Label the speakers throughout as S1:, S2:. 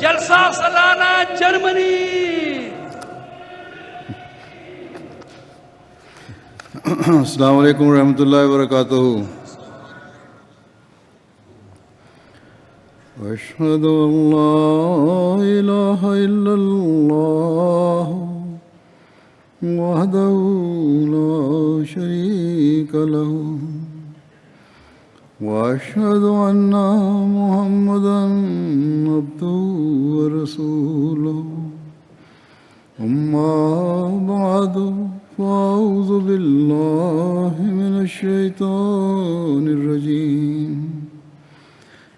S1: जलसा सालाना जर्मनी।
S2: अस्सलाम वालेकुम रहमतुल्लाहि व बरकातुहू। अशहदु अल्ला इलाहा इल्लल्लाह वहदहु ला शरीका लहू व अशहदु अन्ना मुहम्मदन अब्दुहु व रसूलुहु। अम्मा बअदु फ़अऊज़ु बिल्लाहि मिनश शैतानिर रजीम।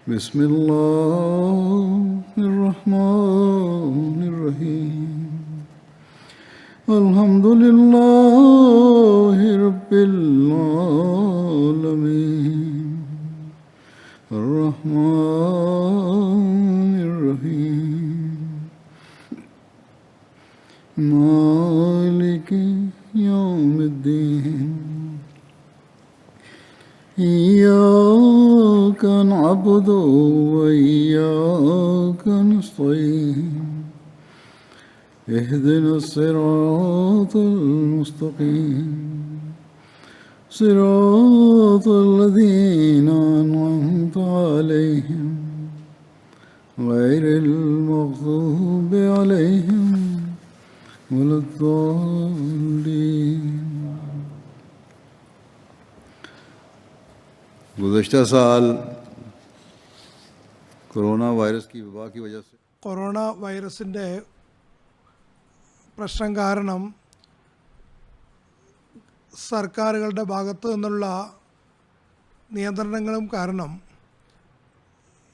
S2: बिस्मिल्लाहिर रहमानिर रहीम। अल्हम्दुलिल्लाहि रब्बिल आलमीन अर्रहमानिर रहीम मालिकि यौमिद्दीन। इय्याका नअबुदु व इय्याका नस्तईन। इहदिनस सिरातल मुस्तकीम सिरातल लज़ीना अनअमता अलैहिम गैरिल मग़ज़ूबि अलैहिम वलद्दाल्लीन। गुज़श्ता साल कोरोना वायरस की वबा की वजह से
S3: കൊറോണ വൈറസിൻ്റെ പ്രശ്നം കാരണം സർക്കാരുകളുടെ ഭാഗത്തു നിന്നുള്ള നിയന്ത്രണങ്ങളും കാരണം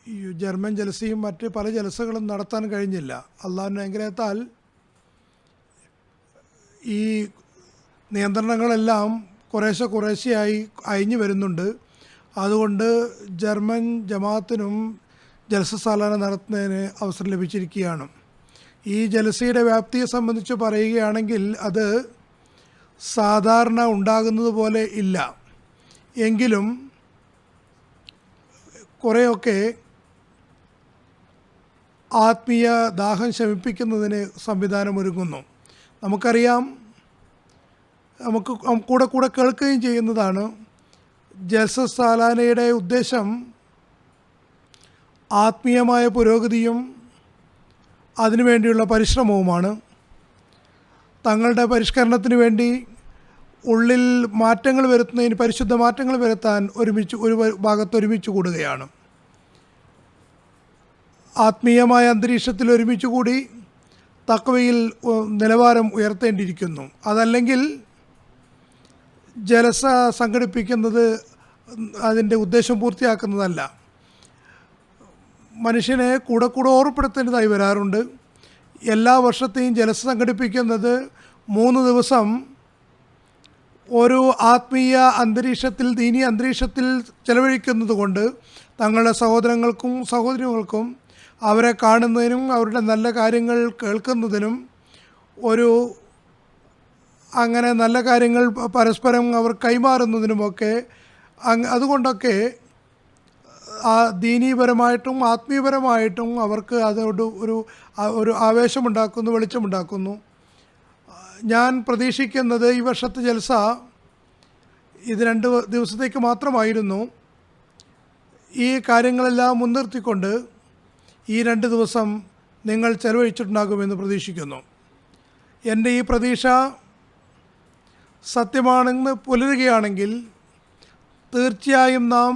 S3: ഈ ജർമ്മൻ ജലസയും മറ്റ് പല ജലസകളും നടത്താൻ കഴിഞ്ഞില്ല. അള്ളാഹുവിൻ്റെ അനുഗ്രഹത്താൽ ഈ നിയന്ത്രണങ്ങളെല്ലാം കുറേശ്ശെയായി അയഞ്ഞു വരുന്നുണ്ട്. അതുകൊണ്ട് ജർമ്മൻ ജമാഅത്തിനും ജലസ സാലാന നടത്തുന്നതിന് അവസരം ലഭിച്ചിരിക്കുകയാണ്. ഈ ജലസയുടെ വ്യാപ്തിയെ സംബന്ധിച്ച് പറയുകയാണെങ്കിൽ അത് സാധാരണ ഉണ്ടാകുന്നത് പോലെ ഇല്ല. എങ്കിലും കുറേയൊക്കെ ആത്മീയ ദാഹം ശമിപ്പിക്കുന്നതിന് സംവിധാനമൊരുങ്ങുന്നു. നമുക്കറിയാം, നമുക്ക് കൂടെ കേൾക്കുകയും ചെയ്യുന്നതാണ്, ജൽസ സാലാനയുടെ ഉദ്ദേശം ആത്മീയമായ പുരോഗതിയും അതിനുവേണ്ടിയുള്ള പരിശ്രമവുമാണ്. തങ്ങളുടെ പരിഷ്കരണത്തിന് വേണ്ടി ഉള്ളിൽ മാറ്റങ്ങൾ വരുത്തുന്നതിന്, പരിശുദ്ധ മാറ്റങ്ങൾ വരുത്താൻ ഒരു ഭാഗത്ത് ഒരുമിച്ച് കൂടുകയാണ്. ആത്മീയമായ അന്തരീക്ഷത്തിൽ ഒരുമിച്ച് കൂടി തഖ്വയിൽ നിലവാരം ഉയർത്തേണ്ടിയിരിക്കുന്നു. അതല്ലെങ്കിൽ ജലസ സംഘടിപ്പിക്കുന്നത് അതിൻ്റെ ഉദ്ദേശം പൂർത്തിയാക്കുന്നതല്ല. മനുഷ്യനെ കൂടെ ഓർമ്മപ്പെടുത്തേണ്ടതായി വരാറുണ്ട്. എല്ലാ വർഷത്തെയും ജലസ സംഘടിപ്പിക്കുന്നത് 3 ദിവസം ഒരു ആത്മീയ അന്തരീക്ഷത്തിൽ, ദീനീയ അന്തരീക്ഷത്തിൽ ചെലവഴിക്കുന്നത് കൊണ്ട് തങ്ങളുടെ സഹോദരങ്ങൾക്കും സഹോദരികൾക്കും അവരെ കാണുന്നതിനും അവരുടെ നല്ല കാര്യങ്ങൾ കേൾക്കുന്നതിനും അങ്ങനെ നല്ല കാര്യങ്ങൾ പരസ്പരം അവർ കൈമാറുന്നതിനുമൊക്കെ അതുകൊണ്ടൊക്കെ ദീനീപരമായിട്ടും ആത്മീയപരമായിട്ടും അവർക്ക് അതോട് ഒരു ആവേശമുണ്ടാക്കുന്നു, വെളിച്ചമുണ്ടാക്കുന്നു. ഞാൻ പ്രതീക്ഷിക്കുന്നത് ഈ വർഷത്തെ ജൽസ ഇത് 2 ദിവസത്തേക്ക് മാത്രമായിരുന്നു. ഈ കാര്യങ്ങളെല്ലാം മുൻനിർത്തിക്കൊണ്ട് ഈ 2 ദിവസം നിങ്ങൾ ചെലവഴിച്ചിട്ടുണ്ടാകുമെന്ന് പ്രതീക്ഷിക്കുന്നു. എൻ്റെ ഈ പ്രതീക്ഷ സത്യമാണെന്ന് പുലരുകയാണെങ്കിൽ തീർച്ചയായും നാം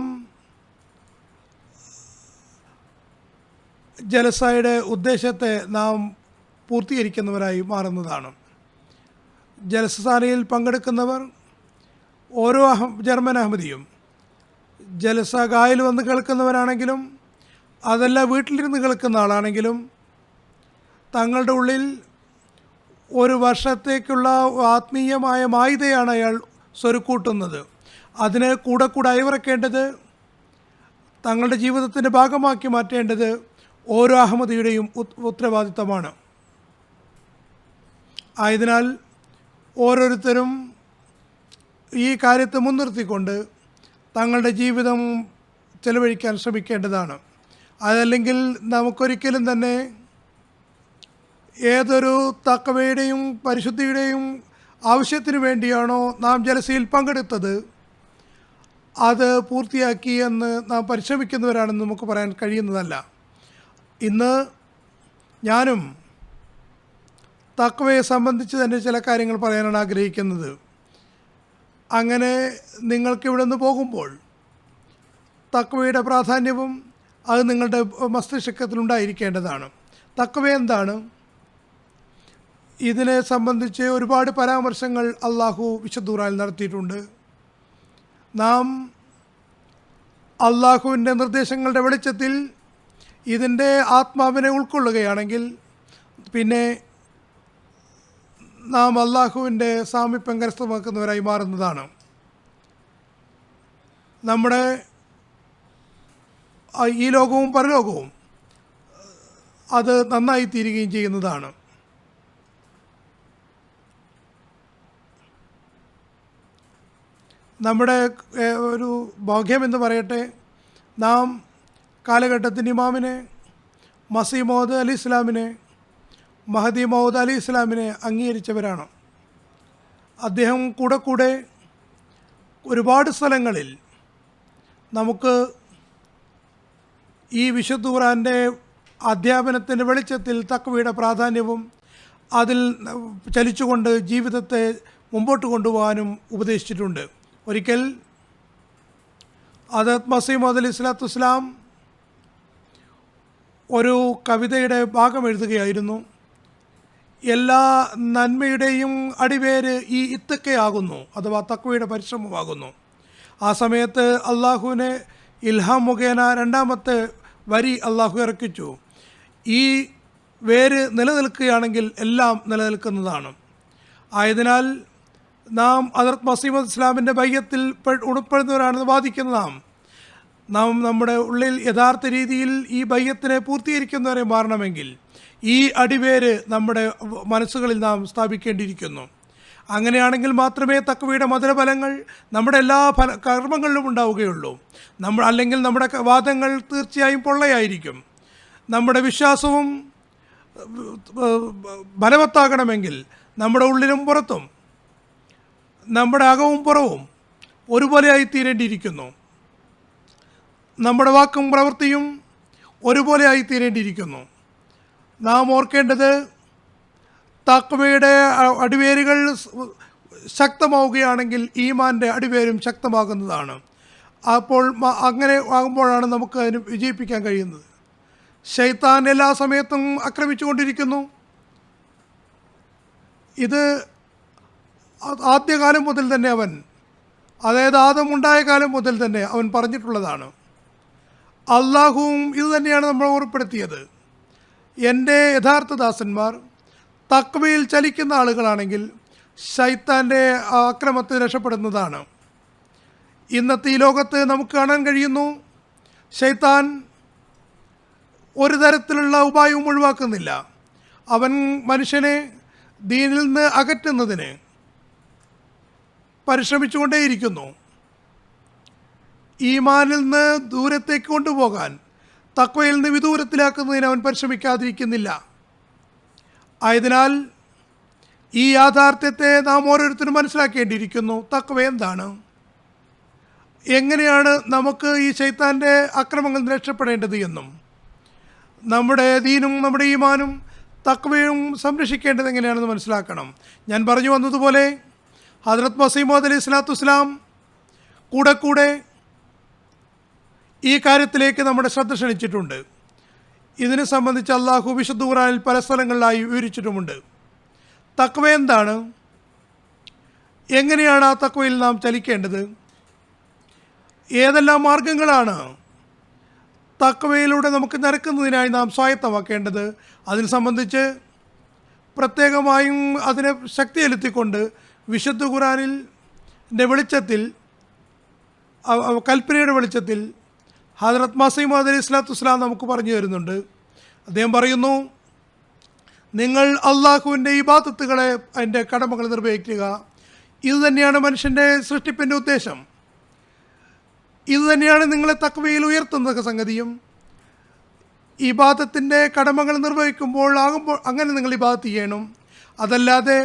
S3: ജലസയുടെ ഉദ്ദേശത്തെ നാം പൂർത്തീകരിക്കുന്നവരായി മാറുന്നതാണ്. ജലസസാലയിൽ പങ്കെടുക്കുന്നവർ ഓരോ ജർമ്മൻ അഹമ്മദിയും ജലസ ഗായിൽ വന്ന് കേൾക്കുന്നവരാണെങ്കിലും അതല്ല വീട്ടിലിരുന്ന് കേൾക്കുന്ന ആളാണെങ്കിലും തങ്ങളുടെ ഉള്ളിൽ ഒരു വർഷത്തേക്കുള്ള ആത്മീയമായ മായിതയാണ് അയാൾ സ്വരുക്കൂട്ടുന്നത്. അതിനെ കൂടെ അയവിറക്കേണ്ടത്, തങ്ങളുടെ ജീവിതത്തിൻ്റെ ഭാഗമാക്കി മാറ്റേണ്ടത് ഓരോ അഹമ്മദിയുടെയും ഉത്തരവാദിത്തമാണ്. ആയതിനാൽ ഓരോരുത്തരും ഈ കാര്യത്തെ മുൻനിർത്തിക്കൊണ്ട് തങ്ങളുടെ ജീവിതം ചെലവഴിക്കാൻ ശ്രമിക്കേണ്ടതാണ്. അതല്ലെങ്കിൽ നമുക്കൊരിക്കലും തന്നെ ഏതൊരു തഖ്വയുടെയും പരിശുദ്ധിയുടെയും ആവശ്യത്തിന് വേണ്ടിയാണോ നാം ജലസയിൽ പങ്കെടുത്തത് അത് പൂർത്തിയാക്കി എന്ന് നാം പരിശ്രമിക്കുന്നവരാണെന്ന് നമുക്ക് പറയാൻ കഴിയുന്നതല്ല. ഇന്ന് ഞാനും തഖ്വയെ സംബന്ധിച്ച് തന്നെ ചില കാര്യങ്ങൾ പറയാനാണ് ആഗ്രഹിക്കുന്നത്. അങ്ങനെ നിങ്ങൾക്കിവിടെ നിന്ന് പോകുമ്പോൾ തഖ്വയുടെ പ്രാധാന്യവും അത് നിങ്ങളുടെ മസ്തിഷ്കത്തിലുണ്ടായിരിക്കേണ്ടതാണ്. തഖ്വ എന്താണ്? ഇതിനെ സംബന്ധിച്ച് ഒരുപാട് പരാമർശങ്ങൾ അള്ളാഹു വിശുദ്ധ ഖുർആനിൽ നടത്തിയിട്ടുണ്ട്. നാം അള്ളാഹുവിൻ്റെ നിർദ്ദേശങ്ങളുടെ വെളിച്ചത്തിൽ ഇതിൻ്റെ ആത്മാവിനെ ഉൾക്കൊള്ളുകയാണെങ്കിൽ പിന്നെ നാം അള്ളാഹുവിൻ്റെ സാമീപ്യം കരസ്ഥമാക്കുന്നവരായി മാറുന്നതാണ്. നമ്മുടെ ഈ ലോകവും പരലോകവും അത് നന്നായി തീരുകയും ചെയ്യുന്നതാണ്. നമ്മുടെ ഒരു ഭാഗ്യമെന്ന് പറയട്ടെ, നാം കാലഘട്ടത്തിൻ്റെ ഇമാമിനെ മസീഹ് മൗഊദ് അലി ഇസ്ലാമിനെ മഹദി മൗഊദ് അലി ഇസ്ലാമിനെ അംഗീകരിച്ചവരാണ്. അദ്ദേഹം കൂടെ ഒരുപാട് സ്ഥലങ്ങളിൽ നമുക്ക് ഈ വിശുദ്ധ ഖുർആൻ്റെ അധ്യാപനത്തിൻ്റെ വെളിച്ചത്തിൽ തഖ്വയുടെ പ്രാധാന്യവും അതിൽ ചലിച്ചുകൊണ്ട് ജീവിതത്തെ മുമ്പോട്ട് കൊണ്ടുപോകാനും ഉപദേശിച്ചിട്ടുണ്ട്. ഒരിക്കൽ ഹദരത്ത് മസീഹ് മൗഊദ് അലൈഹി സ്വലാത്തു വസ്സലാം ഒരു കവിതയുടെ ഭാഗം എഴുതുകയായിരുന്നു. എല്ലാ നന്മയുടെയും അടിവേര് ഈ ഇത്തക്കയാകുന്നു, അഥവാ തഖ്വയുടെ പരിശ്രമമാകുന്നു. ആ സമയത്ത് അള്ളാഹുവിനെ ഇൽഹാം മുഖേന രണ്ടാമത്തെ വരി അള്ളാഹു ഇറക്കിച്ചു. ഈ വേര് നിലനിൽക്കുകയാണെങ്കിൽ എല്ലാം നിലനിൽക്കുന്നതാണ്. ആയതിനാൽ നാം ഹദരത്ത് മസീഹ് മൗഊദ് ഇസ്ലാമിൻ്റെ ബയ്യത്തിൽ ഉൾപ്പെടുന്നവരാണെന്ന് വാദിക്കുന്ന നാം നമ്മുടെ ഉള്ളിൽ യഥാർത്ഥ രീതിയിൽ ഈ ബയ്യത്തിനെ പൂർത്തീകരിക്കുന്നവരെ മാറണമെങ്കിൽ ഈ അടിവേര് നമ്മുടെ മനസ്സുകളിൽ നാം സ്ഥാപിക്കേണ്ടിയിരിക്കുന്നു. അങ്ങനെയാണെങ്കിൽ മാത്രമേ തഖ്വയുടെ മധുരഫലങ്ങൾ നമ്മുടെ എല്ലാ കർമ്മങ്ങളിലും ഉണ്ടാവുകയുള്ളൂ. അല്ലെങ്കിൽ നമ്മുടെ വാദങ്ങൾ തീർച്ചയായും പൊള്ളയായിരിക്കും. നമ്മുടെ വിശ്വാസവും ബലവത്താകണമെങ്കിൽ നമ്മുടെ ഉള്ളിലും പുറത്തും നമ്മുടെ അകവും പുറവും ഒരുപോലെയായി തീരേണ്ടിയിരിക്കുന്നു. നമ്മുടെ വാക്കും പ്രവൃത്തിയും ഒരുപോലെയായി തീരേണ്ടിയിരിക്കുന്നു. നാം ഓർക്കേണ്ടത് തഖ്വയുടെ അടിവേരുകൾ ശക്തമാവുകയാണെങ്കിൽ ഈമാൻ്റെ അടിവേരും ശക്തമാകുന്നതാണ്. അപ്പോൾ അങ്ങനെ ആകുമ്പോഴാണ് നമുക്ക് അതിന് വിജയിപ്പിക്കാൻ കഴിയുന്നത്. ശൈത്താൻ എല്ലാ സമയത്തും ആക്രമിച്ചു കൊണ്ടിരിക്കുന്നു. ഇത് ആദ്യകാലം മുതൽ തന്നെ അവൻ, അതായത് ആദം ഉണ്ടായ കാലം മുതൽ തന്നെ അവൻ പറഞ്ഞിട്ടുള്ളതാണ്. അള്ളാഹുവും ഇത് തന്നെയാണ് നമ്മൾ ഓർമ്മപ്പെടുത്തിയത്. എൻ്റെ യഥാർത്ഥ ദാസന്മാർ തഖ്വയിൽ ചലിക്കുന്ന ആളുകളാണെങ്കിൽ ശൈത്താൻ്റെ ആക്രമത്തിൽ രക്ഷപ്പെടുന്നതാണ്. ഇന്നത്തെ ഈ ലോകത്ത് നമുക്ക് കാണാൻ കഴിയുന്നു, ശൈത്താൻ ഒരു തരത്തിലുള്ള ഉപായവും ഒഴിവാക്കുന്നില്ല. അവൻ മനുഷ്യനെ ദീനിൽ നിന്ന് അകറ്റുന്നതിന് പരിശ്രമിച്ചുകൊണ്ടേയിരിക്കുന്നു. ഈമാനിൽ നിന്ന് ദൂരത്തേക്ക് കൊണ്ടുപോകാൻ, തഖ്വയിൽ നിന്ന് വിദൂരത്തിലാക്കുന്നതിന് അവൻ പരിശ്രമിക്കാതിരിക്കുന്നില്ല. ആയതിനാൽ ഈ യാഥാർത്ഥ്യത്തെ നാം ഓരോരുത്തരും മനസ്സിലാക്കേണ്ടിയിരിക്കുന്നു. തഖ്വ എന്താണ്? എങ്ങനെയാണ് നമുക്ക് ഈ ശൈത്താൻ്റെ അക്രമങ്ങളിൽ നിന്ന് രക്ഷപ്പെടേണ്ടത് എന്നും നമ്മുടെ ദീനും നമ്മുടെ ഈമാനും തഖ്വയും സംരക്ഷിക്കേണ്ടത് എങ്ങനെയാണെന്ന് മനസ്സിലാക്കണം. ഞാൻ പറഞ്ഞു വന്നതുപോലെ ഹദരത്ത് മസീഹ് മൗഊദ് അലൈഹി സ്വലാത്തു വസ്സലാം കൂടെ ഈ കാര്യത്തിലേക്ക് നമ്മുടെ ശ്രദ്ധ ക്ഷണിച്ചിട്ടുണ്ട്. ഇതിനെ സംബന്ധിച്ച് അള്ളാഹു വിശുദ്ധ ഖുർആനിൽ പല സ്ഥലങ്ങളിലായി വിവരിച്ചിട്ടുമുണ്ട്. തഖ്വ എന്താണ്? എങ്ങനെയാണ് ആ തഖ്വയിൽ നാം ചലിക്കേണ്ടത്? ഏതെല്ലാം മാർഗങ്ങളാണ് തഖ്വയിലൂടെ നമുക്ക് നിരക്കുന്നതിനായി നാം സ്വായത്തമാക്കേണ്ടത്? അതിനെ സംബന്ധിച്ച് പ്രത്യേകമായും അതിനെ ശക്തി ചെലുത്തിക്കൊണ്ട് വിശുദ്ധ ഖുർആനിൽ വെളിച്ചത്തിൽ, കൽപ്പനയുടെ വെളിച്ചത്തിൽ ഹദരത്ത് മസീഹ് മൗഊദ് അലൈഹി സ്വലാത്തു വസ്സലാം നമുക്ക് പറഞ്ഞു തരുന്നുണ്ട്. അദ്ദേഹം പറയുന്നു, നിങ്ങൾ അള്ളാഹുവിൻ്റെ ഇബാദത്തുകളെ, അതിൻ്റെ കടമകൾ നിർവഹിക്കുക. ഇത് തന്നെയാണ് മനുഷ്യൻ്റെ സൃഷ്ടിപ്പിൻ്റെ ഉദ്ദേശം. ഇത് തന്നെയാണ് നിങ്ങളെ തഖ്വയിൽ ഉയർത്തുന്ന സംഗതിയും. ഇബാദത്തിൻ്റെ കടമകൾ നിർവഹിക്കുമ്പോൾ അങ്ങനെ നിങ്ങൾ ഇബാദത്ത് ചെയ്യണം. അതല്ലാതെ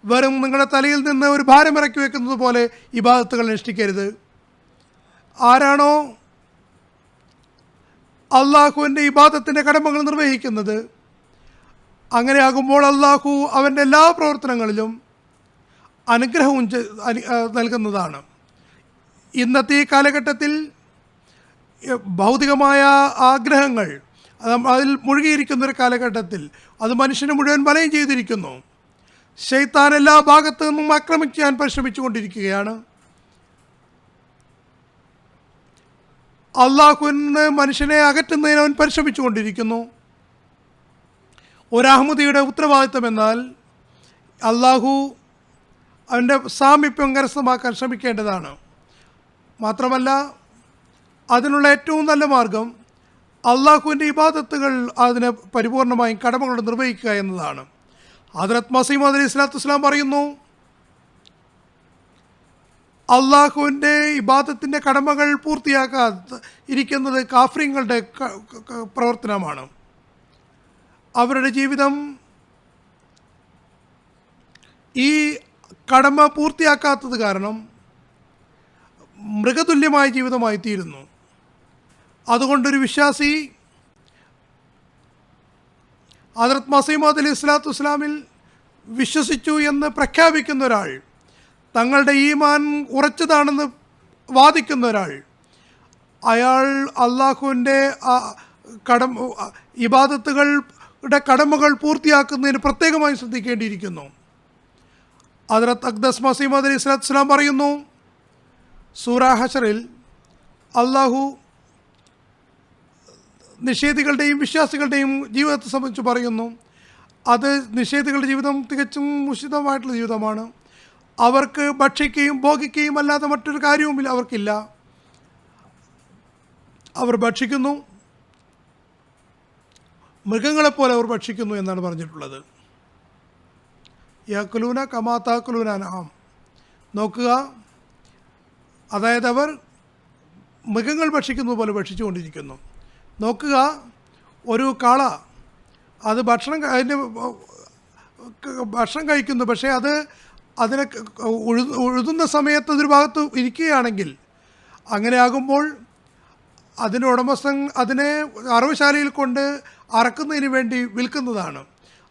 S3: വെറും നിങ്ങളുടെ തലയിൽ നിന്ന് ഒരു ഭാരം ഇറക്കി വെക്കുന്നത് പോലെ ഇബാദത്തുകൾ അനുഷ്ഠിക്കരുത്. ആരാണോ അള്ളാഹുവിൻ്റെ ഇബാദത്തിൻ്റെ കടമകൾ നിർവഹിക്കുന്നത്, അങ്ങനെയാകുമ്പോൾ അള്ളാഹു അവൻ്റെ എല്ലാ പ്രവർത്തനങ്ങളിലും അനുഗ്രഹവും നൽകുന്നതാണ്. ഇന്നത്തെ ഈ കാലഘട്ടത്തിൽ ഭൗതികമായ ആഗ്രഹങ്ങൾ അതിൽ മുഴുകിയിരിക്കുന്നൊരു കാലഘട്ടത്തിൽ അത് മനുഷ്യനെ മുഴുവൻ വലയം ചെയ്തിരിക്കുന്നു. ശൈത്താൻ എല്ലാ ഭാഗത്തു നിന്നും ആക്രമിക്കാൻ പരിശ്രമിച്ചുകൊണ്ടിരിക്കുകയാണ്. അള്ളാഹുവിൽ നിന്ന് മനുഷ്യനെ അകറ്റുന്നതിന് അവൻ പരിശ്രമിച്ചുകൊണ്ടിരിക്കുന്നു. ഒരു അഹമ്മദിയുടെ ഉത്തരവാദിത്വം എന്നാൽ അള്ളാഹു അവൻ്റെ സാമീപ്യം കരസ്ഥമാക്കാൻ ശ്രമിക്കേണ്ടതാണ്. മാത്രമല്ല, അതിനുള്ള ഏറ്റവും നല്ല മാർഗം അള്ളാഹുവിൻ്റെ ഇബാദത്തുകൾ അതിനെ പരിപൂർണമായും കടമകളോട് നിർവഹിക്കുക എന്നതാണ്. ഹദ്റത്ത് മസീഹ് മൗഊദ് അലൈഹിസ്സലാത്തു വസ്സലാം പറയുന്നു, അള്ളാഹുവിൻ്റെ ഇബാദത്തിൻ്റെ കടമകൾ പൂർത്തിയാക്കാതെ ഇരിക്കുന്നത് കാഫിറുകളുടെ പ്രവർത്തനമാണ്. അവരുടെ ജീവിതം ഈ കടമ പൂർത്തിയാക്കാത്തത് കാരണം മൃഗതുല്യമായ ജീവിതമായി തീരുന്നു. അതുകൊണ്ടൊരു വിശ്വാസി ഹദ്റത്ത് മസീഹ് മൗഊദ് അലൈഹിസ്സലാത്തു വസ്സലാമിൽ വിശ്വസിച്ചു എന്ന് പ്രഖ്യാപിക്കുന്ന ഒരാൾ, തങ്ങളുടെ ഈമാൻ ഉറച്ചതാണെന്ന് വാദിക്കുന്ന ഒരാൾ, അയാൾ അള്ളാഹുവിൻ്റെ ഇബാദത്തുകളുടെ കടമകൾ പൂർത്തിയാക്കുന്നതിന് പ്രത്യേകമായി ശ്രദ്ധിക്കേണ്ടിയിരിക്കുന്നു. ഹദ്റത്ത് അഖ്ദസ് മസീഹ് മൗഊദ് അലൈഹിസ്സലാത്തു വസ്സലാം പറയുന്നു, സൂറ ഹശറിൽ അള്ളാഹു നിഷേധികളുടെയും വിശ്വാസികളുടെയും ജീവിതത്തെ സംബന്ധിച്ച് പറയുന്നു. അത് നിഷേധികളുടെ ജീവിതം തികച്ചും മുഷിതമായിട്ടുള്ള ജീവിതമാണ്. അവർക്ക് ഭക്ഷിക്കുകയും ഭോഗിക്കുകയും അല്ലാതെ മറ്റൊരു കാര്യവുമില്ല, അവർക്കില്ല. അവർ ഭക്ഷിക്കുന്നു, മൃഗങ്ങളെപ്പോലെ അവർ ഭക്ഷിക്കുന്നു എന്നാണ് പറഞ്ഞിട്ടുള്ളത്. യഅ്കുലൂന കമാ തഅ്കുലൂന അൻആം. നോക്കുക, അതായത് അവർ മൃഗങ്ങൾ ഭക്ഷിക്കുന്നത് പോലെ ഭക്ഷിച്ചുകൊണ്ടിരിക്കുന്നു. നോക്കുക, ഒരു കാള അത് ഭക്ഷണം കഴിക്കുന്നു, പക്ഷേ അതിനെ ഉഴുതുന്ന സമയത്ത് അതൊരു ഭാഗത്ത് ഇരിക്കുകയാണെങ്കിൽ, അങ്ങനെ ആകുമ്പോൾ അതിൻ്റെ ഉടമസ്ഥൻ അതിനെ അറവുശാലയിൽ കൊണ്ട് അറക്കുന്നതിന് വേണ്ടി വിൽക്കുന്നതാണ്.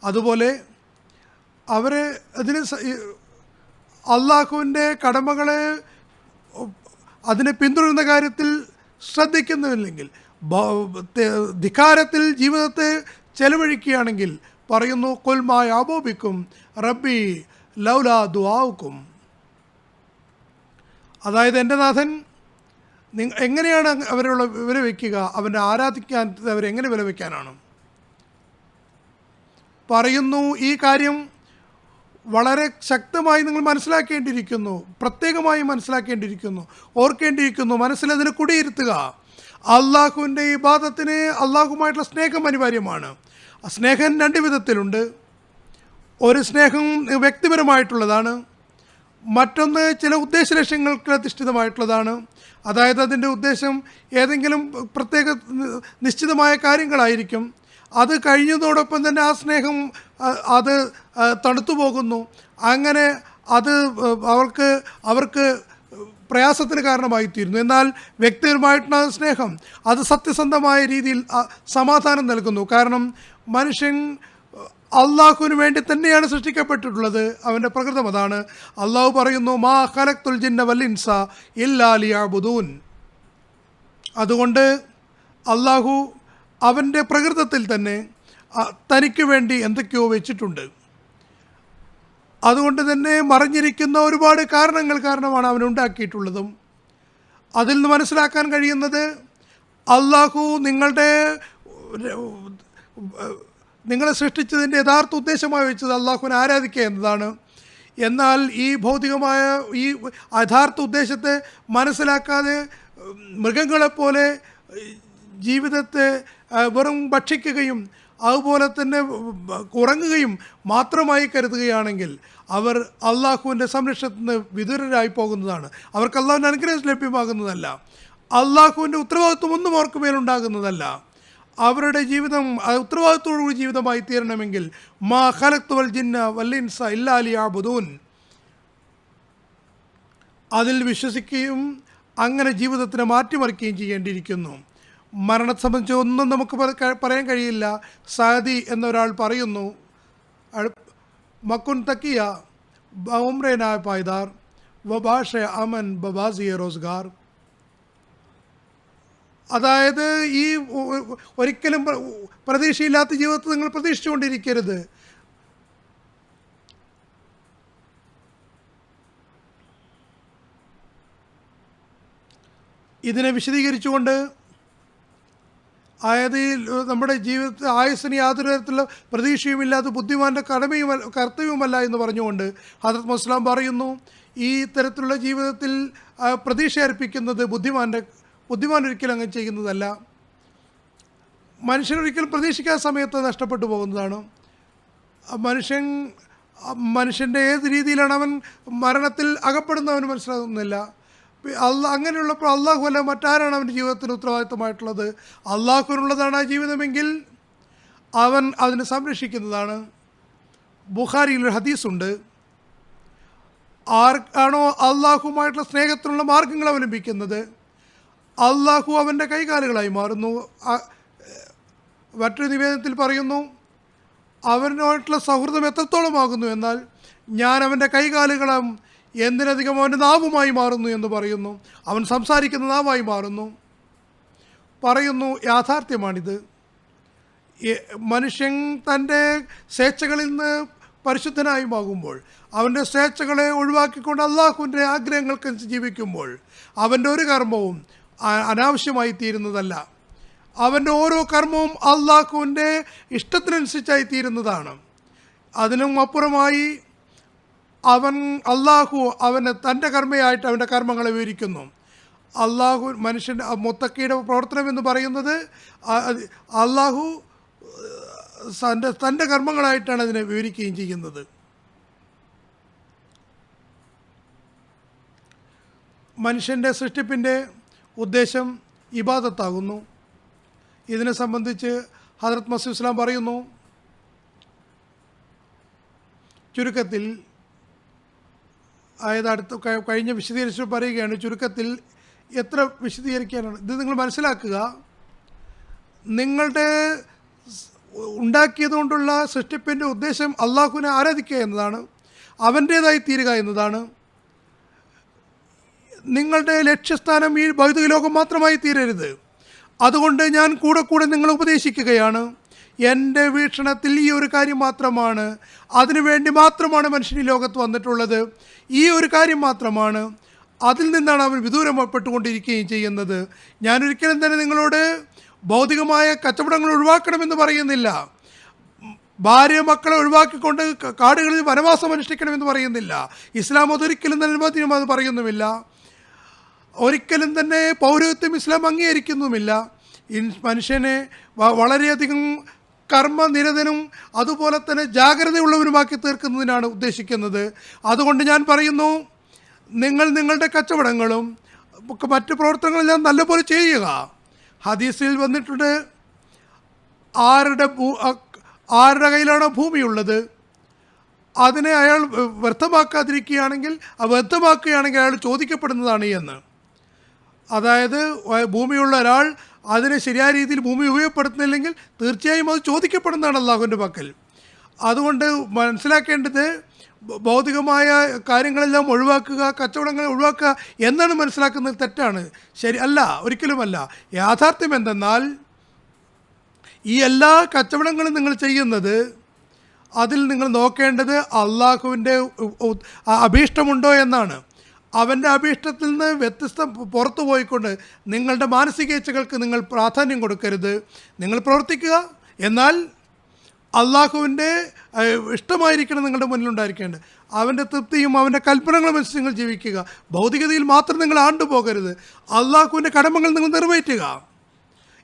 S3: അതുപോലെ അവർ അതിന് അള്ളാഹുവിൻ്റെ കടമകളെ അതിനെ പിന്തുടരുന്ന കാര്യത്തിൽ ശ്രദ്ധിക്കുന്നില്ലെങ്കിൽ, ധിക്കാരത്തിൽ ജീവിതത്തെ ചെലവഴിക്കുകയാണെങ്കിൽ, പറയുന്നു, ഖുൽ മാ യഅബൂബിക്കും റബ്ബി ലൗലാ ദുആഉക്കും. അതായത് എൻ്റെ നാഥൻ എങ്ങനെയാണ് അവരുള്ള വില വയ്ക്കുക, അവനെ ആരാധിക്കാൻ അവരെങ്ങനെ വില വയ്ക്കാനാണ് പറയുന്നു. ഈ കാര്യം വളരെ ശക്തമായി നിങ്ങൾ മനസ്സിലാക്കേണ്ടിയിരിക്കുന്നു, പ്രത്യേകമായി മനസ്സിലാക്കേണ്ടിയിരിക്കുന്നു, ഓർക്കേണ്ടിയിരിക്കുന്നു, മനസ്സിലതിനെ കുടിയിരുത്തുക. അള്ളാഹുവിൻ്റെ ഇബാദത്തിന് അള്ളാഹുമായിട്ടുള്ള സ്നേഹം അനിവാര്യമാണ്. ആ സ്നേഹം രണ്ട് വിധത്തിലുണ്ട്. ഒരു സ്നേഹം വ്യക്തിപരമായിട്ടുള്ളതാണ്, മറ്റൊന്ന് ചില ഉദ്ദേശ ലക്ഷ്യങ്ങൾക്ക് അധിഷ്ഠിതമായിട്ടുള്ളതാണ്. അതായത് അതിൻ്റെ ഉദ്ദേശം ഏതെങ്കിലും പ്രത്യേക നിശ്ചിതമായ കാര്യങ്ങളായിരിക്കും. അത് കഴിഞ്ഞതോടൊപ്പം തന്നെ ആ സ്നേഹം അത് തണുത്തു പോകുന്നു. അങ്ങനെ അത് അവർക്ക് പ്രയാസത്തിന് കാരണമായിത്തീരുന്നു. എന്നാൽ വ്യക്തിപരമായിട്ടുള്ള സ്നേഹം അത് സത്യസന്ധമായ രീതിയിൽ സമാധാനം നൽകുന്നു. കാരണം മനുഷ്യൻ അള്ളാഹുവിന് വേണ്ടി തന്നെയാണ് സൃഷ്ടിക്കപ്പെട്ടിട്ടുള്ളത്, അവൻ്റെ പ്രകൃതം അതാണ്. അള്ളാഹു പറയുന്നു, മാ ഖലഖ്തുൽ ജിന്ന വൽ ഇൻസ ഇല്ലാ ലിയഅ്ബുദൂൻ. അതുകൊണ്ട് അള്ളാഹു അവൻ്റെ പ്രകൃതത്തിൽ തന്നെ തനിക്ക് വേണ്ടി എന്തൊക്കെയോ വെച്ചിട്ടുണ്ട്. അതുകൊണ്ട് തന്നെ മറിഞ്ഞിരിക്കുന്ന ഒരുപാട് കാരണങ്ങൾ കാരണമാണ് അവനുണ്ടാക്കിയിട്ടുള്ളതും. അതിൽ നിന്ന് മനസ്സിലാക്കാൻ കഴിയുന്നത്, അള്ളാഹു നിങ്ങളെ സൃഷ്ടിച്ചതിൻ്റെ യഥാർത്ഥ ഉദ്ദേശമായി വെച്ചത് അള്ളാഹുവിനെ ആരാധിക്കുക എന്നതാണ്. എന്നാൽ ഈ ഭൗതികമായ ഈ യഥാർത്ഥ ഉദ്ദേശത്തെ മനസ്സിലാക്കാതെ മൃഗങ്ങളെപ്പോലെ ജീവിതത്തെ വെറും ഭക്ഷിക്കുകയും അതുപോലെ തന്നെ ഉറങ്ങുകയും മാത്രമായി കരുതുകയാണെങ്കിൽ അവർ അള്ളാഹുവിൻ്റെ സംരക്ഷണത്തിൽ നിന്ന് വിദൂരരായി പോകുന്നതാണ്. അവർക്ക് അള്ളാഹുവിൻ്റെ അനുഗ്രഹം ലഭ്യമാകുന്നതല്ല. അള്ളാഹുവിൻ്റെ ഉത്തരവാദിത്വം ഒന്നും അവർക്ക് മേലുണ്ടാകുന്നതല്ല. അവരുടെ ജീവിതം ഉത്തരവാദിത്തോടുകൂടി ജീവിതമായി തീരണമെങ്കിൽ മാ ഖലഖ്തു വൽ ജിന്ന വൽ ഇൻസ ഇല്ലാ ലിയഅ്ബുദൂൻ, അതിൽ വിശ്വസിക്കുകയും അങ്ങനെ ജീവിതത്തിനെ മാറ്റിമറിക്കുകയും ചെയ്യേണ്ടിയിരിക്കുന്നു. മരണത്തെ സംബന്ധിച്ച് ഒന്നും നമുക്ക് പറയാൻ കഴിയില്ല. സഅദി എന്നൊരാൾ പറയുന്നു, മക്കുൻ തക്കിയ ഉംറേനായ പായ്ദാർ വ ഭാഷ അമൻ ബബാസിയ റോസ്ഗാർ. അതായത് ഈ ഒരിക്കലും പ്രതീക്ഷയില്ലാത്ത ജീവിതത്തിൽ നിങ്ങൾ പ്രതീക്ഷിച്ചുകൊണ്ടിരിക്കരുത്. ഇതിനെ വിശദീകരിച്ചുകൊണ്ട്, അതായത് നമ്മുടെ ജീവിതത്തിൽ ആയുസ്സിന് യാതൊരു തരത്തിലുള്ള പ്രതീക്ഷയുമില്ലാതെ ബുദ്ധിമാൻ്റെ കർത്തവ്യവുമല്ല എന്ന് പറഞ്ഞുകൊണ്ട് ഹദരത്ത് മുസ്ലിം പറയുന്നു, ഈ തരത്തിലുള്ള ജീവിതത്തിൽ പ്രതീക്ഷ അർപ്പിക്കുന്നത് ബുദ്ധിമാൻ ഒരിക്കലും അങ്ങനെ ചെയ്യുന്നതല്ല. മനുഷ്യനൊരിക്കലും പ്രതീക്ഷിക്കാത്ത സമയത്ത് നഷ്ടപ്പെട്ടു പോകുന്നതാണ്. മനുഷ്യൻ്റെ ഏത് രീതിയിലാണ് അവൻ മരണത്തിൽ അകപ്പെടുന്നവന് മനസ്സിലാകുന്നില്ല. അങ്ങനെയുള്ളപ്പോൾ അള്ളാഹു അല്ല മറ്റാരാണ് അവൻ്റെ ജീവിതത്തിന് ഉത്തരവാദിത്തമായിട്ടുള്ളത്? അള്ളാഹുവിനുള്ളതാണ് ആ ജീവിതമെങ്കിൽ അവൻ അതിനെ സംരക്ഷിക്കുന്നതാണ്. ബുഖാരിയിലൊരു ഹദീസുണ്ട്, ആർക്കാണോ അള്ളാഹുമായിട്ടുള്ള സ്നേഹത്തിനുള്ള മാർഗങ്ങൾ അവലംബിക്കുന്നത് അള്ളാഹു അവൻ്റെ കൈകാലുകളായി മാറുന്നു. മറ്റൊരു നിവേദനത്തിൽ പറയുന്നു, അവനുമായിട്ടുള്ള സൗഹൃദം എത്രത്തോളമാകുന്നു എന്നാൽ ഞാൻ അവൻ്റെ കൈകാലുകളും എന്തിനധികം അവൻ്റെ നാവുമായി മാറുന്നു എന്ന് പറയുന്നു. അവൻ സംസാരിക്കുന്ന നാവായി മാറുന്നു. പറയുന്നു, യാഥാർത്ഥ്യമാണിത്. മനുഷ്യൻ തൻ്റെ സ്വേച്ഛകളിൽ നിന്ന് പരിശുദ്ധനായി മാകുമ്പോൾ, അവൻ്റെ സ്വേച്ഛകളെ ഒഴിവാക്കിക്കൊണ്ട് അള്ളാഹുവിൻ്റെ ആഗ്രഹങ്ങൾക്കനുസരിച്ച് ജീവിക്കുമ്പോൾ അവൻ്റെ ഒരു കർമ്മവും അനാവശ്യമായി തീരുന്നതല്ല. അവൻ്റെ ഓരോ കർമ്മവും അള്ളാഹുവിൻ്റെ ഇഷ്ടത്തിനനുസരിച്ചായി തീരുന്നതാണ്. അതിനും അപ്പുറമായി അള്ളാഹു അവന് തൻ്റെ കർമ്മയായിട്ട് അവൻ്റെ കർമ്മങ്ങളെ വിവരിക്കുന്നു. അള്ളാഹു മനുഷ്യൻ്റെ മുത്തക്കിയുടെ പ്രവർത്തനം എന്ന് പറയുന്നത് അള്ളാഹു തൻ്റെ കർമ്മങ്ങളായിട്ടാണ് അതിനെ വിവരിക്കുകയും ചെയ്യുന്നത്. മനുഷ്യൻ്റെ സൃഷ്ടിപ്പിൻ്റെ ഉദ്ദേശം ഇബാദത്താകുന്നു. ഇതിനെ സംബന്ധിച്ച് ഹദരത്ത് മസീഹ് ഇസ്ലാം പറയുന്നു, ചുരുക്കത്തിൽ, അതായത് കഴിഞ്ഞ വിശദീകരിച്ച് പറയുകയാണ്, ചുരുക്കത്തിൽ എത്ര വിശദീകരിക്കാനാണ് ഇത്? നിങ്ങൾ മനസ്സിലാക്കുക, നിങ്ങളുടെ ഉണ്ടാക്കിയതുകൊണ്ടുള്ള സൃഷ്ടിപ്പിൻ്റെ ഉദ്ദേശം അള്ളാഹുവിനെ ആരാധിക്കുക എന്നതാണ്, അവൻ്റേതായി തീരുക എന്നതാണ്. നിങ്ങളുടെ ലക്ഷ്യസ്ഥാനം ഈ ഭൗതിക ലോകം മാത്രമായി തീരരുത്. അതുകൊണ്ട് ഞാൻ കൂടെ നിങ്ങളെ ഉപദേശിക്കുകയാണ്, എൻ്റെ വീക്ഷണത്തിൽ ഈ ഒരു കാര്യം മാത്രമാണ്, അതിനുവേണ്ടി മാത്രമാണ് മനുഷ്യൻ ഈ ലോകത്ത് വന്നിട്ടുള്ളത്. ഈ ഒരു കാര്യം മാത്രമാണ്, അതിൽ നിന്നാണ് അവൻ വിദൂരപ്പെട്ടുകൊണ്ടിരിക്കുകയും ചെയ്യുന്നത്. ഞാനൊരിക്കലും തന്നെ നിങ്ങളോട് ഭൗതികമായ കച്ചവടങ്ങൾ ഒഴിവാക്കണമെന്ന് പറയുന്നില്ല, ഭാര്യ മക്കളെ ഒഴിവാക്കിക്കൊണ്ട് കാടുകളിൽ വനവാസം അനുഷ്ഠിക്കണമെന്ന് പറയുന്നില്ല. ഇസ്ലാം അതൊരിക്കലും തന്നെ അനുമതിയും അത് പറയുന്നുമില്ല. ഒരിക്കലും തന്നെ പൗരത്വം ഇസ്ലാം അംഗീകരിക്കുന്നുമില്ല. മനുഷ്യനെ വളരെയധികം കർമ്മനിരതനും അതുപോലെ തന്നെ ജാഗ്രതയുള്ളവരുമാക്കി തീർക്കുന്നതിനാണ് ഉദ്ദേശിക്കുന്നത്. അതുകൊണ്ട് ഞാൻ പറയുന്നു, നിങ്ങളുടെ കച്ചവടങ്ങളും മറ്റു പ്രവർത്തനങ്ങളെല്ലാം നല്ലപോലെ ചെയ്യുക. ഹദീസിൽ വന്നിട്ടുണ്ട്, ആരുടെ കയ്യിലാണോ ഭൂമിയുള്ളത് അതിനെ അയാൾ വ്യർത്ഥമാക്കാതിരിക്കുകയാണെങ്കിൽ അയാൾ ചോദിക്കപ്പെടുന്നതാണ് എന്ന്. അതായത് ഭൂമിയുള്ള ഒരാൾ അതിനെ ശരിയായ രീതിയിൽ ഭൂമി ഉപയോഗപ്പെടുത്തുന്നില്ലെങ്കിൽ തീർച്ചയായും അത് ചോദിക്കപ്പെടുന്നതാണ് അള്ളാഹുവിൻ്റെ പക്കൽ. അതുകൊണ്ട് മനസ്സിലാക്കേണ്ടത്, ഭൗതികമായ കാര്യങ്ങളെല്ലാം ഒഴിവാക്കുക, കച്ചവടങ്ങൾ ഒഴിവാക്കുക എന്നാണ് മനസ്സിലാക്കുന്നത് തെറ്റാണ്, ശരി അല്ല, ഒരിക്കലുമല്ല. യാഥാർത്ഥ്യം എന്തെന്നാൽ ഈ എല്ലാ കച്ചവടങ്ങളും നിങ്ങൾ ചെയ്യുന്നത്, അതിൽ നിങ്ങൾ നോക്കേണ്ടത് അള്ളാഹുവിൻ്റെ അഭീഷ്ടമുണ്ടോ എന്നാണ്. അവൻ്റെ അഭീഷ്ടത്തിൽ നിന്ന് പുറത്തു പോയിക്കൊണ്ട് നിങ്ങളുടെ മാനസിക ഇച്ഛകൾക്ക് നിങ്ങൾ പ്രാധാന്യം കൊടുക്കരുത്. നിങ്ങൾ പ്രവർത്തിക്കുക, എന്നാൽ അള്ളാഹുവിൻ്റെ ഇഷ്ടമായിരിക്കണം നിങ്ങളുടെ മുന്നിലുണ്ടായിരിക്കേണ്ടത്. അവൻ്റെ തൃപ്തിയും അവൻ്റെ കൽപ്പനകളും അനുസരിച്ച് നിങ്ങൾ ജീവിക്കുക. ഭൗതികതയിൽ മാത്രം നിങ്ങൾ ആണ്ടുപോകരുത്. അള്ളാഹുവിൻ്റെ കടമകൾ നിങ്ങൾ നിറവേറ്റുക.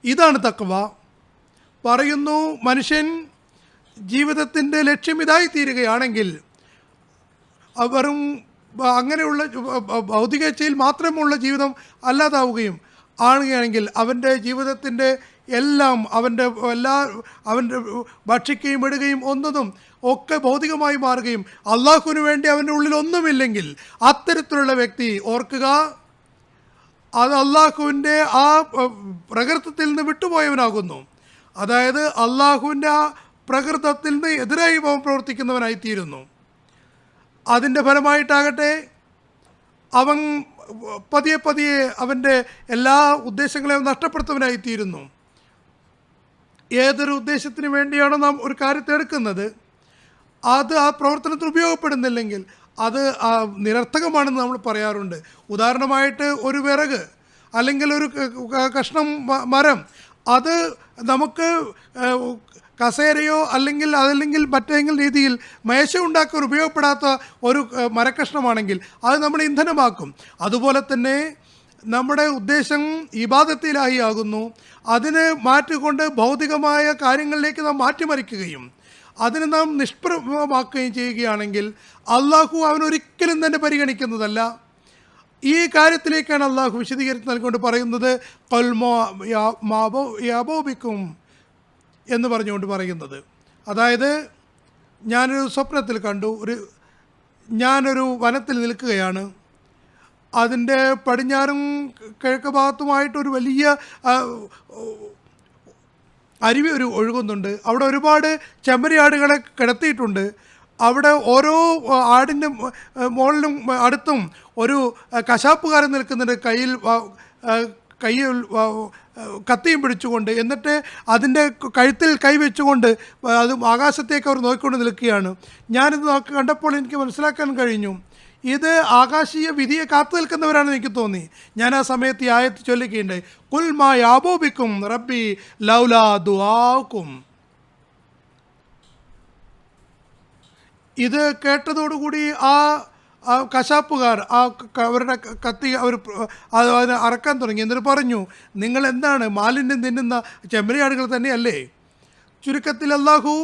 S3: ഇതാണ് തഖ്വ. പറയുന്നു, മനുഷ്യൻ ജീവിതത്തിൻ്റെ ലക്ഷ്യം ഇതായി തീരുകയാണെങ്കിൽ, വെറും അങ്ങനെയുള്ള ഭൗതികേച്ഛയിൽ മാത്രമുള്ള ജീവിതം അല്ലാതാവുകയും ആണെങ്കിൽ അവൻ്റെ ജീവിതത്തിൻ്റെ എല്ലാം അവൻ്റെ ഭക്ഷിക്കുകയും ഇടുകയും ഒന്നതും ഒക്കെ ഭൗതികമായി മാറുകയും അള്ളാഹുവിന് വേണ്ടി അവൻ്റെ ഉള്ളിൽ ഒന്നുമില്ലെങ്കിൽ അത്തരത്തിലുള്ള വ്യക്തി ഓർക്കുക, അത് അള്ളാഹുവിൻ്റെ ആ പ്രകൃതത്തിൽ നിന്ന് വിട്ടുപോയവനാകുന്നു. അതായത് അള്ളാഹുവിൻ്റെ ആ പ്രകൃതത്തിൽ നിന്ന് എതിരായി പ്രവർത്തിക്കുന്നവനായിത്തീരുന്നു. അതിൻ്റെ ഫലമായിട്ടാകട്ടെ അവൻ പതിയെ അവൻ്റെ എല്ലാ ഉദ്ദേശങ്ങളെയും നഷ്ടപ്പെടുത്തുന്നവനായിത്തീരുന്നു. ഏതൊരു ഉദ്ദേശത്തിന് വേണ്ടിയാണോ നാം ഒരു കാര്യത്തെ എടുക്കുന്നത്, അത് ആ പ്രവർത്തനത്തിന് ഉപയോഗപ്പെടുന്നില്ലെങ്കിൽ അത് നിരർത്ഥകമാണെന്ന് നമ്മൾ പറയാറുണ്ട്. ഉദാഹരണമായിട്ട് ഒരു വിറക് അല്ലെങ്കിൽ ഒരു കഷ്ണം മരം, അത് നമുക്ക് കസേരയോ അതല്ലെങ്കിൽ മറ്റേതെങ്കിലും രീതിയിൽ മേശ ഉണ്ടാക്കാൻ ഉപയോഗപ്പെടാത്ത ഒരു മരക്കഷ്ണമാണെങ്കിൽ അത് നമ്മൾ ഇന്ധനമാക്കും. അതുപോലെ തന്നെ നമ്മുടെ ഉദ്ദേശം ഇബാദത്തിലായി ആകുന്നു. അതിനെ മാറ്റിക്കൊണ്ട് ഭൗതികമായ കാര്യങ്ങളിലേക്ക് നാം മാറ്റിമറിക്കുകയും അതിനെ നാം നിഷ്പ്രഭമാക്കുകയും ചെയ്യുകയാണെങ്കിൽ അള്ളാഹു അവനൊരിക്കലും തന്നെ പരിഗണിക്കുന്നതല്ല. ഈ കാര്യത്തിലേക്കാണ് അള്ളാഹു വിശദീകരിച്ച് നൽകിക്കൊണ്ട് പറയുന്നത് യാബോബിക്കും എന്ന് പറഞ്ഞുകൊണ്ട് പറയുന്നത്. അതായത് ഞാനൊരു സ്വപ്നത്തിൽ കണ്ടു, ഞാനൊരു വനത്തിൽ നിൽക്കുകയാണ്. അതിൻ്റെ പടിഞ്ഞാറും കിഴക്ക് ഭാഗത്തുമായിട്ടൊരു വലിയ അരുവി ഒഴുകുന്നുണ്ട്. അവിടെ ഒരുപാട് ചെമ്മരിയാടുകളെ കിടത്തിയിട്ടുണ്ട്. അവിടെ ഓരോ ആടിൻ്റെ മുകളിലും അടുത്തും ഒരു കശാപ്പുകാരൻ നിൽക്കുന്നുണ്ട്, കയ്യിൽ കത്തിയും പിടിച്ചുകൊണ്ട്. എന്നിട്ട് അതിൻ്റെ കഴുത്തിൽ കൈവച്ചുകൊണ്ട് അത് ആകാശത്തേക്ക് അവർ നോക്കിക്കൊണ്ട് നിൽക്കുകയാണ്. ഞാനിത് കണ്ടപ്പോൾ എനിക്ക് മനസ്സിലാക്കാൻ കഴിഞ്ഞു, ഇത് ആകാശീയ വിധിയെ കാത്തു നിൽക്കുന്നവരാണെന്ന് എനിക്ക് തോന്നി. ഞാൻ ആ സമയത്ത് ഈ ആയത്ത് ചൊല്ലുകയുണ്ടായി, കുൽ മാ യാബൂബിക്കും റബ്ബി ലൗലാ ദുആക്കും. ഇത് കേട്ടതോടുകൂടി ആ കശാപ്പുകാർ അവരുടെ കത്തി അതിനെ അറക്കാൻ തുടങ്ങി. എന്നിട്ട് പറഞ്ഞു, നിങ്ങൾ എന്താണ് മാലിന്യം തിന്നുന്ന ചെമ്മരിയാടുകൾ തന്നെയല്ലേ? ചുരുക്കത്തിൽ അല്ലാഹു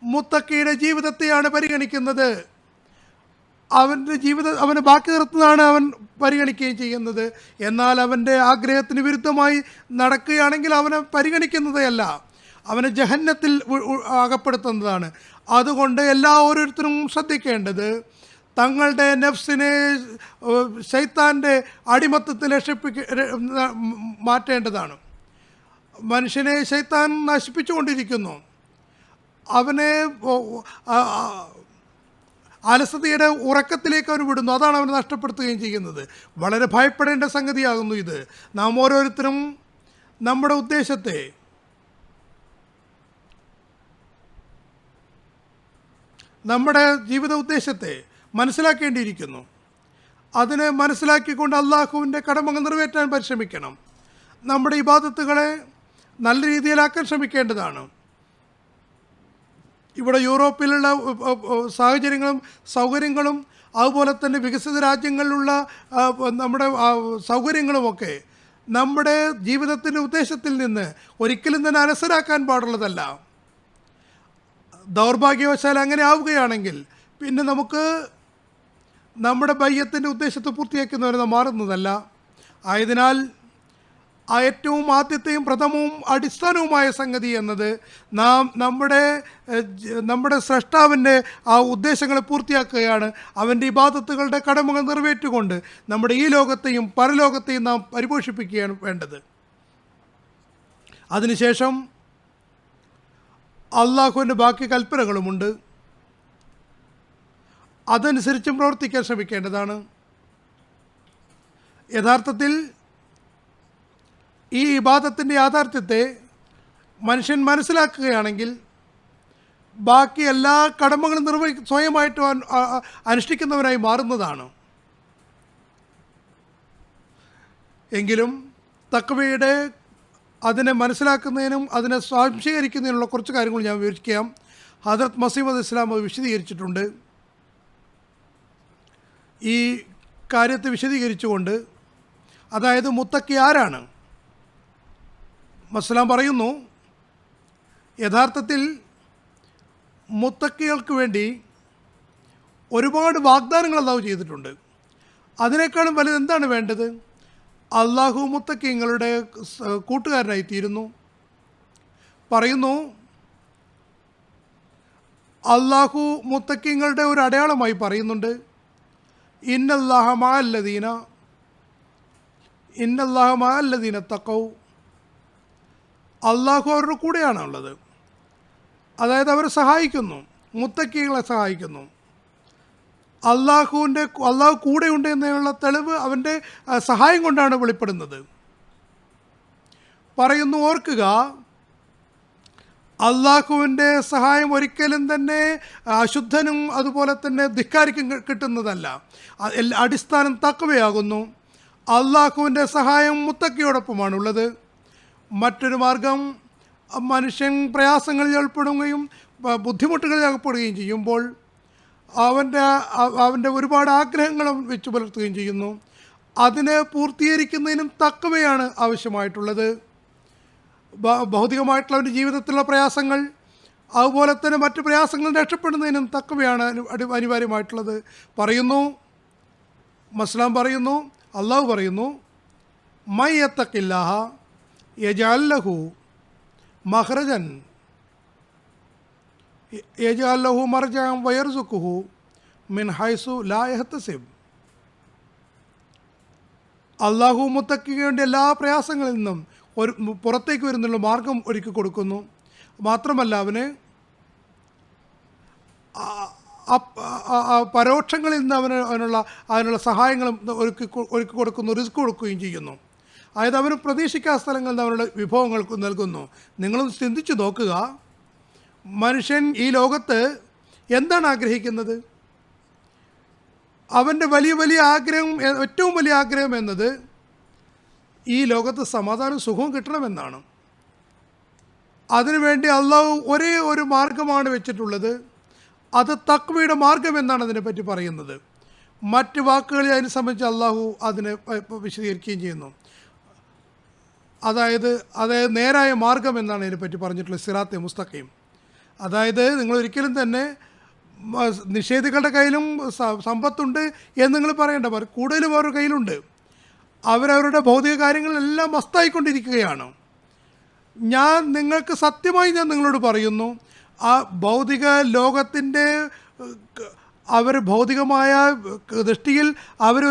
S3: മുത്തക്കിയുടെ ജീവിതത്തെയാണ് പരിഗണിക്കുന്നത്. അവൻ്റെ അവന് ബാക്കി നിർത്തുന്നതാണ് അവൻ പരിഗണിക്കുകയും ചെയ്യുന്നത്. എന്നാൽ അവൻ്റെ ആഗ്രഹത്തിന് വിരുദ്ധമായി നടക്കുകയാണെങ്കിൽ അവനെ പരിഗണിക്കുന്നതല്ല, അവനെ ജഹന്നത്തിൽ അകപ്പെടുത്തുന്നതാണ്. അതുകൊണ്ട് ഓരോരുത്തരും ശ്രദ്ധിക്കേണ്ടത് തങ്ങളുടെ നഫ്സിനെ ശൈത്താൻ്റെ അടിമത്തത്തിൽ മാറ്റേണ്ടതാണ്. മനുഷ്യനെ ശൈത്താൻ നശിപ്പിച്ചുകൊണ്ടിരിക്കുന്നു. അവനെ അലസതയുടെ ഉറക്കത്തിലേക്ക് അവൻ വിടുന്നു. അതാണ് അവനെ നഷ്ടപ്പെടുത്തുകയും ചെയ്യുന്നത്. വളരെ ഭയപ്പെടേണ്ട സംഗതിയാകുന്നു ഇത്. നാം ഓരോരുത്തരും നമ്മുടെ ഉദ്ദേശത്തെ, നമ്മുടെ ജീവിത ഉദ്ദേശത്തെ മനസ്സിലാക്കേണ്ടിയിരിക്കുന്നു. അതിനെ മനസ്സിലാക്കിക്കൊണ്ട് അള്ളാഹുവിൻ്റെ കടമകൾ നിറവേറ്റാൻ പരിശ്രമിക്കണം. നമ്മുടെ ഇബാദത്തുകളെ നല്ല രീതിയിലാക്കാൻ ശ്രമിക്കേണ്ടതാണ്. ഇവിടെ യൂറോപ്പിലുള്ള സാഹചര്യങ്ങളും സൗകര്യങ്ങളും അതുപോലെ തന്നെ വികസിത രാജ്യങ്ങളിലുള്ള നമ്മുടെ സൗകര്യങ്ങളുമൊക്കെ നമ്മുടെ ജീവിതത്തിൻ്റെ ഉദ്ദേശത്തിൽ നിന്ന് ഒരിക്കലും തന്നെ അലസരാക്കാൻ പാടുള്ളതല്ല. ദൗർഭാഗ്യവശാൽ അങ്ങനെ ആവുകയാണെങ്കിൽ പിന്നെ നമുക്ക് നമ്മുടെ ബയ്യത്തിൻ്റെ ഉദ്ദേശത്തെ പൂർത്തിയാക്കുന്നവരെ മാറുന്നതല്ല. ആയതിനാൽ ഏറ്റവും ആദ്യത്തെയും പ്രഥമവും അടിസ്ഥാനവുമായ സംഗതി എന്നത് നാം നമ്മുടെ സ്രഷ്ടാവിൻ്റെ ആ ഉദ്ദേശങ്ങളെ പൂർത്തിയാക്കുകയാണ്. അവൻ്റെ ഇബാദത്തുകളുടെ കടമകൾ നിറവേറ്റുകൊണ്ട് നമ്മുടെ ഈ ലോകത്തെയും പരലോകത്തെയും നാം പരിപോഷിപ്പിക്കുകയാണ് വേണ്ടത്. അതിനുശേഷം അള്ളാഹുവിൻ്റെ ബാക്കി കൽപ്പനകളുമുണ്ട്, അതനുസരിച്ചും പ്രവർത്തിക്കാൻ ശ്രമിക്കേണ്ടതാണ്. യഥാർത്ഥത്തിൽ ഈ ഇബാദത്തിൻ്റെ യാഥാർത്ഥ്യത്തെ മനുഷ്യൻ മനസ്സിലാക്കുകയാണെങ്കിൽ ബാക്കി എല്ലാ കടമകളും സ്വയമായിട്ട് അനുഷ്ഠിക്കുന്നവരായി മാറുന്നതാണ്. എങ്കിലും തഖ്വയുടെ അതിനെ മനസ്സിലാക്കുന്നതിനും അതിനെ സ്വാംശീകരിക്കുന്നതിനുള്ള കുറച്ച് കാര്യങ്ങൾ ഞാൻ വിവരിക്കാം. ഹദ്രത്ത് മസീഹ് ഇസ്ലാം അത് വിശദീകരിച്ചിട്ടുണ്ട്. ഈ കാര്യത്തെ വിശദീകരിച്ചുകൊണ്ട്, അതായത് മുത്തക്കി ആരാണ്? ഇസ്ലാം പറയുന്നു, യഥാർത്ഥത്തിൽ മുത്തക്കികൾക്ക് വേണ്ടി ഒരുപാട് വാഗ്ദാനങ്ങൾ അള്ളാഹു ചെയ്തിട്ടുണ്ട്. അതിനേക്കാളും വലുത് എന്താണ് വേണ്ടത്? അള്ളാഹു മുത്തക്കിങ്ങളുടെ കൂട്ടുകാരനായിത്തീരുന്നു. പറയുന്നു, അള്ളാഹു മുത്തക്കിങ്ങളുടെ ഒരു അടയാളമായി പറയുന്നുണ്ട്, ഇന്നല്ലാഹ മഅല്ലദീന തഖൗ. അള്ളാഹു അവരുടെ കൂടെയാണ് ഉള്ളത്. അതായത് അവരെ സഹായിക്കുന്നു, മുത്തക്കികളെ സഹായിക്കുന്നു. അള്ളാഹു കൂടെയുണ്ട് എന്നുള്ള തെളിവ് അവൻ്റെ സഹായം കൊണ്ടാണ് വെളിപ്പെടുന്നത്. പറയുന്നു, ഓർക്കുക, അള്ളാഹുവിൻ്റെ സഹായം ഒരിക്കലും തന്നെ അശുദ്ധനും അതുപോലെ തന്നെ ധിക്കാരിക്കും കിട്ടുന്നതല്ല. അടിസ്ഥാനം തഖ്വയാകുന്നു. അള്ളാഹുവിൻ്റെ സഹായം മുത്തക്കിയോടൊപ്പമാണുള്ളത്. മറ്റൊരു മാർഗം, മനുഷ്യൻ പ്രയാസങ്ങളിൽ ഏർപ്പെടുകയും ബുദ്ധിമുട്ടുകളിൽ അകപ്പെടുകയും ചെയ്യുമ്പോൾ അവൻ്റെ ഒരുപാട് ആഗ്രഹങ്ങളും വെച്ച് പുലർത്തുകയും ചെയ്യുന്നു. അതിനെ പൂർത്തീകരിക്കുന്നതിനും തഖ്വയാണ് ആവശ്യമായിട്ടുള്ളത്. ഭൗതികമായിട്ടുള്ള അവൻ്റെ ജീവിതത്തിലുള്ള പ്രയാസങ്ങൾ, അതുപോലെ തന്നെ മറ്റ് പ്രയാസങ്ങളിൽ രക്ഷപ്പെടുന്നതിനും തഖ്വയാണ് അനിവാര്യമായിട്ടുള്ളത്. പറയുന്നു, മസ്ലാം പറയുന്നു, അള്ളാഹു പറയുന്നു, മൻ യത്തഖില്ലാഹ യജ്അൽ ലഹു മഖ്റജൻ യജ്അൽ ലഹു മർജഅൻ വയർസുഖുഹു മിൻ ഹൈസു ലാ യഹ്തസിബ്. അള്ളാഹു മുത്തക്കിയുടെ എല്ലാ പ്രയാസങ്ങളിൽ നിന്നും പുറത്തേക്ക് വരുന്നുള്ള മാർഗം ഒരുക്കി കൊടുക്കുന്നു. മാത്രമല്ല അവന് പരോക്ഷങ്ങളിൽ നിന്ന് അതിനുള്ള സഹായങ്ങളും ഒരുക്കി കൊടുക്കുന്നു, റിസ്ക് കൊടുക്കുകയും ചെയ്യുന്നു. അതായത് അവന് പ്രതീക്ഷിക്കാത്ത സ്ഥലങ്ങളിൽ നിന്ന് അവനുള്ള വിഭവങ്ങൾ നൽകുന്നു. നിങ്ങളും ചിന്തിച്ചു നോക്കുക, മനുഷ്യൻ ഈ ലോകത്ത് എന്താണ് ആഗ്രഹിക്കുന്നത്? അവൻ്റെ വലിയ ആഗ്രഹം, ഏറ്റവും വലിയ ആഗ്രഹം എന്നത് ഈ ലോകത്ത് സമാധാനവും സുഖവും കിട്ടണമെന്നാണ്. അതിനുവേണ്ടി അള്ളാഹു ഒരേ ഒരു മാർഗമാണ് വെച്ചിട്ടുള്ളത്. അത് തഖ്വയുടെ മാർഗം എന്നാണ് അതിനെപ്പറ്റി പറയുന്നത്. മറ്റ് വാക്കുകളിൽ അതിനെ സംബന്ധിച്ച് അള്ളാഹു അതിനെ വിശദീകരിക്കുകയും ചെയ്യുന്നു. അതായത് നേരായ മാർഗം എന്നാണ് ഇതിനെപ്പറ്റി പറഞ്ഞിട്ടുള്ളത്, സിറാത്തെ മുസ്തഖീം. അതായത് നിങ്ങൾ ഒരിക്കലും തന്നെ നിഷേധികളുടെ കയ്യിലും സമ്പത്തുണ്ട് എന്ന് നിങ്ങൾ പറയേണ്ട, കൂടുതലും അവരുടെ കയ്യിലുണ്ട്. അവരവരുടെ ഭൗതിക കാര്യങ്ങളെല്ലാം മസ്തായിക്കൊണ്ടിരിക്കുകയാണ്. ഞാൻ നിങ്ങളോട് പറയുന്നു, ആ ഭൗതിക ലോകത്തിൻ്റെ അവർ ഭൗതികമായ ദൃഷ്ടിയിൽ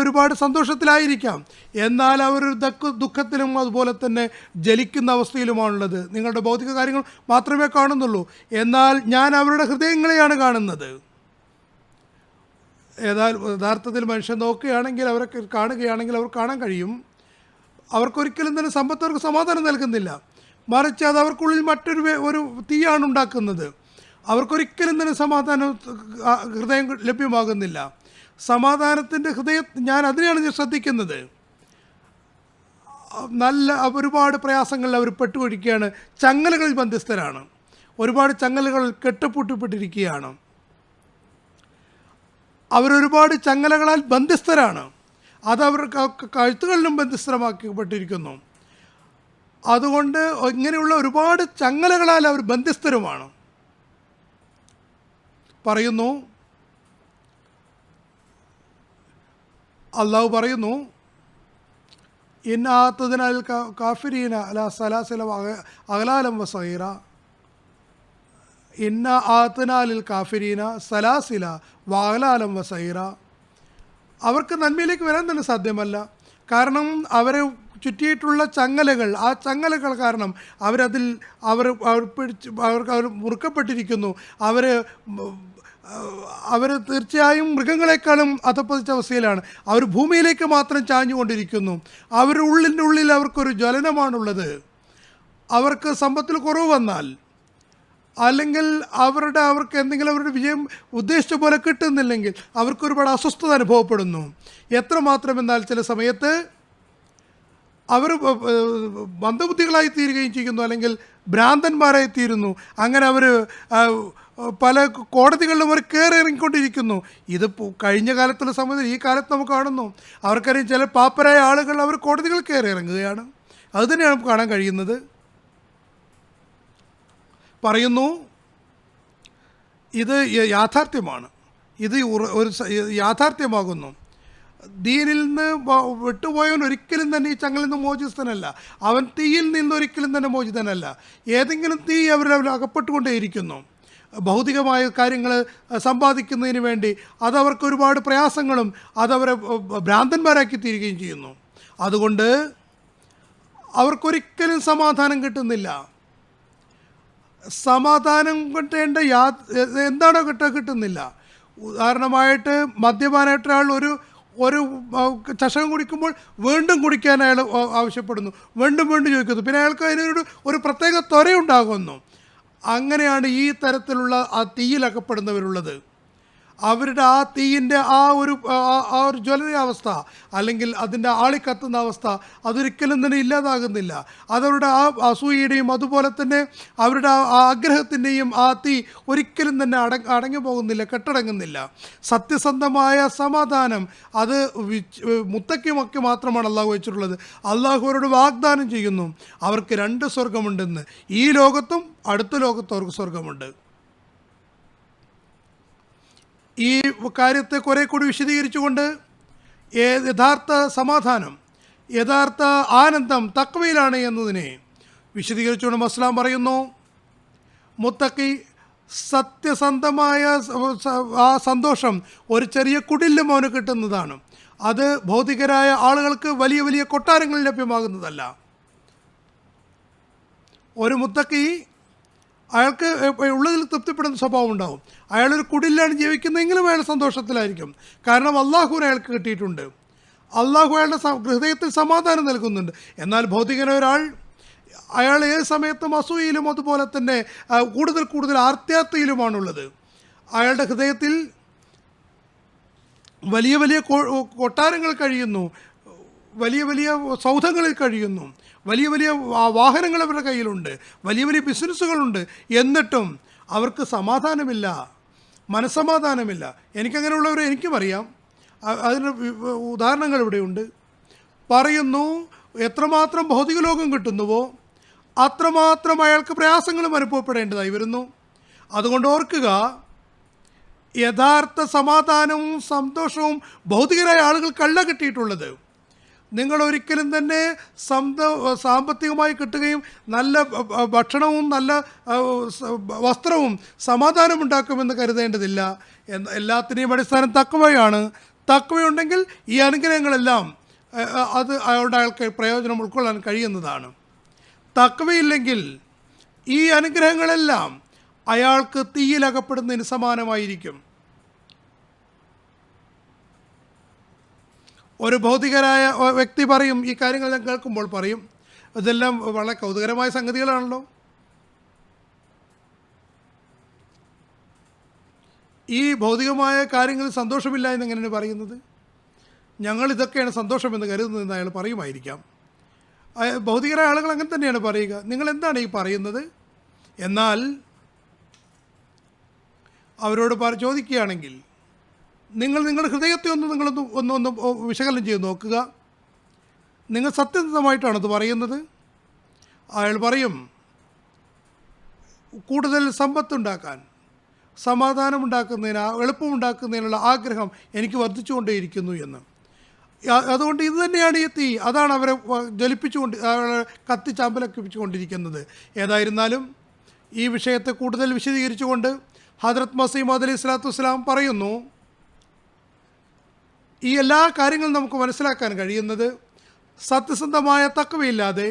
S3: ഒരുപാട് സന്തോഷത്തിലായിരിക്കാം, എന്നാൽ അവരൊരു ദുഃഖത്തിലും അതുപോലെ തന്നെ ജലിക്കുന്ന അവസ്ഥയിലുമാണുള്ളത്. നിങ്ങളുടെ ഭൗതിക കാര്യങ്ങൾ മാത്രമേ കാണുന്നുള്ളൂ, എന്നാൽ ഞാൻ അവരുടെ ഹൃദയങ്ങളെയാണ് കാണുന്നത്. യഥാർത്ഥത്തിൽ മനുഷ്യൻ നോക്കുകയാണെങ്കിൽ, അവരൊക്കെ കാണുകയാണെങ്കിൽ അവർ കാണാൻ കഴിയും, അവർക്കൊരിക്കലും തന്നെ സമ്പത്തവർക്ക് സമാധാനം നൽകുന്നില്ല. മറിച്ച് അത് അവർക്കുള്ളിൽ ഒരു തീയാണ് ഉണ്ടാക്കുന്നത്. അവർക്കൊരിക്കലും തന്നെ ഹൃദയം ലഭ്യമാകുന്നില്ല. സമാധാനത്തിൻ്റെ ഞാൻ അതിനെയാണ് ശ്രദ്ധിക്കുന്നത്. ഒരുപാട് പ്രയാസങ്ങളിൽ അവർ പെട്ടുകൊടുക്കുകയാണ്, ചങ്ങലകളിൽ ബന്ധിസ്ഥരാണ്, ഒരുപാട് ചങ്ങലകൾ കെട്ടുപൂട്ടപ്പെട്ടിരിക്കുകയാണ്, അവരൊരുപാട് ചങ്ങലകളാൽ ബന്ധിസ്ഥരാണ്. അതവർ കഴുത്തുകളിലും ബന്ധിസ്ഥമാക്കപ്പെട്ടിരിക്കുന്നു. അതുകൊണ്ട് ഇങ്ങനെയുള്ള ഒരുപാട് ചങ്ങലകളാൽ അവർ ബന്ധിസ്ഥരുമാണ്. പറയുന്നു, അള്ളാഹു പറയുന്നു, ഇന്നാത്തതിനാൽ കാഫിരീന അല സലാസില അഗലാലം വസീറ. ഇന്ന ആത്തനാലിൽ കാഫിരീന സലാസില വാഗലാലം വസീറ. അവർക്ക് നന്മയിലേക്ക് വരാൻ തന്നെ സാധ്യമല്ല. കാരണം അവരെ ചുറ്റിയിട്ടുള്ള ചങ്ങലകൾ, ആ ചങ്ങലകൾ കാരണം അവർ മുറുക്കപ്പെട്ടിരിക്കുന്നു. അവർ തീർച്ചയായും മൃഗങ്ങളെക്കാളും അധപ്പതിച്ച അവസ്ഥയിലാണ്. അവർ ഭൂമിയിലേക്ക് മാത്രം ചാഞ്ഞുകൊണ്ടിരിക്കുന്നു. അവരുടെ ഉള്ളിൽ അവർക്കൊരു ജ്വലനമാണുള്ളത്. അവർക്ക് സമ്പത്തിൽ കുറവ് വന്നാൽ, അല്ലെങ്കിൽ അവർക്ക് എന്തെങ്കിലും അവരുടെ വിജയം ഉദ്ദേശിച്ച പോലെ കിട്ടുന്നില്ലെങ്കിൽ അവർക്കൊരുപാട് അസ്വസ്ഥത അനുഭവപ്പെടുന്നു. എത്രമാത്രമെന്നാൽ ചില സമയത്ത് അവർ മന്ദബുദ്ധികളായി തീരുകയും ചെയ്യുന്നു, അല്ലെങ്കിൽ ഭ്രാന്തന്മാരായി തീരുന്നു. അങ്ങനെ അവർ പല കോടതികളിലും അവർ കയറിയിറങ്ങിക്കൊണ്ടിരിക്കുന്നു. ഇത് കഴിഞ്ഞ കാലത്തുള്ള സമയത്ത് ഈ കാലത്ത് നമുക്ക് കാണുന്നു. അവർക്കറിയാം, ചില പാപ്പരായ ആളുകൾ അവർ കോടതികൾ കയറിയിറങ്ങുകയാണ്. അതുതന്നെയാണ് നമുക്ക് കാണാൻ കഴിയുന്നത്. പറയുന്നു, ഇത് യാഥാർത്ഥ്യമാണ്, ഇത് ഒരു യാഥാർത്ഥ്യമാകുന്നു. ദീനിൽ നിന്ന് വിട്ടുപോയവൻ ഒരിക്കലും തന്നെ ഈ ചങ്ങലിൽ നിന്ന് മോചിതനല്ല. അവൻ തീയിൽ നിന്ന് ഒരിക്കലും തന്നെ മോചിതനല്ല. ഏതെങ്കിലും തീ അവരവർ അകപ്പെട്ടുകൊണ്ടേയിരിക്കുന്നു. ഭൗതികമായ കാര്യങ്ങൾ സമ്പാദിക്കുന്നതിന് വേണ്ടി അതവർക്ക് ഒരുപാട് പ്രയാസങ്ങളും അതവരെ ഭ്രാന്തന്മാരാക്കി തീരുകയും ചെയ്യുന്നു. അതുകൊണ്ട് അവർക്കൊരിക്കലും സമാധാനം കിട്ടുന്നില്ല. സമാധാനം കിട്ടേണ്ട എന്താണോ കിട്ടുന്നില്ല. ഉദാഹരണമായിട്ട് മദ്യപാനായിട്ട് ഒരാൾ ഒരു ചഷകം കുടിക്കുമ്പോൾ വീണ്ടും കുടിക്കാൻ അയാൾ ആവശ്യപ്പെടുന്നു, വീണ്ടും വീണ്ടും ചോദിക്കുന്നു. പിന്നെ അയാൾക്ക് ഒരു പ്രത്യേക ത്വരയുണ്ടാകുന്നു. അങ്ങനെയാണ് ഈ തരത്തിലുള്ള ആ തീയിലകപ്പെടുന്നവരുള്ളത്. അവരുടെ ആ തീയിൻ്റെ ആ ഒരു ജ്വലനാവസ്ഥ അല്ലെങ്കിൽ അതിൻ്റെ ആളിക്കത്തുന്ന അവസ്ഥ അതൊരിക്കലും തന്നെ ഇല്ലാതാകുന്നില്ല. അതവരുടെ ആ അസൂയയുടെയും അതുപോലെ തന്നെ അവരുടെ ആ ആഗ്രഹത്തിൻ്റെയും ആ തീ ഒരിക്കലും തന്നെ അടങ്ങി പോകുന്നില്ല, കെട്ടടങ്ങുന്നില്ല. സത്യസന്ധമായ സമാധാനം അത് മുത്തയ്ക്കുമൊക്കെ മാത്രമാണ് അള്ളാഹു വെച്ചിട്ടുള്ളത്. അള്ളാഹു അവരോട് വാഗ്ദാനം ചെയ്യുന്നു അവർക്ക് 2 സ്വർഗമുണ്ടെന്ന്. ഈ ലോകത്തും അടുത്ത ലോകത്തും അവർക്ക് സ്വർഗമുണ്ട്. ഈ കാര്യത്തെ കുറെ കൂടി വിശദീകരിച്ചുകൊണ്ട് യഥാർത്ഥ സമാധാനം, യഥാർത്ഥ ആനന്ദം തഖ്വയിലാണ് എന്നതിനെ വിശദീകരിച്ചുകൊണ്ട് മസ്ലാം പറയുന്നു, മുത്തഖി സത്യസന്ധമായ ആ സന്തോഷം ഒരു ചെറിയ കുടിലും അവന് കിട്ടുന്നതാണ്. അത് ഭൗതികരായ ആളുകൾക്ക് വലിയ വലിയ കൊട്ടാരങ്ങളിൽ ലഭ്യമാകുന്നതല്ല. ഒരു മുത്തഖി അയാൾക്ക് ഉള്ളതിൽ തൃപ്തിപ്പെടുന്ന സ്വഭാവം ഉണ്ടാവും. അയാളൊരു കുടിലാണ് ജീവിക്കുന്നതെങ്കിലും അയാൾ സന്തോഷത്തിലായിരിക്കും. കാരണം അള്ളാഹുവിനെ അയാൾക്ക് കിട്ടിയിട്ടുണ്ട്. അള്ളാഹു അയാളുടെ ഹൃദയത്തിൽ സമാധാനം നൽകുന്നുണ്ട്. എന്നാൽ ഭൗതികനായ ഒരാൾ അയാൾ ഏത് സമയത്തും അസൂയയിലും അതുപോലെ തന്നെ കൂടുതൽ ആർത്തിയാർത്തിയിലുമാണുള്ളത്. അയാളുടെ ഹൃദയത്തിൽ വലിയ വലിയ കൊട്ടാരങ്ങൾ കഴിയുന്നു, വലിയ വലിയ സൗധങ്ങളിൽ കഴിയുന്നു, വലിയ വലിയ വാഹനങ്ങൾ അവരുടെ കയ്യിലുണ്ട്, വലിയ വലിയ ബിസിനസ്സുകളുണ്ട്. എന്നിട്ടും അവർക്ക് സമാധാനമില്ല, മനസ്സമാധാനമില്ല. എനിക്കങ്ങനെയുള്ളവരെ എനിക്കും അറിയാം. അതിന് ഉദാഹരണങ്ങൾ ഇവിടെയുണ്ട്. പറയുന്നു, എത്രമാത്രം ഭൗതിക ലോകം കിട്ടുന്നുവോ അത്രമാത്രം അയാൾക്ക് പ്രയാസങ്ങളും അനുഭവപ്പെടേണ്ടതായി വരുന്നു. അതുകൊണ്ട് ഓർക്കുക, യഥാർത്ഥ സമാധാനവും സന്തോഷവും ഭൗതികരായ ആളുകൾക്കല്ല കിട്ടിയിട്ടുള്ളത്. നിങ്ങൾ ഒരിക്കലും തന്നെ സാമ്പത്തികമായി കിട്ടുകയും നല്ല ഭക്ഷണവും നല്ല വസ്ത്രവും സമാധാനമുണ്ടാക്കുമെന്ന് കരുതേണ്ടതില്ല. എല്ലാത്തിനെയും അടിസ്ഥാനം തഖ്വയാണ്. തഖ്വയുണ്ടെങ്കിൽ ഈ അനുഗ്രഹങ്ങളെല്ലാം അത് അയാൾക്ക് പ്രയോജനം ഉൾക്കൊള്ളാൻ കഴിയുന്നതാണ്. തഖ്വയില്ലെങ്കിൽ ഈ അനുഗ്രഹങ്ങളെല്ലാം അയാൾക്ക് തീയിലകപ്പെടുന്നതിന് സമാനമായിരിക്കും. ഒരു ഭൗതികരായ വ്യക്തി പറയും, ഈ കാര്യങ്ങളെല്ലാം കേൾക്കുമ്പോൾ പറയും, ഇതെല്ലാം വളരെ കൗതുകരമായ സംഗതികളാണല്ലോ. ഈ ഭൗതികമായ കാര്യങ്ങളിൽ സന്തോഷമില്ല എന്നെങ്ങനെയാണ് പറയുന്നത്? ഞങ്ങൾ ഇതൊക്കെയാണ് സന്തോഷമെന്ന് കരുതുന്നതെന്ന് അയാൾ പറയുമായിരിക്കാം. ഭൗതികരായ ആളുകൾ അങ്ങനെ തന്നെയാണ് പറയുക. നിങ്ങൾ എന്താണ് ഈ പറയുന്നത്? എന്നാൽ അവരോട് ചോദിക്കുകയാണെങ്കിൽ നിങ്ങളുടെ ഹൃദയത്തെ ഒന്ന് വിശകലനം ചെയ്ത് നോക്കുക. നിങ്ങൾ സത്യസന്ധമായിട്ടാണത് പറയുന്നത്? അയാൾ പറയും, കൂടുതൽ സമ്പത്തുണ്ടാക്കാൻ, സമാധാനമുണ്ടാക്കുന്നതിന്, എളുപ്പമുണ്ടാക്കുന്നതിനുള്ള ആഗ്രഹം എനിക്ക് വർദ്ധിച്ചുകൊണ്ടേയിരിക്കുന്നു എന്ന്. അതുകൊണ്ട് ഇത് തന്നെയാണ് ഈ തീ, അതാണ് അവരെ കത്തിച്ചാമ്പലക്കിപ്പിച്ചുകൊണ്ടിരിക്കുന്നത്. ഏതായിരുന്നാലും ഈ വിഷയത്തെ കൂടുതൽ വിശദീകരിച്ചുകൊണ്ട് ഹദ്രത്ത് മസീഹ് മൗഊദ് അലൈഹി സ്വലാത്തു വസ്സലാം പറയുന്നു, ഈ എല്ലാ കാര്യങ്ങളും നമുക്ക് മനസ്സിലാക്കാൻ കഴിയുന്നത് സത്യസന്ധമായ തഖ്വയില്ലാതെ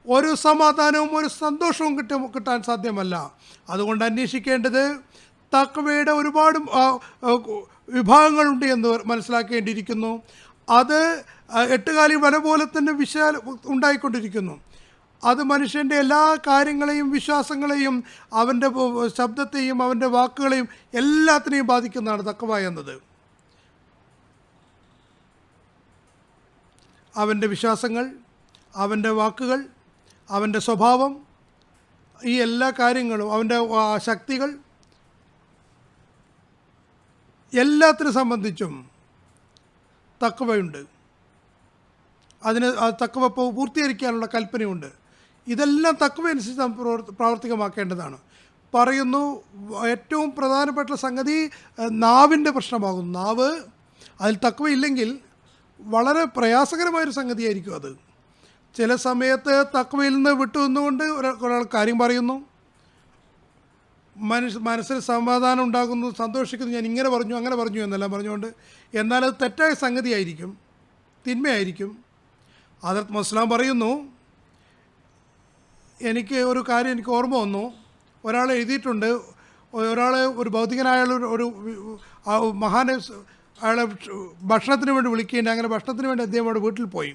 S3: ഒരു സമാധാനവും ഒരു സന്തോഷവും കിട്ടാൻ സാധ്യമല്ല. അതുകൊണ്ട് അന്വേഷിക്കേണ്ടത് തഖ്വയുടെ ഒരുപാട് വിഭാഗങ്ങളുണ്ട് എന്ന് മനസ്സിലാക്കേണ്ടിയിരിക്കുന്നു. അത് 8 കാലി വല പോലെ തന്നെ ഉണ്ടായിക്കൊണ്ടിരിക്കുന്നു. അത് മനുഷ്യൻ്റെ എല്ലാ കാര്യങ്ങളെയും വിശ്വാസങ്ങളെയും അവൻ്റെ ശബ്ദത്തെയും അവൻ്റെ വാക്കുകളെയും എല്ലാത്തിനെയും ബാധിക്കുന്നതാണ് തഖ്വ എന്നത്. അവൻ്റെ വിശ്വാസങ്ങൾ, അവൻ്റെ വാക്കുകൾ, അവൻ്റെ സ്വഭാവം, ഈ എല്ലാ കാര്യങ്ങളും, അവൻ്റെ ശക്തികൾ, എല്ലാത്തിനെ സംബന്ധിച്ചും തഖ്വയുണ്ട്. അതിന് തഖ്വ പൂർത്തീകരിക്കാനുള്ള കൽപ്പനയുണ്ട്. ഇതെല്ലാം തഖ്വ അനുസരിച്ച് നാം പ്രാവർത്തികമാക്കേണ്ടതാണ്. പറയുന്നു, ഏറ്റവും പ്രധാനപ്പെട്ട സംഗതി നാവിൻ്റെ പ്രശ്നമാകുന്നു. നാവ്, അതിൽ തഖ്വ ഇല്ലെങ്കിൽ വളരെ പ്രയാസകരമായൊരു സംഗതിയായിരിക്കും അത്. ചില സമയത്ത് തഖ്വയിൽ നിന്ന് വിട്ടു നിന്നുകൊണ്ട് ഒരാൾ കാര്യം പറയുന്നു, മനസ്സിൽ സമാധാനം ഉണ്ടാകുന്നു, സന്തോഷിക്കുന്നു, ഞാൻ ഇങ്ങനെ പറഞ്ഞു അങ്ങനെ പറഞ്ഞു എന്നെല്ലാം പറഞ്ഞുകൊണ്ട്. എന്നാൽ അത് തെറ്റായ സംഗതിയായിരിക്കും, തിന്മയായിരിക്കും. ഹദരത്ത് മുസ്ലിം പറയുന്നു, എനിക്ക് ഒരു കാര്യം എനിക്ക് ഓർമ്മ വന്നു. ഒരാൾ എഴുതിയിട്ടുണ്ട്, ഒരാളെ ഒരു ഭൗതികനായ ഒരു മഹാനെ അയാളെ ഭക്ഷണത്തിന് വേണ്ടി വിളിക്കുകയുണ്ട്. അങ്ങനെ ഭക്ഷണത്തിന് വേണ്ടി അദ്ദേഹം അവിടെ വീട്ടിൽ പോയി.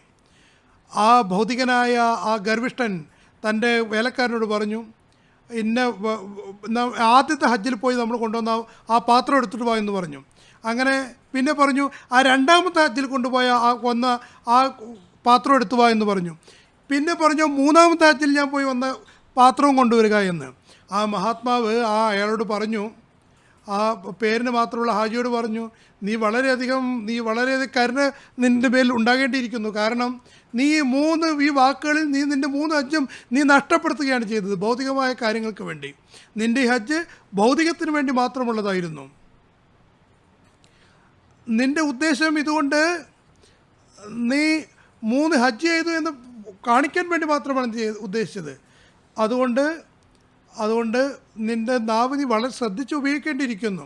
S3: ആ ഭൗതികനായ ആ ഗർവിഷ്ഠൻ തൻ്റെ വേലക്കാരനോട് പറഞ്ഞു, ആദ്യത്തെ ഹജ്ജിൽ പോയി നമ്മൾ കൊണ്ടുവന്ന ആ പാത്രം എടുത്തിട്ട് പോയി എന്ന് പറഞ്ഞു. അങ്ങനെ പിന്നെ പറഞ്ഞു, ആ രണ്ടാമത്തെ ഹജ്ജിൽ കൊണ്ടുപോയ ആ പാത്രം എടുത്തു പോയി എന്ന് പറഞ്ഞു. പിന്നെ പറഞ്ഞു, മൂന്നാമത്തെ ഹജ്ജിൽ ഞാൻ പോയി വന്ന പാത്രവും കൊണ്ടുവരിക എന്ന്. ആ മഹാത്മാവ് അയാളോട് പറഞ്ഞു, ആ പേരിന് മാത്രമുള്ള ഹാജിയോട് പറഞ്ഞു, നീ വളരെയധികം കരുണ നിൻ്റെ മേൽ ഉണ്ടാകേണ്ടിയിരിക്കുന്നു. കാരണം നീ ഈ വാക്കുകളിൽ നീ നിൻ്റെ 3 ഹജ്ജും നീ നഷ്ടപ്പെടുത്തുകയാണ് ചെയ്തത് ഭൗതികമായ കാര്യങ്ങൾക്ക് വേണ്ടി. നിൻ്റെ ഈ ഹജ്ജ് ഭൗതികത്തിന് വേണ്ടി മാത്രമുള്ളതായിരുന്നു. നിൻ്റെ ഉദ്ദേശം ഇതുകൊണ്ട് നീ 3 ഹജ്ജ് ചെയ്തു എന്ന് കാണിക്കാൻ വേണ്ടി മാത്രമാണ് ഉദ്ദേശിച്ചത്. അതുകൊണ്ട് നിൻ്റെ നാവ് നീ വളരെ ശ്രദ്ധിച്ച് ഉപയോഗിക്കേണ്ടിയിരിക്കുന്നു.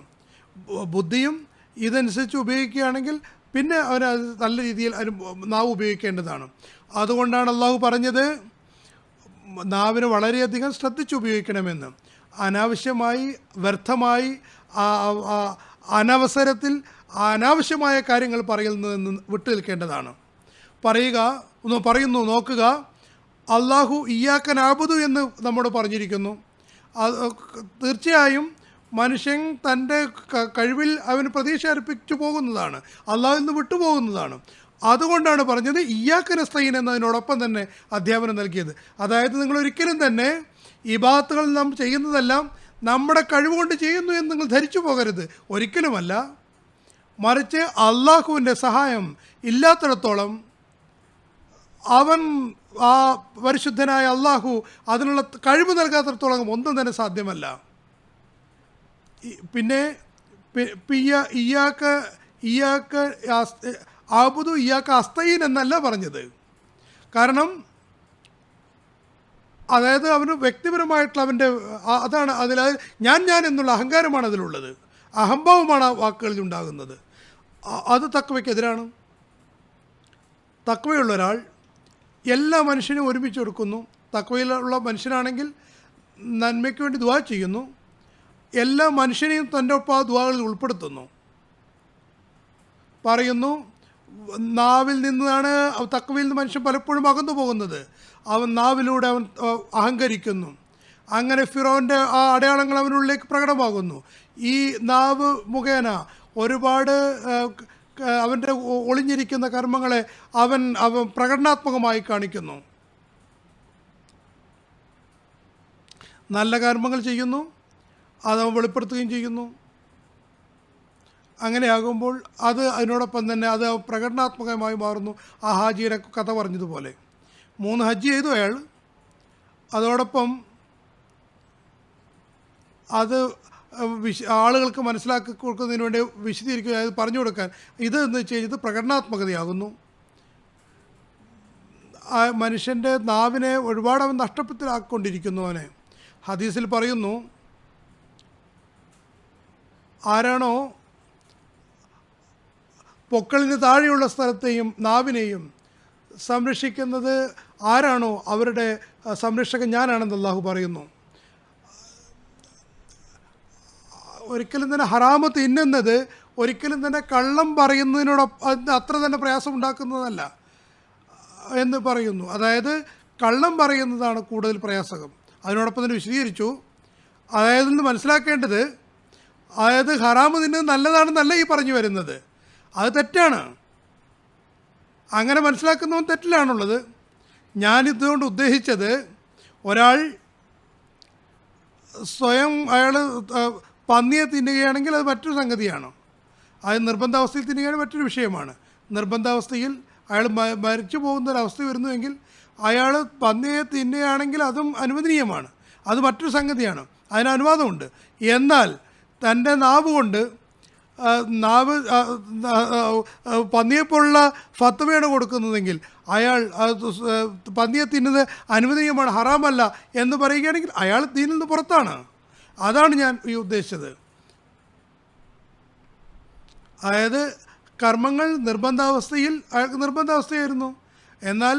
S3: ബുദ്ധിയും ഇതനുസരിച്ച് ഉപയോഗിക്കുകയാണെങ്കിൽ പിന്നെ അവന് നല്ല രീതിയിൽ നാവ് ഉപയോഗിക്കേണ്ടതാണ്. അതുകൊണ്ടാണ് അള്ളാഹു പറഞ്ഞത് നാവിന് വളരെയധികം ശ്രദ്ധിച്ച് ഉപയോഗിക്കണമെന്ന്. അനാവശ്യമായി, വ്യർത്ഥമായി, അനവസരത്തിൽ അനാവശ്യമായ കാര്യങ്ങൾ പറയുന്നതിൽ നിന്ന് വിട്ടു നിൽക്കേണ്ടതാണ്. പറയുന്നു, നോക്കുക, അള്ളാഹു ഇയ്യാക നഅ്ബുദു എന്ന് നമ്മോട് പറഞ്ഞിരിക്കുന്നു. തീർച്ചയായും മനുഷ്യൻ തൻ്റെ കഴിവിൽ അവന് പ്രതീക്ഷ അർപ്പിച്ചു പോകുന്നതാണ്, അള്ളാഹുവിൽ നിന്ന് വിട്ടുപോകുന്നതാണ്. അതുകൊണ്ടാണ് പറഞ്ഞത് ഇയ്യാക നസ്തഈൻ എന്നതിനോടൊപ്പം തന്നെ അധ്യാപനം നൽകിയത്. അതായത് നിങ്ങൾ ഒരിക്കലും തന്നെ ഇബാദത്തുകൾ നാം ചെയ്യുന്നതെല്ലാം നമ്മുടെ കഴിവുകൊണ്ട് ചെയ്യുന്നു എന്ന് നിങ്ങൾ ധരിച്ചു പോകരുത്, ഒരിക്കലുമല്ല. മറിച്ച് അള്ളാഹുവിൻ്റെ സഹായം ഇല്ലാത്തിടത്തോളം, അവൻ ആ പരിശുദ്ധനായ അള്ളാഹു അതിനുള്ള കഴിവ് നൽകാത്തിടത്തോളം ഒന്നും തന്നെ സാധ്യമല്ല. പിന്നെ ഇയ്യാക അഅ്ബുദു ഇയ്യാക അസ്തഈൻ എന്നല്ല പറഞ്ഞത്. കാരണം അതായത് അവന് വ്യക്തിപരമായിട്ടുള്ള അവൻ്റെ അതാണ് അതിൽ ഞാൻ എന്നുള്ള അഹങ്കാരമാണ് അതിലുള്ളത്, അഹംഭാവമാണ് ആ വാക്കുകളിൽ ഉണ്ടാകുന്നത്. അത് തഖ്വയ്ക്കെതിരാണ്. തഖ്വയുള്ള ഒരാൾ എല്ലാ മനുഷ്യനും ഒരുമിച്ച് കൊടുക്കുന്നു. തഖ്വയിലുള്ള മനുഷ്യനാണെങ്കിൽ നന്മയ്ക്ക് വേണ്ടി ദുആ ചെയ്യുന്നു, എല്ലാ മനുഷ്യനെയും തൻ്റെ ഒപ്പം ആ ദുആകളിൽ ഉൾപ്പെടുത്തുന്നു. പറയുന്നു, നാവിൽ നിന്നാണ് തഖ്വയിൽ നിന്ന് മനുഷ്യൻ പലപ്പോഴും അകന്നു പോകുന്നത്. അവൻ നാവിലൂടെ അവൻ അഹങ്കരിക്കുന്നു. അങ്ങനെ ഫിറോൻ്റെ ആ അടയാളങ്ങൾ അവനുള്ളിലേക്ക് പ്രകടമാകുന്നു. ഈ നാവ് മുഖേന ഒരുപാട് അവൻ്റെ ഒളിഞ്ഞിരിക്കുന്ന കർമ്മങ്ങളെ അവൻ പ്രകടനാത്മകമായി കാണിക്കുന്നു. നല്ല കർമ്മങ്ങൾ ചെയ്യുന്നു, അതവൻ വെളിപ്പെടുത്തുകയും ചെയ്യുന്നു. അങ്ങനെയാകുമ്പോൾ അതിനോടൊപ്പം തന്നെ അത് പ്രകടനാത്മകമായി മാറുന്നു. ആ ഹാജിയുടെ കഥ പറഞ്ഞതുപോലെ 3 ഹജ്ജ് ചെയ്തു അയാൾ. അതോടൊപ്പം അത് ആളുകൾക്ക് മനസ്സിലാക്കി കൊടുക്കുന്നതിന് വേണ്ടി വിശദീകരിക്കുക, അതായത് പറഞ്ഞു കൊടുക്കാൻ, എന്ന് വെച്ച് കഴിഞ്ഞത് പ്രകടനാത്മകതയാകുന്നു. ആ മനുഷ്യൻ്റെ നാവിനെ ഒരുപാട് അവൻ നഷ്ടപ്പെട്ടാക്കിക്കൊണ്ടിരിക്കുന്നു. അവനെ ഹദീസിൽ പറയുന്നു, ആരാണോ പൊക്കളിന് താഴെയുള്ള സ്ഥലത്തെയും നാവിനെയും സംരക്ഷിക്കുന്നത്, ആരാണോ അവരുടെ സംരക്ഷകൻ ഞാനാണെന്ന് അല്ലാഹു പറയുന്നു. ഒരിക്കലും തന്നെ ഹറാമ് തിന്നുന്നത് ഒരിക്കലും തന്നെ കള്ളം പറയുന്നതിനോടൊപ്പം അത്ര തന്നെ പ്രയാസം ഉണ്ടാക്കുന്നതല്ല എന്ന് പറയുന്നു. അതായത് കള്ളം പറയുന്നതാണ് കൂടുതൽ പ്രയാസകം. അതിനോടൊപ്പം തന്നെ വിശദീകരിച്ചു. അതായത് നിന്ന് മനസ്സിലാക്കേണ്ടത്, അതായത് ഹറാമ് തിന്നുന്നത് നല്ലതാണെന്നല്ല ഈ പറഞ്ഞു വരുന്നത്, അത് തെറ്റാണ്. അങ്ങനെ മനസ്സിലാക്കുന്നവൻ തെറ്റിലാണുള്ളത്. ഞാനിതുകൊണ്ട് ഉദ്ദേശിച്ചത്, ഒരാൾ സ്വയം അയാൾ പന്നിയെ തിന്നുകയാണെങ്കിൽ അത് മറ്റൊരു സംഗതിയാണ്. അത് നിർബന്ധാവസ്ഥയിൽ തിന്നുകയാണെങ്കിൽ മറ്റൊരു വിഷയമാണ്. നിർബന്ധാവസ്ഥയിൽ അയാൾ മരിച്ചു പോകുന്നൊരവസ്ഥ വരുന്നുവെങ്കിൽ അയാൾ പന്നിയെ തിന്നുകയാണെങ്കിൽ അതും അനുവദനീയമാണ്, അത് മറ്റൊരു സംഗതിയാണ്, അതിന് അനുവാദമുണ്ട്. എന്നാൽ തൻ്റെ നാവ് കൊണ്ട് നാവ് പന്നിയെപ്പോലുള്ള ഫത്വയാണ് കൊടുക്കുന്നതെങ്കിൽ അയാൾ പന്നിയെ തിന്നുന്നത് അനുവദനീയമാണ്, ഹറാമല്ല എന്ന് പറയുകയാണെങ്കിൽ അയാൾ ദീനിൽ നിന്ന് പുറത്താണ്. അതാണ് ഞാൻ ഈ ഉദ്ദേശിച്ചത്. അതായത് കർമ്മങ്ങൾ അയാൾക്ക് നിർബന്ധാവസ്ഥയായിരുന്നു. എന്നാൽ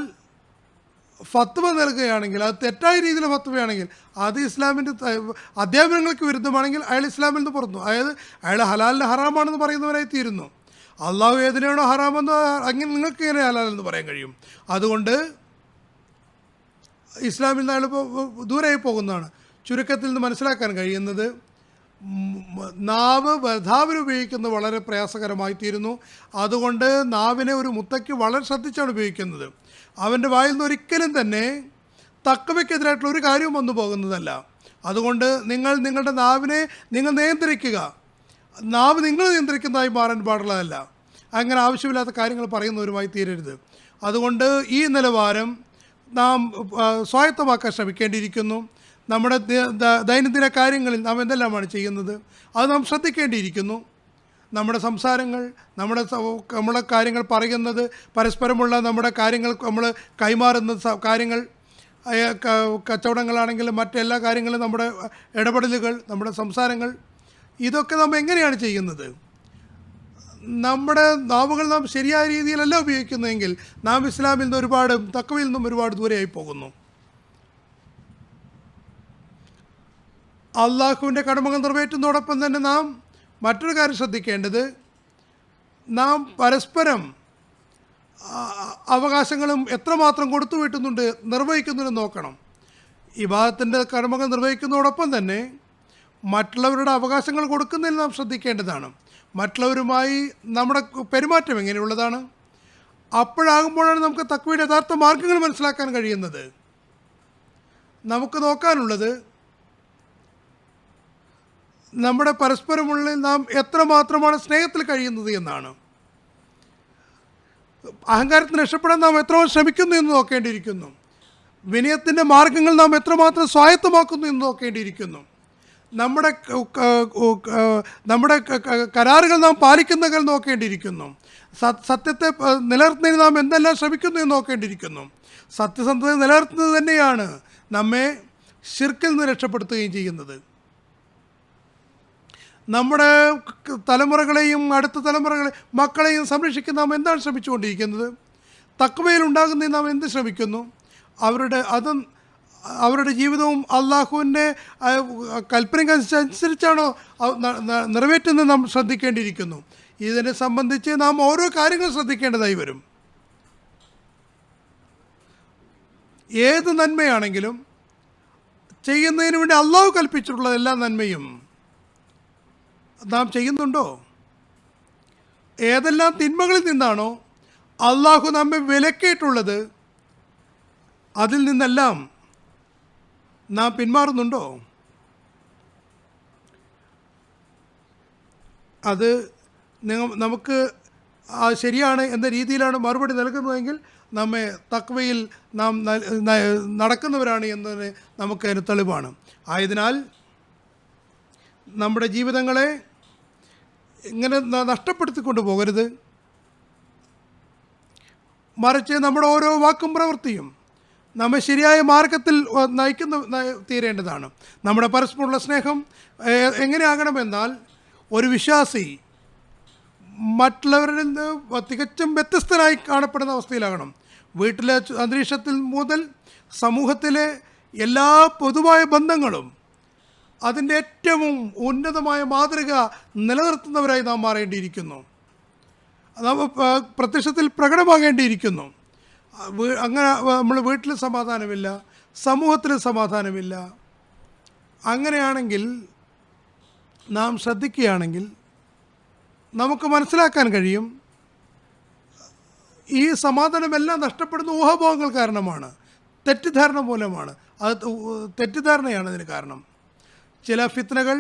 S3: ഫത്വ നൽകുകയാണെങ്കിൽ, അത് തെറ്റായ രീതിയിലുള്ള ഫത്വയാണെങ്കിൽ, അത് ഇസ്ലാമിൻ്റെ അധ്യാപനങ്ങൾക്ക് വിരുദ്ധമാണെങ്കിൽ അയാൾ ഇസ്ലാമിൽ നിന്ന് പുറത്തു. അതായത് അയാൾ ഹലാലിന് ഹറാമാണെന്ന് പറയുന്നവരായി തീരുന്നു. അള്ളാഹു ഏതിനാണോ ഹറാമെന്ന് അങ്ങനെ നിങ്ങൾക്ക് എങ്ങനെ ഹലാലെന്ന് പറയാൻ കഴിയും? അതുകൊണ്ട് ഇസ്ലാമിൽ നിന്ന് അയാൾ ദൂരമായി പോകുന്നതാണ്. ചുരുക്കത്തിൽ നിന്ന് മനസ്സിലാക്കാൻ കഴിയുന്നത്, നാവ് വൃഥാവിന് ഉപയോഗിക്കുന്നത് വളരെ പ്രയാസകരമായി തീരുന്നു. അതുകൊണ്ട് നാവിനെ ഒരു മുത്തയ്ക്ക് വളരെ ശ്രദ്ധിച്ചാണ് ഉപയോഗിക്കുന്നത്. അവൻ്റെ വായിൽ നിന്ന് ഒരിക്കലും തന്നെ തക്കവയ്ക്കെതിരായിട്ടുള്ള ഒരു കാര്യവും വന്നു പോകുന്നതല്ല. അതുകൊണ്ട് നിങ്ങളുടെ നാവിനെ നിങ്ങൾ നിയന്ത്രിക്കുക. നാവ് നിങ്ങൾ നിയന്ത്രിക്കുന്നതായി മാറാൻ പാടുള്ളതല്ല. അങ്ങനെ ആവശ്യമില്ലാത്ത കാര്യങ്ങൾ പറയുന്നവരുമായി തീരരുത്. അതുകൊണ്ട് ഈ നിലവാരം നാം സ്വായത്തമാക്കാൻ ശ്രമിക്കേണ്ടിയിരിക്കുന്നു. നമ്മുടെ ദൈനംദിന കാര്യങ്ങളിൽ നാം എന്തെല്ലാമാണ് ചെയ്യുന്നത് അത് നാം ശ്രദ്ധിക്കേണ്ടിയിരിക്കുന്നു. നമ്മുടെ സംസാരങ്ങൾ, നമ്മുടെ കാര്യങ്ങൾ പറയുന്നത്, പരസ്പരമുള്ള നമ്മുടെ കാര്യങ്ങൾ, നമ്മൾ കൈമാറുന്ന കാര്യങ്ങൾ, കച്ചവടങ്ങളാണെങ്കിലും മറ്റെല്ലാ കാര്യങ്ങളും, നമ്മുടെ ഇടപെടലുകൾ, നമ്മുടെ സംസാരങ്ങൾ, ഇതൊക്കെ നാം എങ്ങനെയാണ് ചെയ്യുന്നത്? നമ്മുടെ നാവുകൾ നാം ശരിയായ രീതിയിലല്ല ഉപയോഗിക്കുന്നതെങ്കിൽ നാം ഇസ്ലാമിൽ നിന്ന് തഖ്വയിൽ നിന്നും ഒരുപാട് ദൂരെയായി പോകുന്നു. അള്ളാഹുവിൻ്റെ കടമകൾ നിറവേറ്റുന്നതോടൊപ്പം തന്നെ നാം മറ്റൊരു കാര്യം ശ്രദ്ധിക്കേണ്ടത്, നാം പരസ്പരം അവകാശങ്ങളും എത്രമാത്രം കൊടുത്തു വീട്ടുന്നുണ്ട്, നിർവഹിക്കുന്നുണ്ടെന്ന് നോക്കണം. ഇബാദത്തിൻ്റെ കർമ്മങ്ങൾ നിർവഹിക്കുന്നതോടൊപ്പം തന്നെ മറ്റുള്ളവരുടെ അവകാശങ്ങൾ കൊടുക്കുന്നതിൽ നാം ശ്രദ്ധിക്കേണ്ടതാണ്. മറ്റുള്ളവരുമായി നമ്മുടെ പെരുമാറ്റം എങ്ങനെയുള്ളതാണ്? അപ്പോഴാകുമ്പോഴാണ് നമുക്ക് തഖ്വയുടെ യഥാർത്ഥ മാർഗ്ഗങ്ങൾ മനസ്സിലാക്കാൻ കഴിയുന്നത്. നമുക്ക് നോക്കാനുള്ളത്, നമ്മുടെ പരസ്പരമുള്ളിൽ നാം എത്രമാത്രമാണ് സ്നേഹത്തിൽ കഴിയുന്നത് എന്നാണ്. അഹങ്കാരത്തിന് രക്ഷപ്പെടാൻ നാം എത്രമാത്രം ശ്രമിക്കുന്നു എന്ന് നോക്കേണ്ടിയിരിക്കുന്നു. വിനയത്തിൻ്റെ മാർഗങ്ങൾ നാം എത്രമാത്രം സ്വായത്തമാക്കുന്നു എന്ന് നോക്കേണ്ടിയിരിക്കുന്നു. നമ്മുടെ കരാറുകൾ നാം പാലിക്കുന്നകൾ നോക്കേണ്ടിയിരിക്കുന്നു. സത്യത്തെ നിലനിർത്തുന്നതിന് നാം എന്തെല്ലാം ശ്രമിക്കുന്നു എന്ന് നോക്കേണ്ടിയിരിക്കുന്നു. സത്യസന്ധത നിലനിർത്തുന്നത് തന്നെയാണ് നമ്മെ ശിർക്കിൽ നിന്ന് രക്ഷപ്പെടുത്തുകയും ചെയ്യുന്നത്. നമ്മുടെ തലമുറകളെയും അടുത്ത മക്കളെയും സംരക്ഷിക്കാൻ നാം എന്താണ് ശ്രമിച്ചുകൊണ്ടിരിക്കുന്നത്? തഖ്വയിൽ ഉണ്ടാകുന്നതിന് നാം എന്ത് ശ്രമിക്കുന്നു? അവരുടെ ജീവിതവും അള്ളാഹുവിൻ്റെ കൽപ്പനയ്ക്കനുസരിച്ചാണോ നിറവേറ്റുന്നത് നാം ശ്രദ്ധിക്കേണ്ടിയിരിക്കുന്നു. ഇതിനെ സംബന്ധിച്ച് നാം ഓരോ കാര്യങ്ങൾ ശ്രദ്ധിക്കേണ്ടതായി വരും. ഏത് നന്മയാണെങ്കിലും ചെയ്യുന്നതിന് വേണ്ടി അള്ളാഹു കൽപ്പിച്ചിട്ടുള്ള എല്ലാ നന്മയും നാം ചെയ്യുന്നുണ്ടോ? ഏതെല്ലാം തിന്മകളിൽ നിന്നാണോ അള്ളാഹു നമ്മെ വിലക്കിയിട്ടുള്ളത് അതിൽ നിന്നെല്ലാം നാം പിന്മാറുന്നുണ്ടോ? അത് നമുക്ക് ശരിയാണ് എന്ന രീതിയിലാണ് മറുപടി നൽകുന്നതെങ്കിൽ നമ്മെ തഖ്വയിൽ നാം നടക്കുന്നവരാണ് എന്നതിന് നമുക്കതിന് തെളിവാണ്. ആയതിനാൽ നമ്മുടെ ജീവിതങ്ങളെ ഇങ്ങനെ നഷ്ടപ്പെടുത്തിക്കൊണ്ട് പോകരുത്. മറിച്ച് നമ്മുടെ ഓരോ വാക്കും പ്രവൃത്തിയും നമ്മെ ശരിയായ മാർഗത്തിൽ തീരേണ്ടതാണ്. നമ്മുടെ പരസ്പരമുള്ള സ്നേഹം എങ്ങനെയാകണമെന്നാൽ, ഒരു വിശ്വാസി മറ്റുള്ളവരിൽ നിന്ന് തികച്ചും വ്യത്യസ്തനായി കാണപ്പെടുന്ന അവസ്ഥയിലാകണം. വീട്ടിലെ അന്തരീക്ഷത്തിൽ മുതൽ സമൂഹത്തിലെ എല്ലാ പൊതുവായ ബന്ധങ്ങളും അതിൻ്റെ ഏറ്റവും ഉന്നതമായ മാതൃക നിലനിർത്തുന്നവരായി നാം മാറേണ്ടിയിരിക്കുന്നു. നാം പ്രത്യക്ഷത്തിൽ പ്രകടമാകേണ്ടിയിരിക്കുന്നു. അങ്ങനെ നമ്മൾ വീട്ടിൽ സമാധാനമില്ല, സമൂഹത്തിൽ സമാധാനമില്ല. അങ്ങനെയാണെങ്കിൽ നാം ശ്രദ്ധിക്കുകയാണെങ്കിൽ നമുക്ക് മനസ്സിലാക്കാൻ കഴിയും, ഈ സമാധാനമെല്ലാം നഷ്ടപ്പെടുന്ന ഊഹാഭോഹങ്ങൾ കാരണമാണ്, തെറ്റിദ്ധാരണ മൂലമാണ്. അത് തെറ്റിദ്ധാരണയാണ് അതിന് കാരണം. ചില ഫിത്നകൾ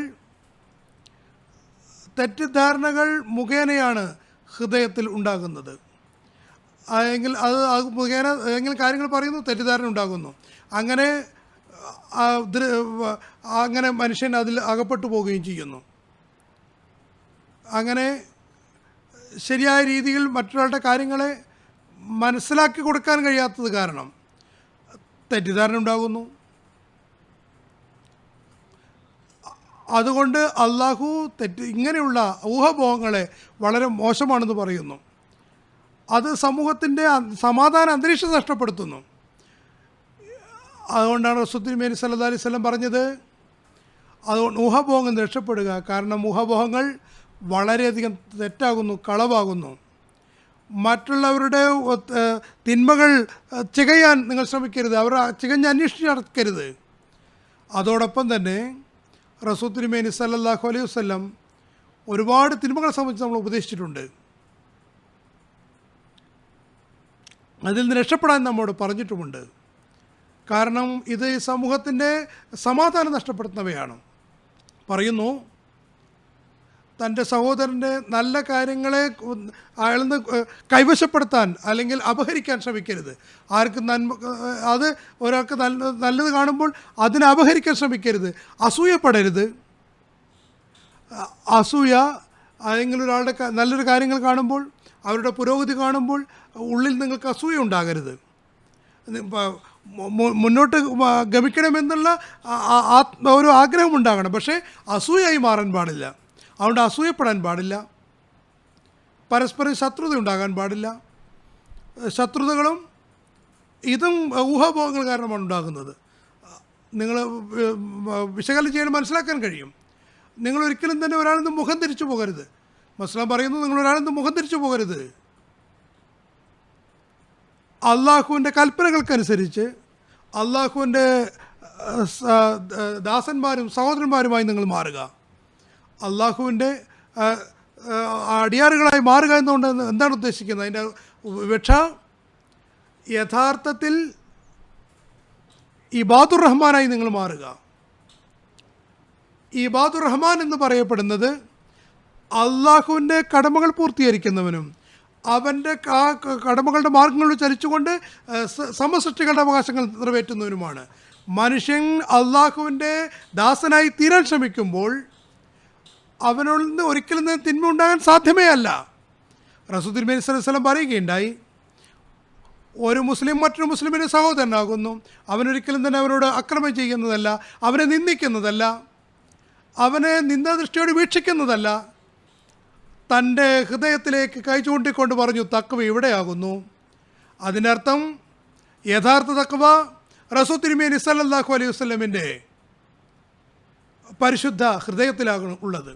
S3: തെറ്റിദ്ധാരണകൾ മുഖേനയാണ് ഹൃദയത്തിൽ ഉണ്ടാകുന്നത്. എങ്കിൽ അത് മുഖേന ഏതെങ്കിലും കാര്യങ്ങൾ പറയുന്നു, തെറ്റിദ്ധാരണ ഉണ്ടാകുന്നു. അങ്ങനെ മനുഷ്യൻ അതിൽ അകപ്പെട്ടു പോവുകയും ചെയ്യുന്നു. അങ്ങനെ ശരിയായ രീതിയിൽ മറ്റൊരാളുടെ കാര്യങ്ങളെ മനസ്സിലാക്കി കൊടുക്കാൻ കഴിയാത്തത് കാരണം തെറ്റിദ്ധാരണ ഉണ്ടാകുന്നു. അതുകൊണ്ട് അള്ളാഹു ഇങ്ങനെയുള്ള ഊഹാപോഹങ്ങളെ വളരെ മോശമാണെന്ന് പറയുന്നു. അത് സമൂഹത്തിൻ്റെ സമാധാന അന്തരീക്ഷം നഷ്ടപ്പെടുത്തുന്നു. അതുകൊണ്ടാണ് റസൂൽ തിരുമേനി സല്ലല്ലാഹു അലൈഹി വസല്ലം പറഞ്ഞത്, അതുകൊണ്ട് ഊഹാപോഹങ്ങൾ രക്ഷപ്പെടുക. കാരണം ഊഹാപോഹങ്ങൾ വളരെയധികം തെറ്റാകുന്നു, കളവാകുന്നു. മറ്റുള്ളവരുടെ തിന്മകൾ ചികയാൻ നിങ്ങൾ ശ്രമിക്കരുത്, അവർ ചികഞ്ഞ് അന്വേഷിച്ച് നടക്കരുത്. അതോടൊപ്പം തന്നെ റസൂൽ തിരുമേനി സല്ലല്ലാഹു അലൈഹി വസല്ലം ഒരുപാട് തിന്മകളെ സംബന്ധിച്ച് നമ്മൾ ഉപദേശിച്ചിട്ടുണ്ട്. അതിൽ നിന്ന് രക്ഷപ്പെടാൻ നമ്മോട് പറഞ്ഞിട്ടുമുണ്ട്. കാരണം ഇത് സമൂഹത്തിൻ്റെ സമാധാനം നഷ്ടപ്പെടുത്തുന്നവയാണ്. പറയുന്നു, തൻ്റെ സഹോദരൻ്റെ നല്ല കാര്യങ്ങളെ അയാളിൽ നിന്ന് കൈവശപ്പെടുത്താൻ അല്ലെങ്കിൽ അപഹരിക്കാൻ ശ്രമിക്കരുത്. ആർക്ക് അത് ഒരാൾക്ക് നല്ലത് കാണുമ്പോൾ അതിനെ അപഹരിക്കാൻ ശ്രമിക്കരുത്. അസൂയപ്പെടരുത്. അസൂയ അല്ലെങ്കിൽ ഒരാളുടെ നല്ലൊരു കാര്യങ്ങൾ കാണുമ്പോൾ, അവരുടെ പുരോഗതി കാണുമ്പോൾ ഉള്ളിൽ നിങ്ങൾക്ക് അസൂയ ഉണ്ടാകരുത്. മുന്നോട്ട് ഗമിക്കണമെന്നുള്ള ഒരു ആഗ്രഹം ഉണ്ടാകണം, പക്ഷേ അസൂയായി മാറാൻ പാടില്ല. അതുകൊണ്ട് അസൂയപ്പെടാൻ പാടില്ല. പരസ്പരം ശത്രുത ഉണ്ടാകാൻ പാടില്ല. ശത്രുതകളും ഇതും ഊഹാപോഹങ്ങൾ കാരണമാണ് ഉണ്ടാകുന്നത്. നിങ്ങൾ വിശകലനം ചെയ്യാൻ മനസ്സിലാക്കാൻ കഴിയും. നിങ്ങൾ ഒരിക്കലും തന്നെ ഒരാളിൽ നിന്ന് മുഖം തിരിച്ചു പോകരുത്. മുസ്ലിം പറയുന്നു, നിങ്ങൾ ഒരാളിൽ നിന്ന് മുഖം തിരിച്ചു പോകരുത്. അള്ളാഹുവിൻ്റെ കൽപ്പനകൾക്കനുസരിച്ച് അള്ളാഹുവിൻ്റെ ദാസന്മാരും സഹോദരന്മാരുമായി നിങ്ങൾ മാറുക. അള്ളാഹുവിൻ്റെ അടിയാറുകളായി മാറുക എന്നുകൊണ്ട് എന്താണ് ഉദ്ദേശിക്കുന്നത്? അതിൻ്റെ വിവക്ഷ യഥാർത്ഥത്തിൽ ഇബാദുർ റഹ്മാനായി നിങ്ങൾ മാറുക. ഇബാദുർ റഹ്മാൻ എന്ന് പറയപ്പെടുന്നത് അള്ളാഹുവിൻ്റെ കടമകൾ പൂർത്തീകരിക്കുന്നവനും അവൻ്റെ കടമകളുടെ മാർഗങ്ങളിൽ ചലിച്ചുകൊണ്ട് സമസൃഷ്ടികളുടെ അവകാശങ്ങൾ നിറവേറ്റുന്നവനുമാണ്. മനുഷ്യൻ അള്ളാഹുവിൻ്റെ ദാസനായി തീരാൻ ശ്രമിക്കുമ്പോൾ അവനോട് നിന്ന് ഒരിക്കലും തിന്മ ഉണ്ടാകാൻ സാധ്യമേ അല്ല. റസൂൽ തിരുമേനി സ്വല്ലല്ലാഹു അലൈഹി വസല്ലം പറയുകയുണ്ടായി, ഒരു മുസ്ലിം മറ്റൊരു മുസ്ലിമിൻ്റെ സഹോദരനാകുന്നു. അവനൊരിക്കലും തന്നെ അവനോട് അക്രമം ചെയ്യുന്നതല്ല, അവനെ നിന്ദിക്കുന്നതല്ല, അവനെ നിന്ദാദൃഷ്ടിയോട് വീക്ഷിക്കുന്നതല്ല. തൻ്റെ ഹൃദയത്തിലേക്ക് കൈ ചൂണ്ടിക്കൊണ്ട് പറഞ്ഞു, തഖ്വ ഇവിടെയാകുന്നു. അതിനർത്ഥം യഥാർത്ഥ തഖ്വ റസൂൽ തിരുമേനി സല്ലല്ലാഹു അലൈഹി വസല്ലമിൻ്റെ പരിശുദ്ധ ഹൃദയത്തിലാണ് ഉള്ളത്.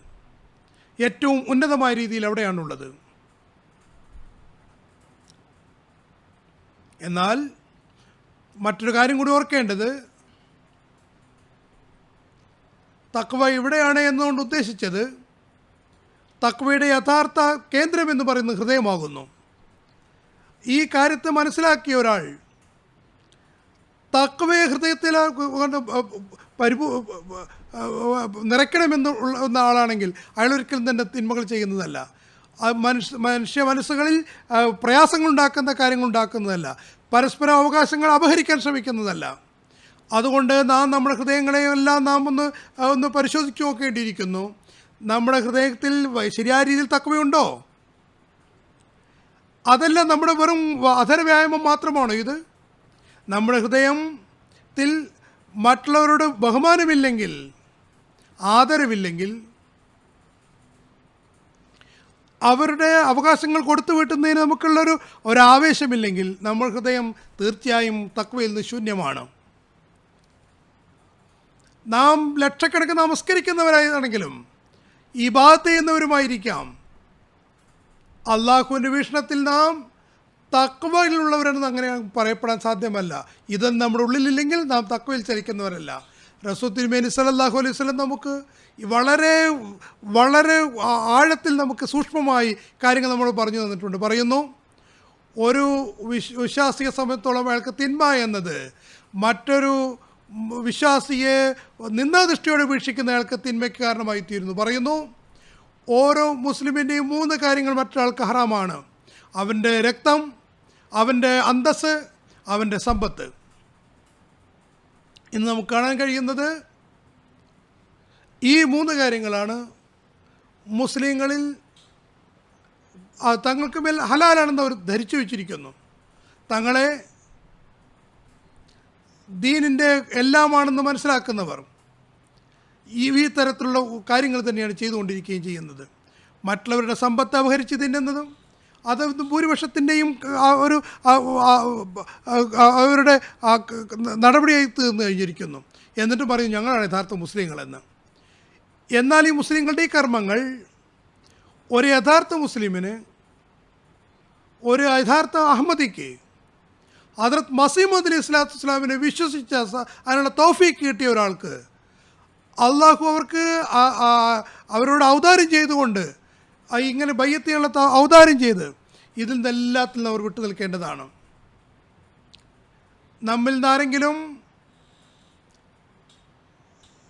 S3: ഏറ്റവും ഉന്നതമായ രീതിയിൽ അവിടെയാണുള്ളത്. എന്നാൽ മറ്റൊരു കാര്യം കൂടി ഓർക്കേണ്ടത്, തഖ്വ ഇവിടെയാണ് എന്നുകൊണ്ട് ഉദ്ദേശിച്ചത് തഖ്വയുടെ യഥാർത്ഥ കേന്ദ്രം എന്ന് പറയുന്നത് ഹൃദയമാകുന്നു. ഈ കാര്യത്തെ മനസ്സിലാക്കിയ ഒരാൾ തഖ്വയെ ഹൃദയത്തിൽ നിറയ്ക്കണമെന്നുള്ള ആളാണെങ്കിൽ അയാൾ ഒരിക്കലും തന്നെ തിന്മകൾ ചെയ്യുന്നതല്ല, മനുഷ്യ മനസ്സുകളിൽ പ്രയാസങ്ങൾ ഉണ്ടാക്കുന്ന കാര്യങ്ങൾ ഉണ്ടാക്കുന്നതല്ല, പരസ്പര അവകാശങ്ങൾ അപഹരിക്കാൻ ശ്രമിക്കുന്നതല്ല. അതുകൊണ്ട് നമ്മുടെ ഹൃദയങ്ങളെയെല്ലാം നാം ഒന്ന് പരിശോധിച്ച് നോക്കേണ്ടിയിരിക്കുന്നു. നമ്മുടെ ഹൃദയത്തിൽ ശരിയായ രീതിയിൽ തഖ്വയുണ്ടോ? അതെല്ലാം നമ്മുടെ വെറും അധര വ്യായാമം മാത്രമാണോ ഇത്? നമ്മുടെ ഹൃദയത്തിൽ മറ്റുള്ളവരോട് ബഹുമാനമില്ലെങ്കിൽ, ആദരവില്ലെങ്കിൽ, അവരുടെ അവകാശങ്ങൾ കൊടുത്തു വീട്ടുന്നതിന് ഒരാവേശമില്ലെങ്കിൽ നമ്മുടെ ഹൃദയം തീർച്ചയായും തഖ്വയിൽ നിന്ന് ശൂന്യമാണ്. നാം ലക്ഷക്കണക്കിന് നമസ്കരിക്കുന്നവരാണെങ്കിലും ഇബാദത്ത് ചെയ്യുന്നവരുമായിരിക്കാം, അള്ളാഹുവിൻ്റെ വീക്ഷണത്തിൽ നാം തഖ്വയിലുള്ളവരെന്ന് അങ്ങനെ പറയപ്പെടാൻ സാധ്യമല്ല. ഇതൊന്നും നമ്മുടെ ഉള്ളിലില്ലെങ്കിൽ നാം തഖ്വയിൽ ചലിക്കുന്നവരല്ല. റസൂൽ തിരുമേനി സല്ലല്ലാഹു അലൈഹി വസല്ലം നമുക്ക് വളരെ വളരെ ആഴത്തിൽ നമുക്ക് സൂക്ഷ്മമായി കാര്യങ്ങൾ നമ്മൾ പറഞ്ഞു തന്നിട്ടുണ്ട്. പറയുന്നു, ഒരു വിശ്വാസിയെ സംബന്ധിച്ചോളം അയാൾക്ക് തിന്മ എന്നത് മറ്റൊരു വിശ്വാസിയെ നിന്ദാദൃഷ്ടിയോടെ വീക്ഷിക്കുന്ന അയാൾക്ക് തിന്മയ്ക്ക് കാരണമായി തീരുന്നു. പറയുന്നു, ഓരോ മുസ്ലിമിൻ്റെയും 3 കാര്യങ്ങൾ മറ്റൊരാൾക്ക് ഹറാമാണ്: അവൻ്റെ രക്തം, അവൻ്റെ അന്തസ്സ്, അവൻ്റെ സമ്പത്ത്. ഇന്ന് നമുക്ക് കാണാൻ കഴിയുന്നത് ഈ 3 കാര്യങ്ങളാണ് മുസ്ലിങ്ങളിൽ തങ്ങൾക്ക് മേൽ ഹലാലാണെന്ന് അവർ ധരിച്ചു വച്ചിരിക്കുന്നു. തങ്ങളെ ദീനിൻ്റെ എല്ലാമാണെന്ന് മനസ്സിലാക്കുന്നവർ ഈ തരത്തിലുള്ള കാര്യങ്ങൾ തന്നെയാണ് ചെയ്തുകൊണ്ടിരിക്കുകയും ചെയ്യുന്നത്. മറ്റുള്ളവരുടെ സമ്പത്ത് അപഹരിച്ച് തിന്നുന്നതും അത് ഭൂരിപക്ഷത്തിൻ്റെയും ഒരു അവരുടെ നടപടിയായി തീർന്നു കഴിഞ്ഞിരിക്കുന്നു. എന്നിട്ട് പറയും ഞങ്ങളാണ് യഥാർത്ഥ മുസ്ലിങ്ങളെന്ന്. എന്നാൽ ഈ മുസ്ലിങ്ങളുടെ ഈ കർമ്മങ്ങൾ ഒരു യഥാർത്ഥ മുസ്ലിമിന്, ഒരു യഥാർത്ഥ അഹമ്മദിക്ക്, ഹദ്റത്ത് മസീഹ് അലൈഹി സ്വലാത്തു വസ്സലാമിനെ വിശ്വസിച്ച അതിനുള്ള തൗഫീഖ് കിട്ടിയ ഒരാൾക്ക് അള്ളാഹു അവർക്ക് അവരോട് ഔദാര്യം ചെയ്തുകൊണ്ട് ഇങ്ങനെ ബയ്യത്തിനുള്ള ഔദാര്യം ചെയ്ത് ഇതിൽ നിന്നെല്ലാത്തിൽ അവർ വിട്ടു നിൽക്കേണ്ടതാണ്. നമ്മിൽ നിന്നാരെങ്കിലും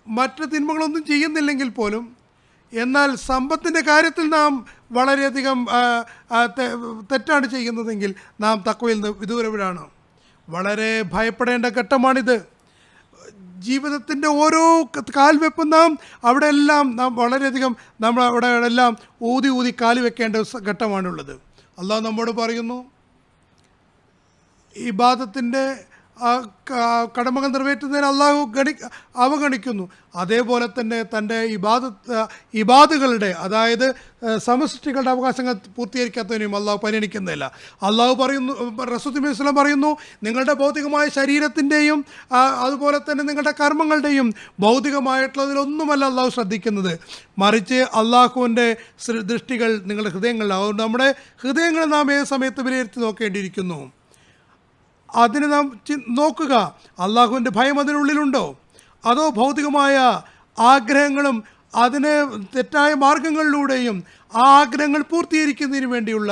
S3: മറ്റ് തിന്മകളൊന്നും ചെയ്യുന്നില്ലെങ്കിൽ പോലും എന്നാൽ സമ്പത്തിൻ്റെ കാര്യത്തിൽ നാം വളരെയധികം തെറ്റാണ് ചെയ്യുന്നതെങ്കിൽ നാം തഖ്വയിൽ നിന്ന് വിദൂരവിടാണ്. വളരെ ഭയപ്പെടേണ്ട ഘട്ടമാണിത്. ജീവിതത്തിൻ്റെ ഓരോ കാൽവെപ്പും നാം അവിടെയെല്ലാം നാം വളരെയധികം നമ്മൾ അവിടെ എല്ലാം ഊതി കാല് വെക്കേണ്ട ഘട്ടമാണുള്ളത്. അള്ളാഹു നമ്മോട് പറയുന്നു, ഇബാദത്തിൻ്റെ കടമകൾ നിറവേറ്റുന്നതിന് അള്ളാഹു അവഗണിക്കുന്നു. അതേപോലെ തന്നെ തൻ്റെ ഇബാദുകളുടെ, അതായത് സമസൃഷ്ടികളുടെ അവകാശങ്ങൾ പൂർത്തീകരിക്കാത്തതിനെയും അള്ളാഹു പരിഗണിക്കുന്നില്ല. അള്ളാഹു പറയുന്നു, റസൂൽ സല്ലല്ലാഹു അലൈഹി വസല്ലം പറയുന്നു, നിങ്ങളുടെ ഭൗതികമായ ശരീരത്തിൻ്റെയും അതുപോലെ തന്നെ നിങ്ങളുടെ കർമ്മങ്ങളുടെയും ഭൗതികമായിട്ടുള്ളതിലൊന്നുമല്ല അള്ളാഹു ശ്രദ്ധിക്കുന്നത്, മറിച്ച് അള്ളാഹുവിൻ്റെ ദൃഷ്ടികൾ നിങ്ങളുടെ ഹൃദയങ്ങളിലാണ്. അതുകൊണ്ട് നമ്മുടെ ഹൃദയങ്ങൾ നാം ഏത് സമയത്ത് വിലയിരുത്തി നോക്കേണ്ടിയിരിക്കുന്നു. അതിന് നാം നോക്കുക, അള്ളാഹുവിൻ്റെ ഭയം അതിനുള്ളിലുണ്ടോ, അതോ ഭൗതികമായ ആഗ്രഹങ്ങളും അതിന് തെറ്റായ മാർഗങ്ങളിലൂടെയും ആ ആഗ്രഹങ്ങൾ പൂർത്തീകരിക്കുന്നതിന് വേണ്ടിയുള്ള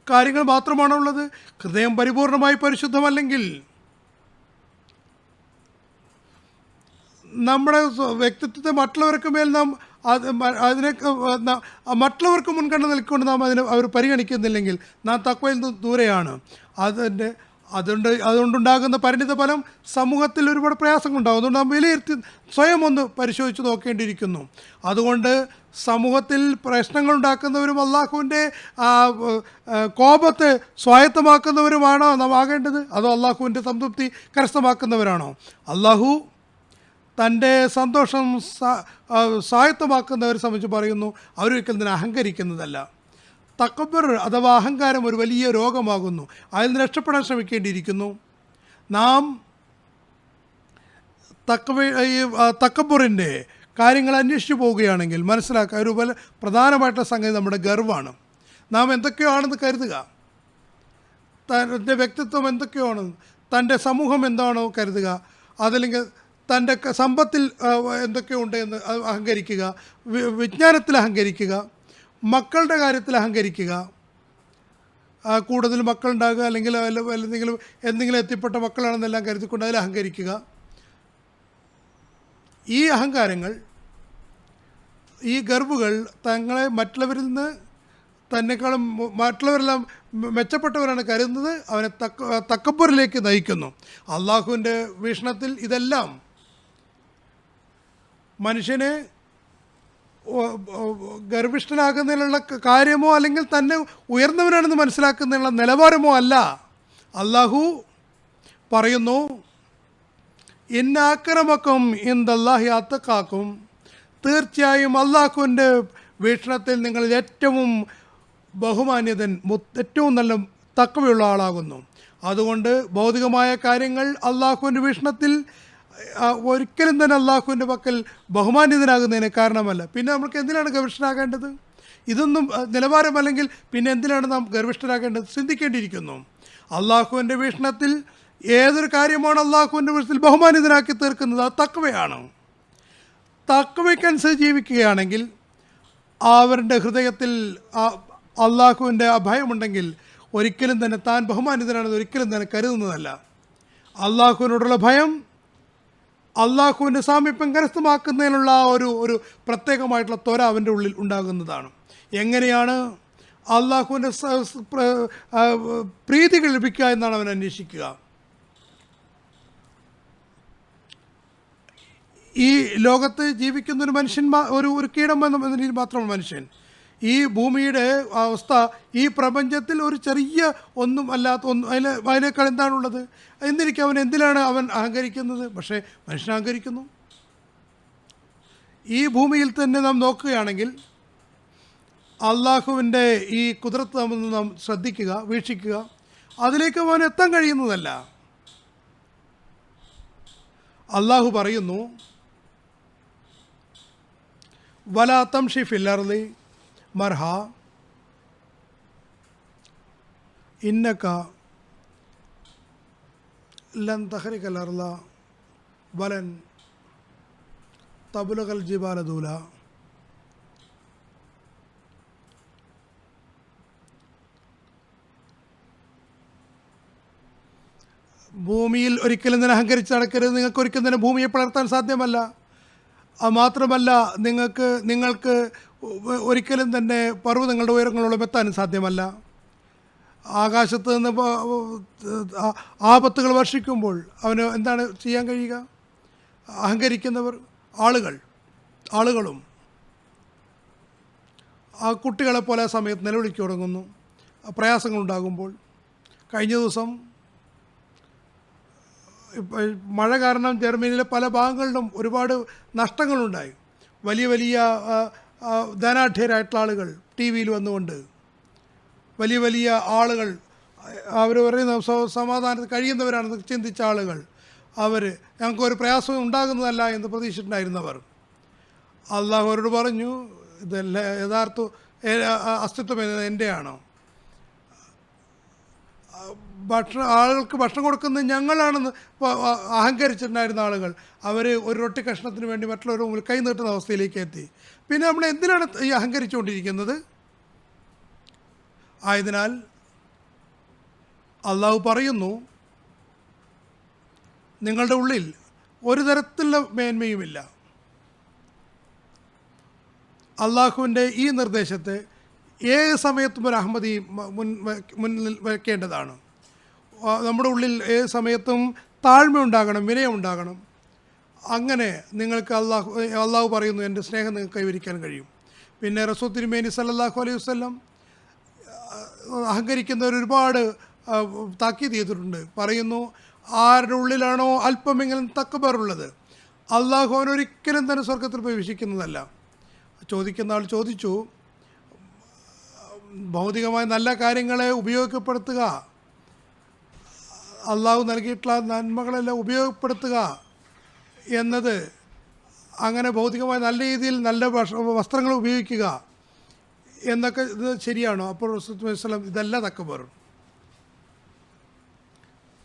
S3: കാര്യങ്ങൾ മാത്രമാണുള്ളത്. ഹൃദയം പരിപൂർണമായി പരിശുദ്ധമല്ലെങ്കിൽ നമ്മുടെ വ്യക്തിത്വത്തെ മറ്റുള്ളവർക്ക് മേൽ നാം അതിനെ മറ്റുള്ളവർക്ക് മുൻഗണന നൽകിക്കൊണ്ട് നാം അവർ പരിഗണിക്കുന്നില്ലെങ്കിൽ നാം തഖ്വയിൽ നിന്ന് ദൂരെയാണ്. അതുകൊണ്ടുണ്ടാകുന്ന പരിണിത ഫലം സമൂഹത്തിൽ ഒരുപാട് പ്രയാസങ്ങളുണ്ടാകും. അതുകൊണ്ട് നാം വിലയിരുത്തി സ്വയം ഒന്ന് പരിശോധിച്ച് നോക്കേണ്ടിയിരിക്കുന്നു. അതുകൊണ്ട് സമൂഹത്തിൽ പ്രശ്നങ്ങളുണ്ടാക്കുന്നവരും അള്ളാഹുവിൻ്റെ കോപത്തെ സ്വായത്തമാക്കുന്നവരുമാണോ നാം ആകേണ്ടത്, അതോ അള്ളാഹുവിൻ്റെ സംതൃപ്തി കരസ്ഥമാക്കുന്നവരാണോ? അള്ളാഹു തൻ്റെ സന്തോഷം സ്വായത്തമാക്കുന്നവരെ സംബന്ധിച്ച് പറയുന്നു, അവരൊരിക്കലും ഇതിനെ അഹങ്കരിക്കുന്നതല്ല. തക്കബ്ബർ അഥവാ അഹങ്കാരം ഒരു വലിയ രോഗമാകുന്നു. അതിൽ നിന്ന് രക്ഷപ്പെടാൻ ശ്രമിക്കേണ്ടിയിരിക്കുന്നു. നാം തക്കബ്ബറിൻ്റെ കാര്യങ്ങൾ അന്വേഷിച്ച് പോവുകയാണെങ്കിൽ മനസ്സിലാക്കുക, ഒരു പ്രധാനമായിട്ടുള്ള സംഗതി നമ്മുടെ ഗർവാണ്. നാം എന്തൊക്കെയോ ആണെന്ന് കരുതുക, തൻ്റെ വ്യക്തിത്വം എന്തൊക്കെയോ ആണ്, തൻ്റെ സമൂഹം എന്താണോ കരുതുക, അതല്ലെങ്കിൽ തൻ്റെ സമ്പത്തിൽ എന്തൊക്കെയോ ഉണ്ട് എന്ന് അഹങ്കരിക്കുക, വിജ്ഞാനത്തിൽ അഹങ്കരിക്കുക, മക്കളുടെ കാര്യത്തിൽ അഹങ്കരിക്കുക, കൂടുതൽ മക്കളുണ്ടാകുക, അല്ലെങ്കിൽ എന്തെങ്കിലും എത്തിപ്പെട്ട മക്കളാണെന്നെല്ലാം കരുതിക്കൊണ്ട് അതിൽ അഹങ്കരിക്കുക. ഈ അഹങ്കാരങ്ങൾ, ഈ ഗർവുകൾ തങ്ങളെ മറ്റുള്ളവരിൽ നിന്ന് തന്നെക്കാളും മറ്റുള്ളവരെല്ലാം മെച്ചപ്പെട്ടവരാണ് കരുതുന്നത്, അവനെ തക്കബ്ബറിലേക്ക് നയിക്കുന്നു. അള്ളാഹുവിൻ്റെ വീക്ഷണത്തിൽ ഇതെല്ലാം മനുഷ്യനെ ഗർഭിഷ്ഠനാക്കുന്നതിനുള്ള കാര്യമോ അല്ലെങ്കിൽ തന്നെ ഉയർന്നവനാണെന്ന് മനസ്സിലാക്കുന്നതിനുള്ള നിലവാരമോ അല്ല. അള്ളാഹു പറയുന്നു, ഇന്ന അക്രമക്കും ഇൻദല്ലാഹി അത്ഖാക്കും, തീർച്ചയായും അള്ളാഹുവിൻ്റെ വീക്ഷണത്തിൽ നിങ്ങളിൽ ഏറ്റവും ബഹുമാന്യതൻ, ഏറ്റവും നല്ല തഖ്വയുള്ള ആളാകുന്നു. അതുകൊണ്ട് ഭൗതികമായ കാര്യങ്ങൾ അള്ളാഹുവിൻ്റെ വീക്ഷണത്തിൽ ഒരിക്കലും തന്നെ അള്ളാഹുവിൻ്റെ പക്കൽ ബഹുമാന്യതനാകുന്നതിന് കാരണമല്ല. പിന്നെ നമുക്ക് എന്തിനാണ് ഗർഭിഷ്ഠനാകേണ്ടത്? ഇതൊന്നും നിലവാരമല്ലെങ്കിൽ പിന്നെ എന്തിനാണ് നാം ഗർഭിഷ്ഠരാകേണ്ടത്? ചിന്തിക്കേണ്ടിയിരിക്കുന്നു. അള്ളാഹുവിൻ്റെ വീക്ഷണത്തിൽ ഏതൊരു കാര്യമാണ് അള്ളാഹുവിൻ്റെ വീക്ഷണത്തിൽ ബഹുമാന്യതനാക്കി തീർക്കുന്നത് അത് തഖ്വയാണ്. തഖ്വയ്ക്കനുസരിച്ച് ജീവിക്കുകയാണെങ്കിൽ അവരുടെ ഹൃദയത്തിൽ അള്ളാഹുവിൻ്റെ ഭയമുണ്ടെങ്കിൽ ഒരിക്കലും തന്നെ താൻ ബഹുമാന്യതനാണെന്ന് ഒരിക്കലും തന്നെ കരുതുന്നതല്ല. അള്ളാഹുവിനോടുള്ള ഭയം അള്ളാഹുവിൻ്റെ സാമീപ്യം കരസ്ഥമാക്കുന്നതിനുള്ള ഒരു പ്രത്യേകമായിട്ടുള്ള ത്വര അവൻ്റെ ഉള്ളിൽ ഉണ്ടാകുന്നതാണ്. എങ്ങനെയാണ് അള്ളാഹുവിൻ്റെ പ്രീതികൾ ലഭിക്കുക എന്നാണ് അവൻ അന്വേഷിക്കുക. ഈ ലോകത്ത് ജീവിക്കുന്ന ഒരു മനുഷ്യൻ, ഒരു കീടം എന്ന രീതിയിൽ മാത്രമാണ് മനുഷ്യൻ. ഈ ഭൂമിയുടെ അവസ്ഥ, ഈ പ്രപഞ്ചത്തിൽ ഒരു ചെറിയ ഒന്നും അല്ലാത്ത അതിനേക്കാൾ എന്താണുള്ളത്? എന്നിരിക്കും അവൻ എന്തിനാണ് അവൻ അഹങ്കരിക്കുന്നത്? പക്ഷേ മനുഷ്യൻ അഹങ്കരിക്കുന്നു. ഈ ഭൂമിയിൽ തന്നെ നാം നോക്കുകയാണെങ്കിൽ അള്ളാഹുവിൻ്റെ ഈ കുദറത്ത് നാം ശ്രദ്ധിക്കുക, വീക്ഷിക്കുക. അതിലേക്ക് അവൻ എത്താൻ കഴിയുന്നതല്ല. അള്ളാഹു പറയുന്നു, വലാ തംഷി ഫിൽ അർളി മർഹ ഇന്നക ലൻ തഖ്രിഖൽ അർള വലൻ തബ്ലുഗൽ ജിബാല ദൂല. ഭൂമിയിൽ ഒരിക്കലും തന്നെ അഹങ്കരിച്ച് നടക്കരുത്. നിങ്ങൾക്ക് ഒരിക്കലും തന്നെ ഭൂമിയെ പിളർത്താൻ സാധ്യമല്ല. മാത്രമല്ല നിങ്ങൾക്ക് ഒരിക്കലും തന്നെ പർവ്വതങ്ങളുടെ ഉയരങ്ങളോളം എത്താനും സാധ്യമല്ല. ആകാശത്ത് നിന്ന് ആപത്തുകൾ വർഷിക്കുമ്പോൾ അവന് എന്താണ് ചെയ്യാൻ കഴിയുക? അഹങ്കരിക്കുന്നവർ ആളുകളും ആ കുട്ടികളെ പോലെ ആ സമയത്ത് നിലവിളിക്ക് തുടങ്ങുന്നു പ്രയാസങ്ങളുണ്ടാകുമ്പോൾ. കഴിഞ്ഞ ദിവസം മഴ കാരണം ജർമ്മനിയിലെ പല ഭാഗങ്ങളിലും ഒരുപാട് നഷ്ടങ്ങളുണ്ടായി. വലിയ ധനാഢ്യരായിട്ടുള്ള ആളുകൾ ടി വിയിൽ വന്നുകൊണ്ട്, വലിയ ആളുകൾ, അവർ പറയുന്ന സമാധാനത്തിൽ കഴിയുന്നവരാണെന്ന് ചിന്തിച്ച ആളുകൾ, ഞങ്ങൾക്കൊരു പ്രയാസവും ഉണ്ടാകുന്നതല്ല എന്ന് പ്രതീക്ഷിച്ചിട്ടുണ്ടായിരുന്നവർ, അള്ളാഹു അവരോട് പറഞ്ഞു, ഇതല്ല യഥാർത്ഥ അസ്തിത്വം എൻ്റെയാണോ? ആളുകൾക്ക് ഭക്ഷണം കൊടുക്കുന്നത് ഞങ്ങളാണെന്ന് അഹങ്കരിച്ചിട്ടുണ്ടായിരുന്ന ആളുകൾ, അവർ ഒരു റൊട്ടി കഷ്ണത്തിന് വേണ്ടി മറ്റുള്ളവരുടെ മുമ്പിൽ കൈ നീട്ടുന്ന അവസ്ഥയിലേക്ക് എത്തി. പിന്നെ നമ്മൾ എന്തിനാണ് ഈ അഹങ്കരിച്ചുകൊണ്ടിരിക്കുന്നത്? ആയതിനാൽ അള്ളാഹു പറയുന്നു, നിങ്ങളുടെ ഉള്ളിൽ ഒരു തരത്തിലുള്ള മേന്മയുമില്ല. അള്ളാഹുവിൻ്റെ ഈ നിർദ്ദേശത്തെ ഏത് സമയത്തും ഒരു അഹമ്മദി മുന്നിൽ വയ്ക്കേണ്ടതാണ്. നമ്മുടെ ഉള്ളിൽ ഏത് സമയത്തും താഴ്മ ഉണ്ടാകണം, വിനയം ഉണ്ടാകണം. അങ്ങനെ നിങ്ങൾക്ക് അള്ളാഹു പറയുന്നു, എൻ്റെ സ്നേഹം നിങ്ങൾക്ക് കൈവരിക്കാൻ കഴിയും. പിന്നെ റസൂൽ തിരുമേനി സല്ലല്ലാഹു അലൈഹി വസല്ലം അഹങ്കരിക്കുന്നവർ ഒരുപാട് താക്കീത് ചെയ്തിട്ടുണ്ട്. പറയുന്നു, ആരുടെ ഉള്ളിലാണോ അല്പമെങ്കിലും തക്കബറുള്ളത്, അള്ളാഹു അവനൊരിക്കലും തന്നെ സ്വർഗത്തിൽ പ്രവേശിക്കുന്നതല്ല. ചോദിക്കുന്ന ആൾ ചോദിച്ചു, ഭൗതികമായ നല്ല കാര്യങ്ങളെ ഉപയോഗപ്പെടുത്തുക, അള്ളാഹു നൽകിയിട്ടുള്ള നന്മകളെല്ലാം ഉപയോഗപ്പെടുത്തുക എന്നത്, അങ്ങനെ ഭൗതികമായ നല്ല രീതിയിൽ നല്ല വസ്ത്രങ്ങൾ ഉപയോഗിക്കുക എന്നൊക്കെ ഇത് ശരിയാണോ? അപ്പോൾ റസൂലുള്ളാഹി സ്വല്ലല്ലാഹു അലൈഹി വസല്ലം ഇതല്ല തക്കബർ.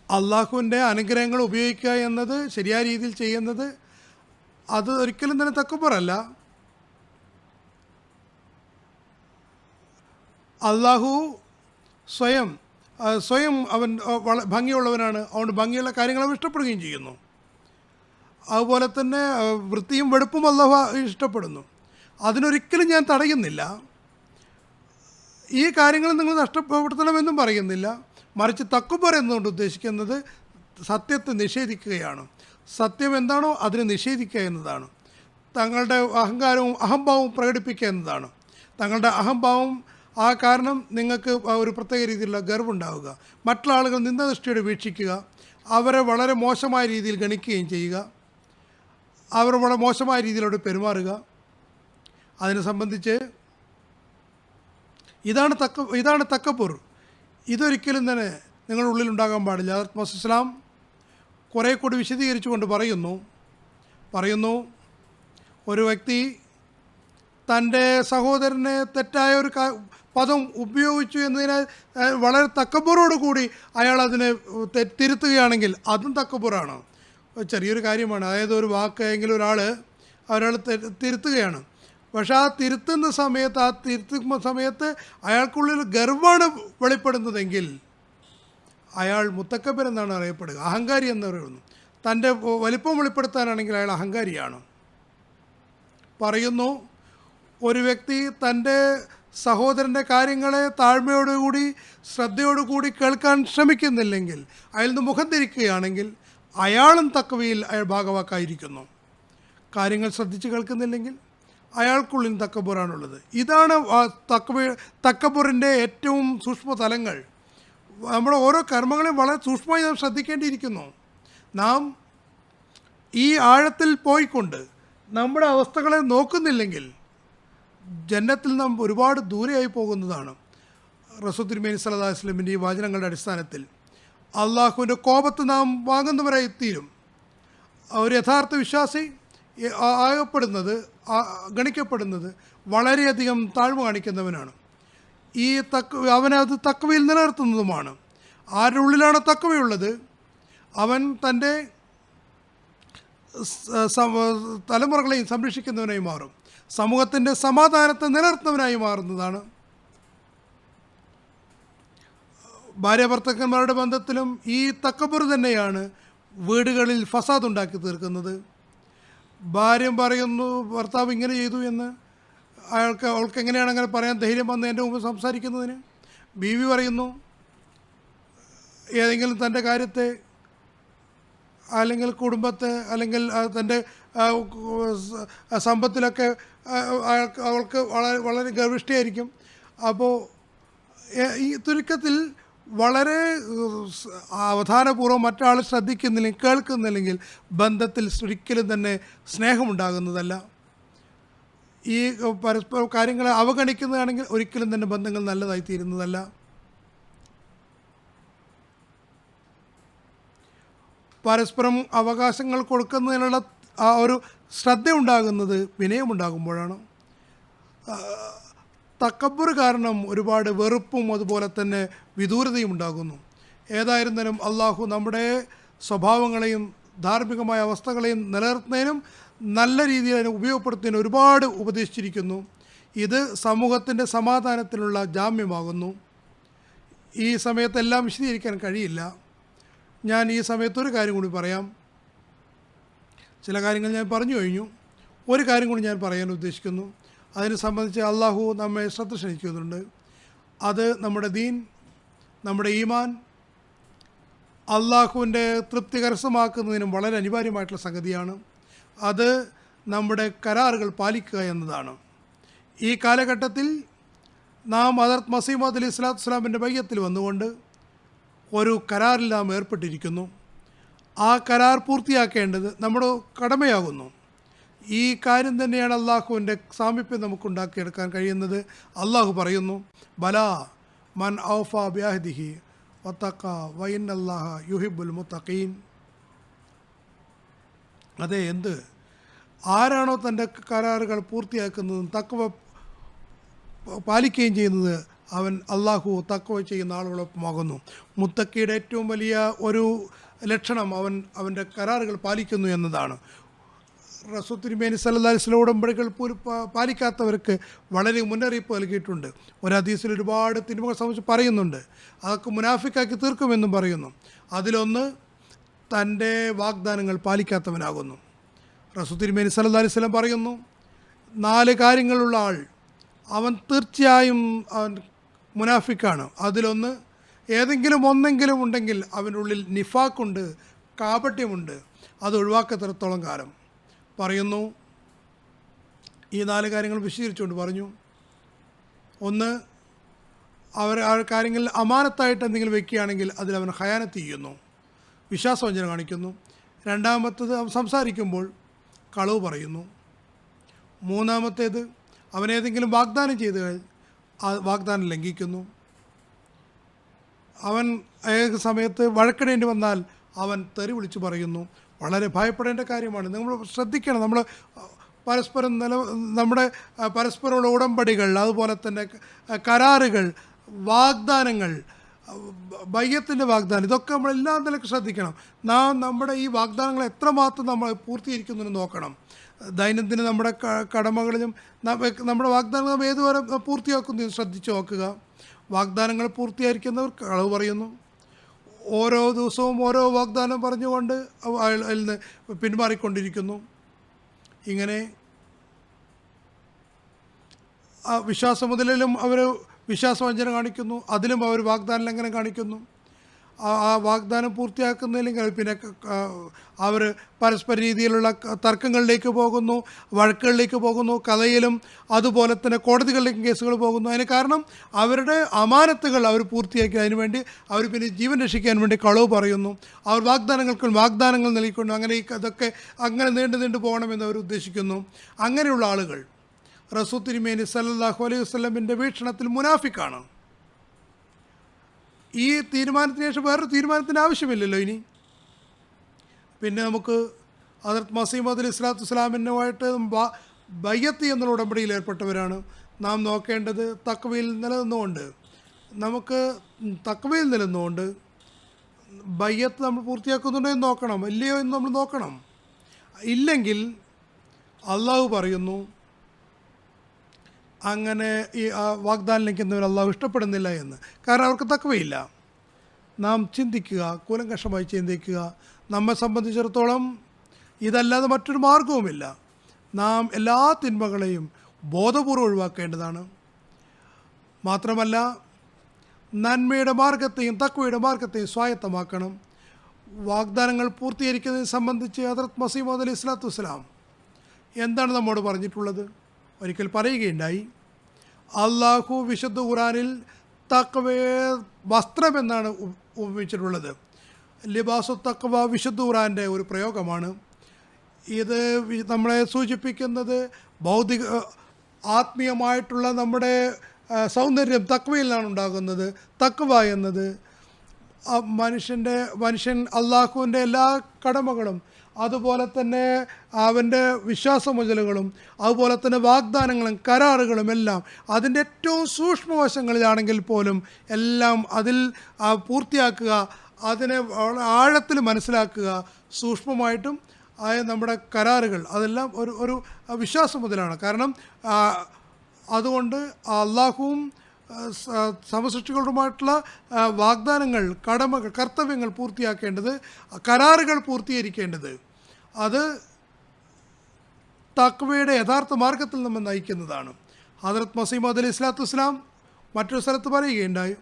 S3: അള്ളാഹുവിൻ്റെ അനുഗ്രഹങ്ങൾ ഉപയോഗിക്കുക എന്നത്, ശരിയായ രീതിയിൽ ചെയ്യുന്നത്, അത് ഒരിക്കലും തന്നെ തക്കബറല്ല. അള്ളാഹു സ്വയം അവൻ ഭംഗിയുള്ളവനാണ്. അതുകൊണ്ട് ഭംഗിയുള്ള കാര്യങ്ങൾ അവൻ ഇഷ്ടപ്പെടുകയും ചെയ്യുന്നു. അതുപോലെ തന്നെ വൃത്തിയും വെടുപ്പും അള്ളാഹു ഇഷ്ടപ്പെടുന്നു. അതിനൊരിക്കലും ഞാൻ തടയുന്നില്ല. ഈ കാര്യങ്ങൾ നിങ്ങൾ നഷ്ടപ്പെടുത്തണമെന്നും പറയുന്നില്ല. മറിച്ച് തക്കുബർ എന്നുകൊണ്ട് ഉദ്ദേശിക്കുന്നത് സത്യത്തെ നിഷേധിക്കുകയാണ്. സത്യം എന്താണോ അതിനെ നിഷേധിക്കുക എന്നതാണ്. തങ്ങളുടെ അഹങ്കാരവും അഹംഭാവവും പ്രകടിപ്പിക്കുക എന്നതാണ്. തങ്ങളുടെ അഹംഭാവം ആ കാരണം നിങ്ങൾക്ക് ഒരു പ്രത്യേക രീതിയിലുള്ള ഗർവുണ്ടാവുക, മറ്റുള്ള ആളുകൾ നിന്ദദൃഷ്ടിയോടെ വീക്ഷിക്കുക, അവരെ വളരെ മോശമായ രീതിയിൽ ഗണിക്കുകയും ചെയ്യുക, അവർ വളരെ മോശമായ രീതിയിലൂടെ പെരുമാറുക. അതിനെ സംബന്ധിച്ച് ഇതാണ് തക്കബുർ. ഇതൊരിക്കലും തന്നെ നിങ്ങളുടെ ഉള്ളിൽ ഉണ്ടാകാൻ പാടില്ല. ഹദരത്ത് മസീഹ് ഇസ്ലാം കുറേ കൂടി വിശദീകരിച്ചുകൊണ്ട് പറയുന്നു ഒരു വ്യക്തി തൻ്റെ സഹോദരനെ തെറ്റായ ഒരു പദം ഉപയോഗിച്ചു എന്നതിനെ വളരെ തക്കബുറോട് കൂടി അയാൾ അതിനെ തിരുത്തുകയാണെങ്കിൽ അതും തക്കബുറാണ്. ചെറിയൊരു കാര്യമാണ്. അതായത് ഒരു വാക്കെങ്കിലും ഒരാൾ തിരുത്തുകയാണ്. പക്ഷെ ആ തിരുത്തുന്ന സമയത്ത് അയാൾക്കുള്ളിൽ ഗർവമാണ് വെളിപ്പെടുന്നതെങ്കിൽ അയാൾ മുത്തക്കബർ എന്നാണ് അറിയപ്പെടുക, അഹങ്കാരി എന്ന് പറയുന്നു. തൻ്റെ വലിപ്പം വെളിപ്പെടുത്താനാണെങ്കിൽ അയാൾ അഹങ്കാരിയാണ്. പറയുന്നു, ഒരു വ്യക്തി തൻ്റെ സഹോദരൻ്റെ കാര്യങ്ങളെ താഴ്മയോടുകൂടി ശ്രദ്ധയോടുകൂടി കേൾക്കാൻ ശ്രമിക്കുന്നില്ലെങ്കിൽ, അയാൾ നിന്ന് മുഖം തിരിക്കുകയാണെങ്കിൽ അയാളും തക്വയിൽ അയാൾ ഭാഗവാക്കായിരിക്കുന്നു. കാര്യങ്ങൾ ശ്രദ്ധിച്ച് കേൾക്കുന്നില്ലെങ്കിൽ അയാൾക്കുള്ളിൽ തക്കബുറാണുള്ളത്. ഇതാണ് തക്കബുറിൻ്റെ ഏറ്റവും സൂക്ഷ്മ തലങ്ങൾ. നമ്മുടെ ഓരോ കർമ്മങ്ങളെയും വളരെ സൂക്ഷ്മമായി നാം ശ്രദ്ധിക്കേണ്ടിയിരിക്കുന്നു. നാം ഈ ആഴത്തിൽ പോയിക്കൊണ്ട് നമ്മുടെ അവസ്ഥകളെ നോക്കുന്നില്ലെങ്കിൽ ജന്നത്തിൽ നാം ഒരുപാട് ദൂരെയായി പോകുന്നതാണ്. റസൂൽ തിരുമേനി സല്ലല്ലാഹു അലൈഹി വസല്ലമിൻ്റെ ഈ വചനങ്ങളുടെ അടിസ്ഥാനത്തിൽ അള്ളാഹുവിൻ്റെ കോപത്ത് നാം വാങ്ങുന്നവരായി തീരും. ഒരു യഥാർത്ഥ വിശ്വാസി ഗണിക്കപ്പെടുന്നത് വളരെയധികം താഴ്മ കാണിക്കുന്നവനാണ്. അവനത് തക്വയിൽ നിലനിർത്തുന്നതുമാണ്. ആരുടെ ഉള്ളിലാണ് തക്വയുള്ളത് അവൻ തൻ്റെ തലമുറകളെയും സംരക്ഷിക്കുന്നവനായി മാറും. സമൂഹത്തിൻ്റെ സമാധാനത്തെ നിലനിർത്തുന്നവനായി മാറുന്നതാണ്. ഭാര്യ ഭർത്താക്കന്മാരുടെ ബന്ധത്തിലും ഈ തക്കബുർ തന്നെയാണ് വീടുകളിൽ ഫസാദ് ഉണ്ടാക്കി തീർക്കുന്നത്. ഭാര്യ പറയുന്നു ഭർത്താവ് ഇങ്ങനെ ചെയ്തു എന്ന്, അവൾക്ക് എങ്ങനെയാണ് അങ്ങനെ പറയാൻ ധൈര്യം വന്ന് എൻ്റെ മുമ്പ് സംസാരിക്കുന്നതിന്? ബീവി പറയുന്നു ഏതെങ്കിലും തൻ്റെ കാര്യത്തെ അല്ലെങ്കിൽ കുടുംബത്തെ അല്ലെങ്കിൽ തൻ്റെ സമ്പത്തിലൊക്കെ അവൾക്ക് വളരെ ഗർഭിഷ്ഠയായിരിക്കും. അപ്പോൾ ഈ ചുരുക്കത്തിൽ വളരെ അവധാനപൂർവ്വം മറ്റാൾ ശ്രദ്ധിക്കുന്നില്ലെങ്കിൽ കേൾക്കുന്നില്ലെങ്കിൽ ബന്ധത്തിൽ ഒരിക്കലും തന്നെ സ്നേഹമുണ്ടാകുന്നതല്ല. ഈ പരസ്പര കാര്യങ്ങളെ അവഗണിക്കുന്നതാണെങ്കിൽ ഒരിക്കലും തന്നെ ബന്ധങ്ങൾ നല്ലതായി തീരുന്നതല്ല. പരസ്പരം അവകാശങ്ങൾ കൊടുക്കുന്നതിനുള്ള ആ ഒരു ശ്രദ്ധ ഉണ്ടാകുന്നത് വിനയമുണ്ടാകുമ്പോഴാണ്. തക്കബുർ കാരണം ഒരുപാട് വെറുപ്പും അതുപോലെ തന്നെ വിദൂരതയും ഉണ്ടാകുന്നു. ഏതായിരുന്നാലും അള്ളാഹു നമ്മുടെ സ്വഭാവങ്ങളെയും ധാർമ്മികമായ അവസ്ഥകളെയും നിലനിർത്തുന്നതിനും നല്ല രീതിയിൽ അതിനെ ഉപയോഗപ്പെടുത്തുന്നതിന് ഒരുപാട് ഉപദേശിച്ചിരിക്കുന്നു. ഇത് സമൂഹത്തിൻ്റെ സമാധാനത്തിനുള്ള ജാമ്യമാകുന്നു. ഈ സമയത്തെല്ലാം വിശദീകരിക്കാൻ കഴിയില്ല. ഞാൻ ഈ സമയത്തൊരു കാര്യം കൂടി പറയാം. ചില കാര്യങ്ങൾ ഞാൻ പറഞ്ഞു കഴിഞ്ഞു. ഒരു കാര്യം കൂടി ഞാൻ പറയാൻ ഉദ്ദേശിക്കുന്നു. അതിനെ സംബന്ധിച്ച് അള്ളാഹു നമ്മെ ശ്രദ്ധ ക്ഷണിക്കുന്നുണ്ട്. അത് നമ്മുടെ ദീൻ, നമ്മുടെ ഈമാൻ അള്ളാഹുവിൻ്റെ തൃപ്തി കരസ്ഥമാക്കുന്നതിനും വളരെ അനിവാര്യമായിട്ടുള്ള സംഗതിയാണ്. അത് നമ്മുടെ കരാറുകൾ പാലിക്കുക എന്നതാണ്. ഈ കാലഘട്ടത്തിൽ നാം ഹദരത്ത് മസീഹ് മൗഊദ് അലൈഹി സ്വലാത്തു വസ്സലാമിൻ്റെ ബൈഅത്തിൽ വന്നുകൊണ്ട് ഒരു കരാറിൽ നാം ഏർപ്പെട്ടിരിക്കുന്നു. ആ കരാർ പൂർത്തിയാക്കേണ്ടത് നമ്മുടെ കടമയാകുന്നു. ഈ കാര്യം തന്നെയാണ് അള്ളാഹുവിൻ്റെ സാമീപ്യം നമുക്കുണ്ടാക്കിയെടുക്കാൻ കഴിയുന്നത്. അള്ളാഹു പറയുന്നു, ബലാ മൻ ഔഫ ബിഅഹ്ദിഹി വത്തഖ വഇന്നല്ലാഹ യുഹിബ്ബുൽ മുത്തഖീൻ. അതെ, എന്ത് ആരാണോ തൻ്റെ കരാറുകൾ പൂർത്തിയാക്കുന്നതും തഖ്വ പാലിക്കുകയും ചെയ്യുന്നത് അവൻ അള്ളാഹു തഖ്വ ചെയ്യുന്ന ആളുകളൊപ്പമാകുന്നു. മുത്തക്കിയുടെ ഏറ്റവും വലിയ ഒരു ലക്ഷണം അവൻ്റെ കരാറുകൾ പാലിക്കുന്നു എന്നതാണ്. റസൂൽ തിരുമേനി സല്ലല്ലാഹു അലൈഹി വസല്ലം ഉടമ്പടികൾ പാലിക്കാത്തവർക്ക് വളരെ മുന്നറിയിപ്പ് നൽകിയിട്ടുണ്ട്. ഒരു ഹദീസിൽ ഒരുപാട് തിന്മകൾ സംബന്ധിച്ച് പറയുന്നുണ്ട്. അതൊക്കെ മുനാഫിക്കാക്കി തീർക്കുമെന്നും പറയുന്നു. അതിലൊന്ന് തൻ്റെ വാഗ്ദാനങ്ങൾ പാലിക്കാത്തവനാകുന്നു. റസൂൽ തിരുമേനി സല്ലല്ലാഹു അലൈഹി വസല്ലം പറയുന്നു, 4 കാര്യങ്ങളുള്ള ആൾ അവൻ തീർച്ചയായും അവൻ മുനാഫിക്കാണ്. അതിലൊന്ന് ഏതെങ്കിലും ഒന്നെങ്കിലും ഉണ്ടെങ്കിൽ അവനുള്ളിൽ നിഫാക്കുണ്ട്, കാപട്യമുണ്ട്. അത് ഒഴിവാക്കത്തിടത്തോളം കാലം പറയുന്നു. ഈ 4 കാര്യങ്ങൾ വിശദീകരിച്ചുകൊണ്ട് പറഞ്ഞു. ഒന്ന്, ആ കാര്യങ്ങളിൽ അമാനത്തായിട്ട് എന്തെങ്കിലും വെക്കുകയാണെങ്കിൽ അതിൽ അവൻ ഖയാനത്ത് ചെയ്യുന്നു, വിശ്വാസവഞ്ചന കാണിക്കുന്നു. രണ്ടാമത്തേത്, അവൻ സംസാരിക്കുമ്പോൾ കളവ് പറയുന്നു. മൂന്നാമത്തേത്, അവനേതെങ്കിലും വാഗ്ദാനം ചെയ്ത് ആ വാഗ്ദാനം ലംഘിക്കുന്നു. അവൻ ഏത് സമയത്ത് വഴക്കിടേണ്ടി വന്നാൽ അവൻ തെറി വിളിച്ചു പറയുന്നു. വളരെ ഭയപ്പെടേണ്ട കാര്യമാണ്. നമ്മൾ ശ്രദ്ധിക്കണം. നമ്മൾ പരസ്പരം നമ്മുടെ പരസ്പരമുള്ള ഉടമ്പടികൾ, അതുപോലെ തന്നെ കരാറുകൾ, വാഗ്ദാനങ്ങൾ, ബയ്യത്തിൻ്റെ വാഗ്ദാനം, ഇതൊക്കെ നമ്മളെല്ലാം നിലയ്ക്ക് ശ്രദ്ധിക്കണം. നമ്മുടെ ഈ വാഗ്ദാനങ്ങൾ എത്രമാത്രം നമ്മൾ പൂർത്തീകരിക്കുന്നു എന്ന് നോക്കണം. ദൈനംദിന നമ്മുടെ കടമകളിലും നമ്മുടെ വാഗ്ദാനങ്ങൾ നാം ഏതുവരെ പൂർത്തിയാക്കുന്നു ശ്രദ്ധിച്ച് നോക്കുക. വാഗ്ദാനങ്ങൾ പൂർത്തീകരിക്കുന്നവർ കളവ് പറയുന്നു. ഓരോ ദിവസവും ഓരോ വാഗ്ദാനം പറഞ്ഞുകൊണ്ട് അതിൽ നിന്ന് പിന്മാറിക്കൊണ്ടിരിക്കുന്നു. ഇങ്ങനെ വിശ്വാസ മുതലിലും അവർ വിശ്വാസവഞ്ചന കാണിക്കുന്നു, അതിലും അവർ വാഗ്ദാന ലംഘനം കാണിക്കുന്നു. ആ വാഗ്ദാനം പൂർത്തിയാക്കുന്നില്ലെങ്കിൽ പിന്നെ അവർ പരസ്പര രീതിയിലുള്ള തർക്കങ്ങളിലേക്ക് പോകുന്നു, വഴക്കുകളിലേക്ക് പോകുന്നു, കഥയിലും അതുപോലെ തന്നെ കോടതികളിലേക്കും കേസുകൾ പോകുന്നു. അതിന് കാരണം അവരുടെ അമാനത്തുകൾ അവർ പൂർത്തിയാക്കി, അതിനുവേണ്ടി അവർ പിന്നെ ജീവൻ രക്ഷിക്കാൻ വേണ്ടി കളവ് പറയുന്നു, അവർ വാഗ്ദാനങ്ങൾ നൽകിക്കൊണ്ട് അങ്ങനെ അതൊക്കെ അങ്ങനെ നീണ്ടു പോകണമെന്ന് അവർ ഉദ്ദേശിക്കുന്നു. അങ്ങനെയുള്ള ആളുകൾ റസൂൽ തിരുമേനി സല്ലല്ലാഹു അലൈഹി വസല്ലമിൻ്റെ വീക്ഷണത്തിൽ മുനാഫിക്കാണ്. ഈ തീരുമാനത്തിന് ശേഷം വേറൊരു തീരുമാനത്തിൻ്റെ ആവശ്യമില്ലല്ലോ ഇനി. പിന്നെ നമുക്ക് ഹദരത്ത് മസീഹ് മൗഊദ് അലൈഹിസ്സലാത്തു വസ്സലാമിനുമായിട്ട് ബയ്യത്ത് എന്നുള്ള ഉടമ്പടിയിൽ ഏർപ്പെട്ടവരാണ് നാം നോക്കേണ്ടത്. തഖ്വയിൽ നിലനിന്നുകൊണ്ട് ബയ്യത്ത് നമ്മൾ പൂർത്തിയാക്കുന്നുണ്ടോ എന്ന് നോക്കണം, ഇല്ലയോ എന്ന് നമ്മൾ നോക്കണം. ഇല്ലെങ്കിൽ അള്ളാഹു പറയുന്നു അങ്ങനെ ഈ വാഗ്ദാനം ലംഘിക്കുന്നവർ അള്ളാഹു ഇഷ്ടപ്പെടുന്നില്ല എന്ന്. കാരണം അവർക്ക് തഖ്വയില്ല. നാം ചിന്തിക്കുക, കൂലങ്കഷമായി ചിന്തിക്കുക. നമ്മെ സംബന്ധിച്ചിടത്തോളം ഇതല്ലാതെ മറ്റൊരു മാർഗവുമില്ല. നാം എല്ലാ തിന്മകളെയും ബോധപൂർവ്വം ഒഴിവാക്കേണ്ടതാണ്. മാത്രമല്ല നന്മയുടെ മാർഗത്തെയും തഖ്വയുടെ മാർഗത്തെയും സ്വായത്തമാക്കണം. വാഗ്ദാനങ്ങൾ പൂർത്തീകരിക്കുന്നതിനെ സംബന്ധിച്ച് ഹദരത്ത് മസീഹ് മൗഊദ് അലൈഹിസ്സലാത്തു വസ്സലാം എന്താണ് നമ്മോട് പറഞ്ഞിട്ടുള്ളത്? ഒരിക്കൽ പറയുകയുണ്ടായി, അള്ളാഹു വിശുദ്ധ ഖുർആനിൽ തഖ്വയെ വസ്ത്രമെന്നാണ് ഉപയോഗിച്ചിട്ടുള്ളത്. ലിബാസു തഖ്വ വിശുദ്ധ ഖുർആൻ്റെ ഒരു പ്രയോഗമാണ്. ഇത് നമ്മളെ സൂചിപ്പിക്കുന്നത് ആത്മീയമായിട്ടുള്ള നമ്മുടെ സൗന്ദര്യം തഖ്വയിലാണ് ഉണ്ടാകുന്നത്. തഖ്വ എന്നത് മനുഷ്യൻ അള്ളാഹുവിൻ്റെ എല്ലാ കടമകളും, അതുപോലെ തന്നെ അവൻ്റെ വിശ്വാസമുചലുകളും, അതുപോലെ തന്നെ വാഗ്ദാനങ്ങളും കരാറുകളും എല്ലാം അതിൻ്റെ ഏറ്റവും സൂക്ഷ്മവശങ്ങളിലാണെങ്കിൽ പോലും എല്ലാം അതിൽ പൂർത്തിയാക്കുക, അതിനെ ആഴത്തിൽ മനസ്സിലാക്കുക. സൂക്ഷ്മമായിട്ടും ആയ നമ്മുടെ കരാറുകൾ അതെല്ലാം ഒരു വിശ്വാസമുതലാണ്. കാരണം അതുകൊണ്ട് അള്ളാഹുവും സമസൃഷ്ടികളുമായിട്ടുള്ള വാഗ്ദാനങ്ങൾ, കടമകൾ, കർത്തവ്യങ്ങൾ പൂർത്തിയാക്കേണ്ടത്, കരാറുകൾ പൂർത്തീകരിക്കേണ്ടത് അത് തഖ്വയുടെ യഥാർത്ഥ മാർഗത്തിൽ നമ്മെ നയിക്കുന്നതാണ്. ഹദരത്ത് മസീഹ് മൗഊദ് അലൈഹിസ്സലാത്തു വസ്സലാം മറ്റൊരു സ്ഥലത്ത് പറയുകയുണ്ടായി,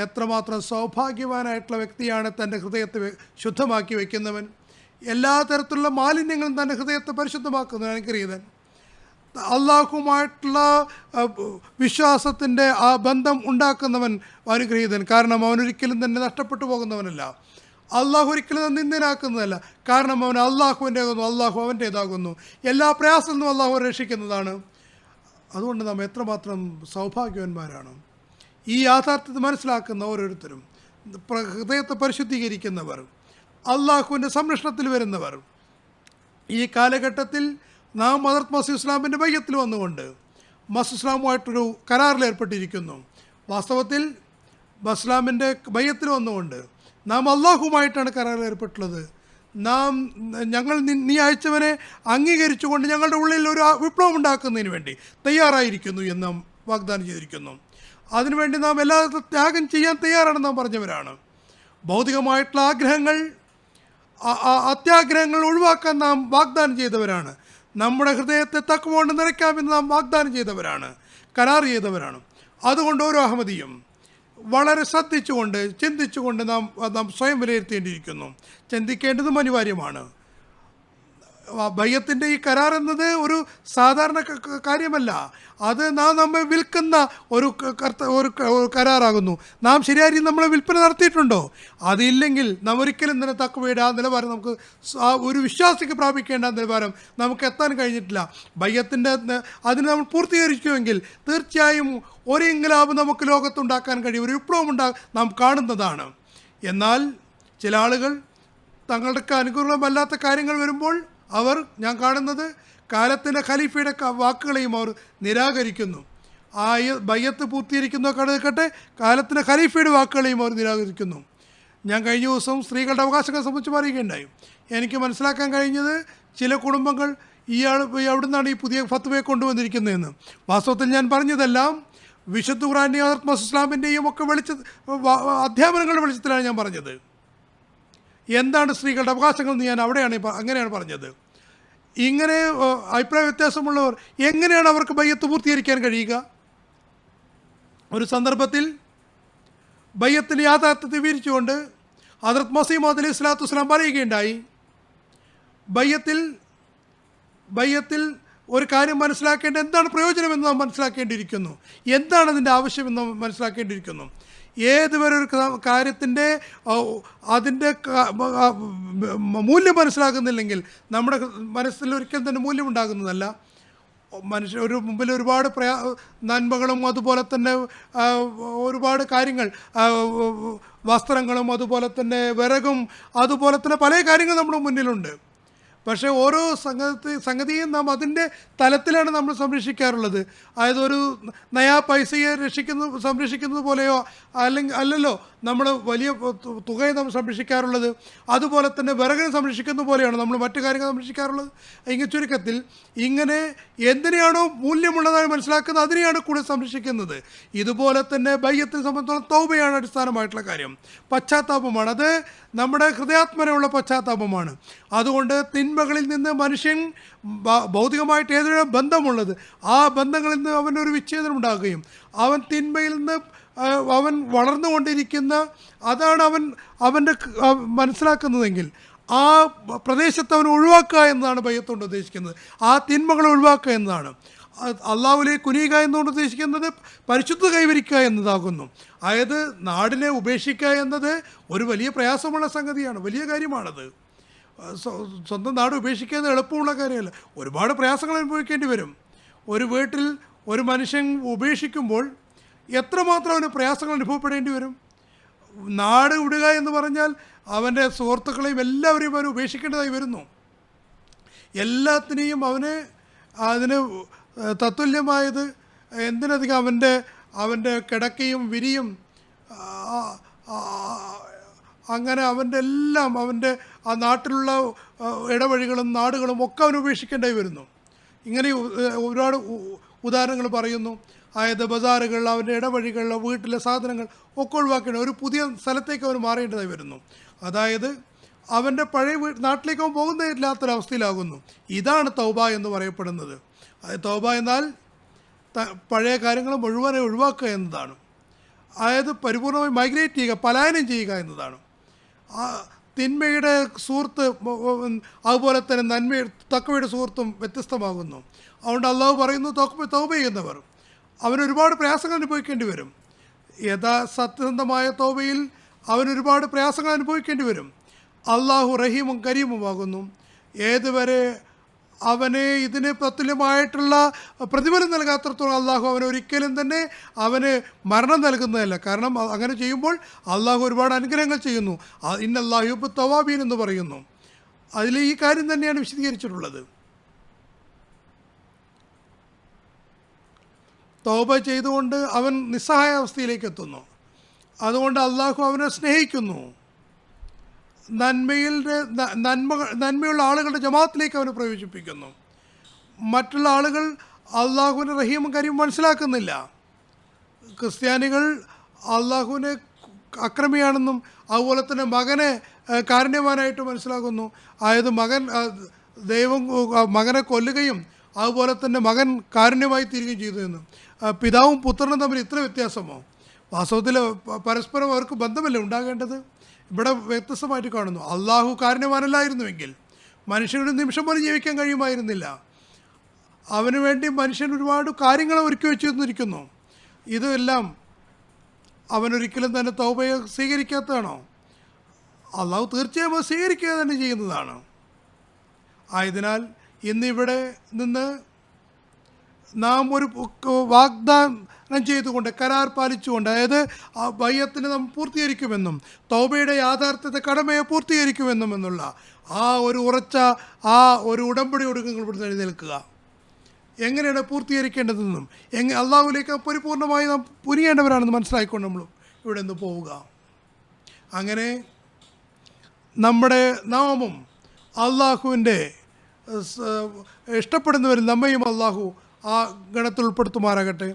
S3: എത്രമാത്രം സൗഭാഗ്യവാനായിട്ടുള്ള വ്യക്തിയാണ് തൻ്റെ ഹൃദയത്തെ ശുദ്ധമാക്കി വയ്ക്കുന്നവൻ, എല്ലാ തരത്തിലുള്ള മാലിന്യങ്ങളും തൻ്റെ ഹൃദയത്തെ പരിശുദ്ധമാക്കുന്നവൻ അനുഗ്രഹീതൻ. അള്ളാഹുമായിട്ടുള്ള വിശ്വാസത്തിൻ്റെ ആ ബന്ധം ഉണ്ടാക്കുന്നവൻ അനുഗ്രഹീതൻ. കാരണം അവനൊരിക്കലും തന്നെ നഷ്ടപ്പെട്ടു പോകുന്നവനല്ല, അള്ളാഹു ഒരിക്കലും നിന്ദനാക്കുന്നതല്ല. കാരണം അവൻ അള്ളാഹുവിൻ്റെതാകുന്നു, അള്ളാഹു അവൻ്റേതാകുന്നു, എല്ലാ പ്രയാസത്തിൽ നിന്നും അള്ളാഹു രക്ഷിക്കുന്നതാണ്. അതുകൊണ്ട് നാം എത്രമാത്രം സൗഭാഗ്യവാന്മാരാണ്. ഈ യാഥാർത്ഥ്യത്തെ മനസ്സിലാക്കുന്ന ഓരോരുത്തരും, ഹൃദയത്തെ പരിശുദ്ധീകരിക്കുന്നവർ, അള്ളാഹുവിൻ്റെ സംരക്ഷണത്തിൽ വരുന്നവർ. ഈ കാലഘട്ടത്തിൽ നാം ഹദരത്ത് മസീഹ് ഇസ്ലാമിൻ്റെ ബയ്യത്തിൽ വന്നുകൊണ്ട് മസീഹ് ഇസ്ലാമുമായിട്ടൊരു കരാറിൽ ഏർപ്പെട്ടിരിക്കുന്നു. വാസ്തവത്തിൽ ഇസ്ലാമിൻ്റെ ബയ്യത്തിൽ വന്നുകൊണ്ട് നാം അള്ളാഹുമായിട്ടാണ് കരാറിൽ ഏർപ്പെട്ടുള്ളത്. ഞങ്ങൾ നീ അയച്ചവനെ അംഗീകരിച്ചുകൊണ്ട് ഞങ്ങളുടെ ഉള്ളിൽ ഒരു വിപ്ലവം ഉണ്ടാക്കുന്നതിന് വേണ്ടി തയ്യാറായിരിക്കുന്നു എന്ന് നാം വാഗ്ദാനം ചെയ്തിരിക്കുന്നു. അതിനുവേണ്ടി നാം എല്ലാ ത്യാഗം ചെയ്യാൻ തയ്യാറാണെന്ന് നാം പറഞ്ഞവരാണ്. ഭൗതികമായിട്ടുള്ള ആഗ്രഹങ്ങൾ, അത്യാഗ്രഹങ്ങൾ ഒഴിവാക്കാൻ നാം വാഗ്ദാനം ചെയ്തവരാണ്. നമ്മുടെ ഹൃദയത്തെ തഖ്വ കൊണ്ട് നിറയ്ക്കാമെന്ന് നാം വാഗ്ദാനം ചെയ്തവരാണ്, കരാർ ചെയ്തവരാണ്. അതുകൊണ്ട് ഓരോ അഹമ്മദിയും വളരെ ശ്രദ്ധിച്ചുകൊണ്ട് ചിന്തിച്ചുകൊണ്ട് നാം സ്വയം വിലയിരുത്തേണ്ടിയിരിക്കുന്നു. ചിന്തിക്കേണ്ടതും അനിവാര്യമാണ്. ബയ്യത്തിൻ്റെ ഈ കരാർ എന്നത് ഒരു സാധാരണ കാര്യമല്ല. അത് നമ്മെ വിൽക്കുന്ന ഒരു കരാറാകുന്നു. നാം ശരിയായി നമ്മളെ വിൽപ്പന നടത്തിയിട്ടുണ്ടോ? അതില്ലെങ്കിൽ നാം ഒരിക്കലും തന്നെ തഖ്വയുടെ ആ നിലവാരം നമുക്ക് ഒരു വിശ്വാസിക്ക് പ്രാപിക്കേണ്ട നിലവാരം നമുക്ക് എത്താൻ കഴിഞ്ഞിട്ടില്ല. ബയ്യത്തിൻ്റെ അതിന് നമ്മൾ പൂർത്തീകരിക്കുമെങ്കിൽ തീർച്ചയായും ഒരു ഇൻഖിലാബ് നമുക്ക് ലോകത്തുണ്ടാക്കാൻ കഴിയും, ഒരു വിപ്ലവം നാം കാണുന്നതാണ്. എന്നാൽ ചില ആളുകൾ തങ്ങൾക്ക് അനുകൂലമല്ലാത്ത കാര്യങ്ങൾ വരുമ്പോൾ ഞാൻ കാണുന്നത് കാലത്തിൻ്റെ ഖലീഫയുടെ വാക്കുകളെയും അവർ നിരാകരിക്കുന്നു. ആ ബയ്യത്ത് പൂർത്തീകരിക്കുന്ന കടക്കട്ടെ, കാലത്തിൻ്റെ ഖലീഫയുടെ വാക്കുകളെയും അവർ നിരാകരിക്കുന്നു. ഞാൻ കഴിഞ്ഞ ദിവസം സ്ത്രീകളുടെ അവകാശങ്ങളെ സംബന്ധിച്ച് പറയുകയുണ്ടായി. എനിക്ക് മനസ്സിലാക്കാൻ കഴിഞ്ഞത് ചില കുടുംബങ്ങൾ എവിടെ നിന്നാണ് ഈ പുതിയ ഫത്വയെ കൊണ്ടുവന്നിരിക്കുന്നതെന്ന്. വാസ്തവത്തിൽ ഞാൻ പറഞ്ഞതെല്ലാം വിശുദ്ധ ഖുർആൻ്റെയും ഹദരത്ത് മസീഹ് ഇസ്ലാമിൻ്റെയും ഒക്കെ അധ്യാപനങ്ങളുടെ വെളിച്ചത്തിലാണ് ഞാൻ പറഞ്ഞത്. എന്താണ് സ്ത്രീകളുടെ അവകാശങ്ങൾ എന്ന് ഞാൻ അങ്ങനെയാണ് പറഞ്ഞത്. ഇങ്ങനെ അഭിപ്രായ വ്യത്യാസമുള്ളവർ എങ്ങനെയാണ് അവർക്ക് ബയ്യത്ത് പൂർത്തീകരിക്കാൻ കഴിയുക? ഒരു സന്ദർഭത്തിൽ ബയ്യത്തിൻ്റെ യാഥാർത്ഥ്യത്തെ വിവരിച്ചുകൊണ്ട് ഹദ്റത്ത് മസീഹ് മൗഊദ് അലൈഹി സ്വലാത്തു വസ്സലാം പറയുകയുണ്ടായി, ബയ്യത്തിൽ ഒരു കാര്യം മനസ്സിലാക്കേണ്ട എന്താണ് പ്രയോജനമെന്ന് നാം മനസ്സിലാക്കേണ്ടിയിരിക്കുന്നു, എന്താണ് അതിൻ്റെ ആവശ്യമെന്ന് നാം മനസ്സിലാക്കേണ്ടിയിരിക്കുന്നു. ഏതുവരെ ഒരു കാര്യത്തിൻ്റെ അതിൻ്റെ മൂല്യം മനസ്സിലാക്കുന്നില്ലെങ്കിൽ നമ്മുടെ മനസ്സിൽ ഒരിക്കലും തന്നെ മൂല്യമുണ്ടാകുന്നതല്ല. ഒരു മുമ്പിൽ ഒരുപാട് നന്മകളും അതുപോലെ തന്നെ ഒരുപാട് കാര്യങ്ങൾ, വസ്ത്രങ്ങളും അതുപോലെ തന്നെ വിറകും അതുപോലെ തന്നെ പല കാര്യങ്ങളും നമ്മുടെ മുന്നിലുണ്ട്. പക്ഷേ ഓരോ സംഗതിയും നാം അതിൻ്റെ തലത്തിലാണ് നമ്മൾ സംരക്ഷിക്കാറുള്ളത്. അതായത് ഒരു നയാ പൈസയെ സംരക്ഷിക്കുന്നത് പോലെയോ അല്ലല്ലോ നമ്മൾ വലിയ തുകയെ നമ്മൾ സംരക്ഷിക്കാറുള്ളത്. അതുപോലെ തന്നെ വിറകിനെ സംരക്ഷിക്കുന്ന പോലെയാണ് നമ്മൾ മറ്റു കാര്യങ്ങൾ സംരക്ഷിക്കാറുള്ളത്. ഇങ്ങനെ ചുരുക്കത്തിൽ ഇങ്ങനെ എന്തിനെയാണോ മൂല്യമുള്ളതായി മനസ്സിലാക്കുന്നത് അതിനെയാണ് കൂടുതൽ സംരക്ഷിക്കുന്നത്. ഇതുപോലെ തന്നെ ബയ്യത്തിനെ സംബന്ധിച്ചിടത്തോളം തൗബയാണ് അടിസ്ഥാനമായിട്ടുള്ള കാര്യം, പശ്ചാത്താപമാണ്. അത് നമ്മുടെ ഹൃദയാത്മനയുള്ള പശ്ചാത്താപമാണ്. അതുകൊണ്ട് തിന്മകളിൽ നിന്ന് മനുഷ്യൻ ഭൗതികമായിട്ട് ഏതൊരു ബന്ധമുള്ളത് ആ ബന്ധങ്ങളിൽ നിന്ന് അവനൊരു വിച്ഛേദനം ഉണ്ടാകുകയും അവൻ തിന്മയിൽ നിന്ന് അവൻ വളർന്നുകൊണ്ടിരിക്കുന്ന അതാണ് അവൻ്റെ മനസ്സിലാക്കുന്നതെങ്കിൽ ആ പ്രദേശത്ത് അവൻ ഒഴിവാക്കുക എന്നതാണ് ബയ്യത്തുകൊണ്ട് ഉദ്ദേശിക്കുന്നത്. ആ തിന്മകളെ ഒഴിവാക്കുക എന്നതാണ്. അള്ളാഹുവിലേക്ക് കുനിയുക എന്നുകൊണ്ട് ഉദ്ദേശിക്കുന്നത് പരിശുദ്ധ കൈവരിക്കുക എന്നതാകുന്നു. അതായത് നാടിനെ ഉപേക്ഷിക്കുക എന്നത് ഒരു വലിയ പ്രയാസമുള്ള സംഗതിയാണ്, വലിയ കാര്യമാണത്. സ്വന്തം നാട് ഉപേക്ഷിക്കുന്നത് എളുപ്പമുള്ള കാര്യമല്ല, ഒരുപാട് പ്രയാസങ്ങൾ അനുഭവിക്കേണ്ടി വരും. ഒരു വീട്ടിൽ ഒരു മനുഷ്യൻ ഉപേക്ഷിക്കുമ്പോൾ എത്രമാത്രം അവന് പ്രയാസങ്ങൾ അനുഭവപ്പെടേണ്ടി വരും. നാട് വിടുക എന്ന് പറഞ്ഞാൽ അവൻ്റെ സുഹൃത്തുക്കളെയും എല്ലാവരെയും അവൻ ഉപേക്ഷിക്കേണ്ടതായി വരുന്നു. എല്ലാത്തിനെയും അതിന് തത്തുല്യമായത് എന്തിനധികം അവൻ്റെ കിടക്കയും വിരിയും അങ്ങനെ അവൻ്റെ എല്ലാം അവൻ്റെ ആ നാട്ടിലുള്ള ഇടവഴികളും നാടുകളും ഒക്കെ അവൻ ഉപേക്ഷിക്കേണ്ടതായി വരുന്നു. ഇങ്ങനെ ഒരുപാട് ഉദാഹരണങ്ങൾ പറയുന്നു. അതായത് ബസാറുകൾ, അവൻ്റെ ഇടവഴികൾ, വീട്ടിലെ സാധനങ്ങൾ ഒക്കെ ഒഴിവാക്കേണ്ട ഒരു പുതിയ സ്ഥലത്തേക്ക് അവന് മാറേണ്ടതായി വരുന്നു. അതായത് അവൻ്റെ പഴയ നാട്ടിലേക്ക് അവൻ പോകുന്നതില്ലാത്തൊരവസ്ഥയിലാകുന്നു. ഇതാണ് തൗബ എന്ന് പറയപ്പെടുന്നത്. തൗബ എന്നാൽ പഴയ കാര്യങ്ങൾ മുഴുവനെ ഒഴിവാക്കുക എന്നതാണ്. അതായത് പരിപൂർണമായി മൈഗ്രേറ്റ് ചെയ്യുക, പലായനം ചെയ്യുക എന്നതാണ്. തിന്മയുടെ സുഹൃത്ത് അതുപോലെ തന്നെ തഖ്വയുടെ സുഹൃത്തും വ്യത്യസ്തമാകുന്നു. അതുകൊണ്ട് അള്ളാഹു പറയുന്നു തൗബ ചെയ്യുന്നവർ അവനൊരുപാട് പ്രയാസങ്ങൾ അനുഭവിക്കേണ്ടി വരും. സത്യസന്ധമായ തൗബയിൽ അവനൊരുപാട് പ്രയാസങ്ങൾ അനുഭവിക്കേണ്ടി വരും. അള്ളാഹു റഹീമും കരീമുമാകുന്നു. ഏതുവരെ അവന് ഇതിന് തത്തുല്യമായിട്ടുള്ള പ്രതിഫലം നൽകാത്രത്തോളം അള്ളാഹു അവനൊരിക്കലും തന്നെ അവന് മരണം നൽകുന്നതല്ല. കാരണം അങ്ങനെ ചെയ്യുമ്പോൾ അള്ളാഹു ഒരുപാട് അനുഗ്രഹങ്ങൾ ചെയ്യുന്നു. ഇന്നല്ലാഹു യുഹിബ്ബു തവ്വാബീൻ എന്ന് പറയുന്നു. അതിൽ ഈ കാര്യം തന്നെയാണ് വിശദീകരിച്ചിട്ടുള്ളത്. തൗബ ചെയ്തുകൊണ്ട് അവൻ നിസ്സഹായ അവസ്ഥയിലേക്ക് എത്തുന്നു. അതുകൊണ്ട് അള്ളാഹു അവനെ സ്നേഹിക്കുന്നു. നന്മയുള്ള ആളുകളുടെ ജമാഅത്തിലേക്ക് അവനെ പ്രവേശിപ്പിക്കുന്നു. മറ്റുള്ള ആളുകൾ അള്ളാഹുവിൻ്റെ റഹീമും കാര്യം മനസ്സിലാക്കുന്നില്ല. ക്രിസ്ത്യാനികൾ അള്ളാഹുവിനെ അക്രമിയാണെന്നും അതുപോലെ തന്നെ മകനെ കാരുണ്യവാനായിട്ട് മനസ്സിലാക്കുന്നു. അതായത് മകനെ കൊല്ലുകയും അതുപോലെ തന്നെ മകൻ കാരുണ്യമായി തീരുകയും ചെയ്തു എന്ന്. പിതാവും പുത്രനും തമ്മിൽ ഇത്ര വ്യത്യാസമോ? വാസ്തവത്തിൽ പരസ്പരം അവർക്ക് ബന്ധമല്ലേ ഉണ്ടാകേണ്ടത്? ഇവിടെ വ്യത്യസ്തമായിട്ട് കാണുന്നു. അള്ളാഹു കാരുണ്യവാനല്ലായിരുന്നുവെങ്കിൽ മനുഷ്യനൊരു നിമിഷം പോലും ജീവിക്കാൻ കഴിയുമായിരുന്നില്ല. അവന് വേണ്ടി മനുഷ്യൻ ഒരുപാട് കാര്യങ്ങൾ ഒരുക്കി വെച്ചിരിക്കുന്നു. ഇതെല്ലാം അവനൊരിക്കലും തന്നെ തൗബയെ സ്വീകരിക്കാത്തതാണോ? അള്ളാഹു തീർച്ചയായും അത് സ്വീകരിക്കുക തന്നെ ചെയ്യുന്നതാണ്. ആയതിനാൽ ഇന്നിവിടെ നിന്ന് നാം ഒരു വാഗ്ദാനം ചെയ്തുകൊണ്ട് കരാർ പാലിച്ചുകൊണ്ട്, അതായത് ആ ബയ്യത്തിനെ നാം പൂർത്തീകരിക്കുമെന്നും തൗബയുടെ യാഥാർത്ഥ്യത്തെ കടമയെ പൂർത്തീകരിക്കുമെന്നും എന്നുള്ള ആ ഒരു ഉറച്ച ഒരു ഉടമ്പടിയോട് നിങ്ങൾ ഇവിടുന്ന് എഴുന്നേൽക്കുക. എങ്ങനെയാണ് പൂർത്തീകരിക്കേണ്ടതെന്നും അള്ളാഹുവിലേക്ക് പരിപൂർണമായി നാം പുരിയേണ്ടവരാണെന്ന് മനസ്സിലാക്കിക്കൊണ്ട് നമ്മൾ ഇവിടെ നിന്ന് പോവുക. അങ്ങനെ നമ്മുടെ നാമം അള്ളാഹുവിൻ്റെ ഇഷ്ടപ്പെടുന്നവരിൽ നമ്മയും അള്ളാഹു ആ ഗണത്തിൽ ഉൾപ്പെടുത്തുമാറാകട്ടെ.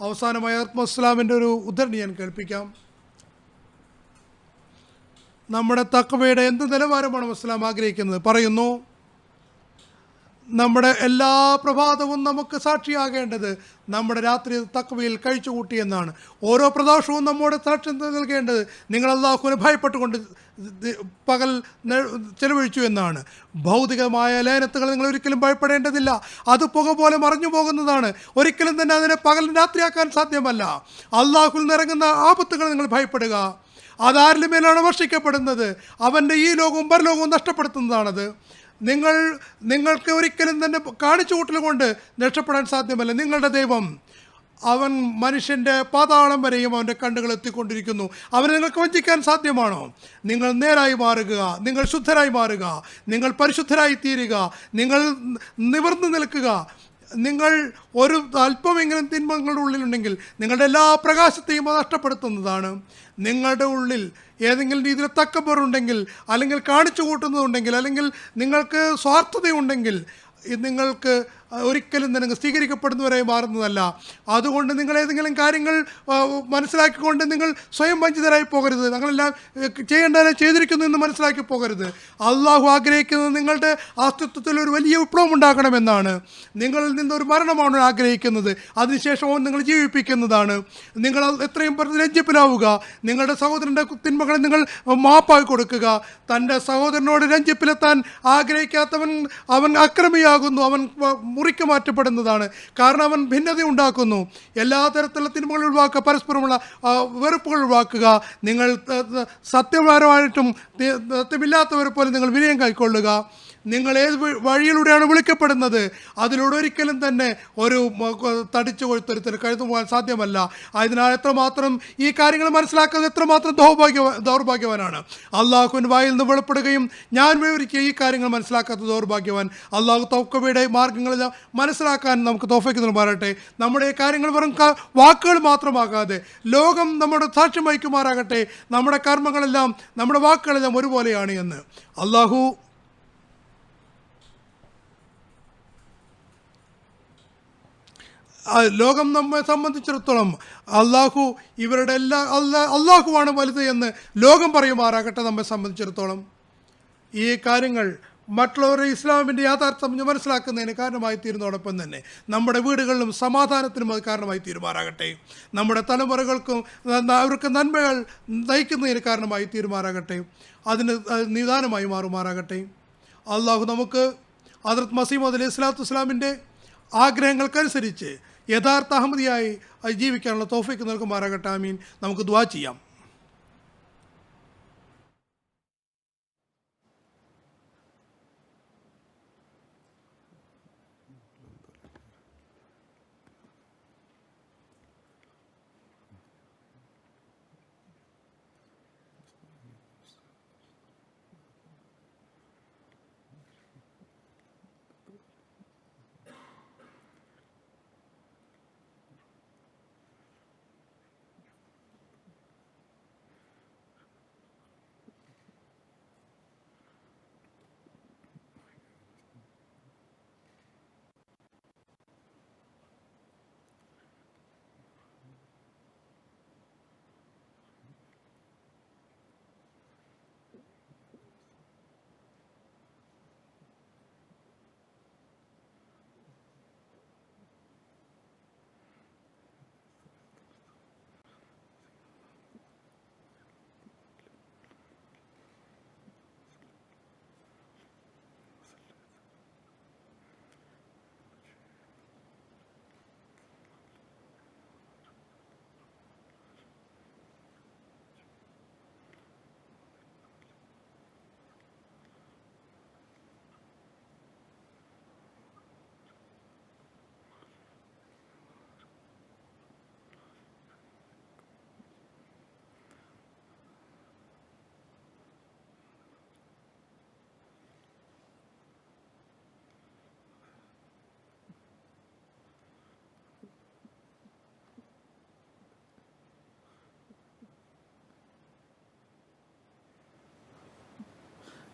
S3: അവസാനമായി ആത്മസ്ലാമിൻ്റെ ഒരു ഉദ്ധരണി ഞാൻ കേൾപ്പിക്കാം. നമ്മുടെ തഖ്വയുടെ എന്ത് നിലവാരമാണ് ഇസ്ലാം ആഗ്രഹിക്കുന്നത്? പറയുന്നു, നമ്മുടെ എല്ലാ പ്രഭാതവും നമുക്ക് സാക്ഷിയാകേണ്ടത് നമ്മുടെ രാത്രി തക്വയിൽ കഴിച്ചുകൂട്ടിയെന്നാണ്. ഓരോ പ്രദോഷവും നമ്മോട് സാക്ഷ്യം നൽകേണ്ടത് നിങ്ങൾ അല്ലാഹുവിനെ ഭയപ്പെട്ടുകൊണ്ട് പകൽ ചെലവഴിച്ചു എന്നാണ്. ഭൗതികമായ ലയനത്തുകൾ നിങ്ങൾ ഒരിക്കലും ഭയപ്പെടേണ്ടതില്ല. അത് പുക പോലെ മറഞ്ഞു പോകുന്നതാണ്. ഒരിക്കലും തന്നെ അതിനെ പകൽ രാത്രിയാക്കാൻ സാധ്യമല്ല. അല്ലാഹുവിൽ നിറങ്ങുന്ന ആപത്തുകൾ നിങ്ങൾ ഭയപ്പെടുക. അതാരിലും മേലാണ് വർഷിക്കപ്പെടുന്നത്. അവൻ്റെ ഈ ലോകവും പരലോകവും നഷ്ടപ്പെടുത്തുന്നതാണത്. നിങ്ങൾക്ക് ഒരിക്കലും തന്നെ കാണിച്ചു കൂട്ടൽ കൊണ്ട് രക്ഷപ്പെടാൻ സാധ്യമല്ല. നിങ്ങളുടെ ദൈവം അവൻ മനുഷ്യൻ്റെ പാതാളം വരെയും അവൻ്റെ കണ്ണുകൾ എത്തിക്കൊണ്ടിരിക്കുന്നു. അവനെ നിങ്ങൾക്ക് വഞ്ചിക്കാൻ സാധ്യമാണോ? നിങ്ങൾ നേരായി മാറുക, നിങ്ങൾ ശുദ്ധരായി മാറുക, നിങ്ങൾ പരിശുദ്ധരായി തീരുക, നിങ്ങൾ നിവർന്നു നിൽക്കുക. നിങ്ങൾ ഒരു അല്പമെങ്കിലും തിന്മകളുടെ ഉള്ളിലുണ്ടെങ്കിൽ നിങ്ങളുടെ എല്ലാ പ്രകാശത്തെയും അത് നഷ്ടപ്പെടുത്തുന്നതാണ്. നിങ്ങളുടെ ഉള്ളിൽ ഏതെങ്കിലും രീതിയിൽ തക്കബറുണ്ടെങ്കിൽ, അല്ലെങ്കിൽ കാണിച്ചു കൂട്ടുന്നതുണ്ടെങ്കിൽ, അല്ലെങ്കിൽ നിങ്ങൾക്ക് സ്വാർത്ഥതയുണ്ടെങ്കിൽ, നിങ്ങൾക്ക് ഒരിക്കലും തന്നെ സ്വീകരിക്കപ്പെടുന്നവരായി മാറുന്നതല്ല. അതുകൊണ്ട് നിങ്ങൾ ഏതെങ്കിലും കാര്യങ്ങൾ മനസ്സിലാക്കിക്കൊണ്ട് നിങ്ങൾ സ്വയം വഞ്ചിതരായി പോകരുത്. ഞങ്ങളെല്ലാം ചെയ്യേണ്ടതിനെ ചെയ്തിരിക്കുന്നു എന്ന് മനസ്സിലാക്കി പോകരുത്. അള്ളാഹു ആഗ്രഹിക്കുന്നത് നിങ്ങളുടെ അസ്തിത്വത്തിൽ ഒരു വലിയ വിപ്ലവം ഉണ്ടാക്കണമെന്നാണ്. നിങ്ങളിൽ നിന്നൊരു മരണമാണ് ആഗ്രഹിക്കുന്നത്. അതിനുശേഷം നിങ്ങൾ ജീവിപ്പിക്കുന്നതാണ്. നിങ്ങൾ എത്രയും പെട്ടെന്ന് രഞ്ജിപ്പിലാവുക. നിങ്ങളുടെ സഹോദരൻ്റെ തിന്മകളെ നിങ്ങൾ മാപ്പാക്കി കൊടുക്കുക. തൻ്റെ സഹോദരനോട് രഞ്ജിപ്പിലെത്താൻ ആഗ്രഹിക്കാത്തവൻ അവൻ അക്രമിയാകുന്നു, അവൻ മുറിക്ക് മാറ്റപ്പെടുന്നതാണ്. കാരണം അവൻ ഭിന്നത ഉണ്ടാക്കുന്നു. എല്ലാ തരത്തിലുള്ള തിന്മകൾ ഒഴിവാക്കുക, പരസ്പരമുള്ള വെറുപ്പുകൾ ഒഴിവാക്കുക. നിങ്ങൾ സത്യപരമായിട്ടും സത്യമില്ലാത്തവരെ പോലെ നിങ്ങൾ വിനയം കൈക്കൊള്ളുക. നിങ്ങൾ ഏത് വഴിയിലൂടെയാണ് വിളിക്കപ്പെടുന്നത് അതിലൂടെ ഒരിക്കലും തന്നെ ഒരു തടിച്ചു കൊഴുത്തൊരുത്തിന് കഴുതു പോകാൻ സാധ്യമല്ല. അതിനാൽ എത്രമാത്രം ഈ കാര്യങ്ങൾ മനസ്സിലാക്കുന്നത് എത്രമാത്രം ദൗർഭാഗ്യവാനാണ്. അള്ളാഹുവിൻ്റെ വായിൽ നിന്ന് വെളിപ്പെടുകയും ഞാൻ വിവരിക്കുക ഈ കാര്യങ്ങൾ മനസ്സിലാക്കാത്ത ദൗർഭാഗ്യവാൻ. അള്ളാഹു തൗക്കവയുടെ മാർഗ്ഗങ്ങളെല്ലാം മനസ്സിലാക്കാൻ നമുക്ക് തൗഫീഖ് നൽകുമാറാകട്ടെ. നമ്മുടെ ഈ കാര്യങ്ങൾ വെറും വാക്കുകൾ മാത്രമാകാതെ ലോകം നമ്മുടെ സാക്ഷ്യം വഹിക്കുമാറാകട്ടെ. നമ്മുടെ കർമ്മങ്ങളെല്ലാം നമ്മുടെ വാക്കുകളെല്ലാം ഒരുപോലെയാണ് എന്ന്. ലോകം നമ്മെ സംബന്ധിച്ചിടത്തോളം അള്ളാഹു ഇവരുടെ അള്ളാഹുവാണ് വലുത് എന്ന് ലോകം പറയുമാറാകട്ടെ. നമ്മെ സംബന്ധിച്ചിടത്തോളം ഈ കാര്യങ്ങൾ മറ്റുള്ളവരുടെ ഇസ്ലാമിൻ്റെ യാഥാർത്ഥ്യം മനസ്സിലാക്കുന്നതിന് കാരണമായി തീരുന്നതോടൊപ്പം തന്നെ നമ്മുടെ വീടുകളിലും സമാധാനത്തിനും അത് കാരണമായി തീരുമാറാകട്ടെ. നമ്മുടെ തലമുറകൾക്കും അവർക്ക് നന്മകൾ നയിക്കുന്നതിന് കാരണമായി തീരുമാറാകട്ടെ. അതിന് നിദാനമായി മാറുമാറാകട്ടെ. അള്ളാഹു നമുക്ക് ഹദ്റത്ത് മസീഹ് മൗഊദ് അലൈഹി സ്വലാത്തു വസ്സലാമിൻ്റെ ആഗ്രഹങ്ങൾക്കനുസരിച്ച് യഥാർത്ഥ അഹമ്മദിയായി ജീവിക്കാനുള്ള തൗഫീഖ് നൽകുമാറാകട്ടെ. ആമീൻ. നമുക്ക് ദുആ ചെയ്യാം.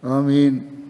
S2: آمين.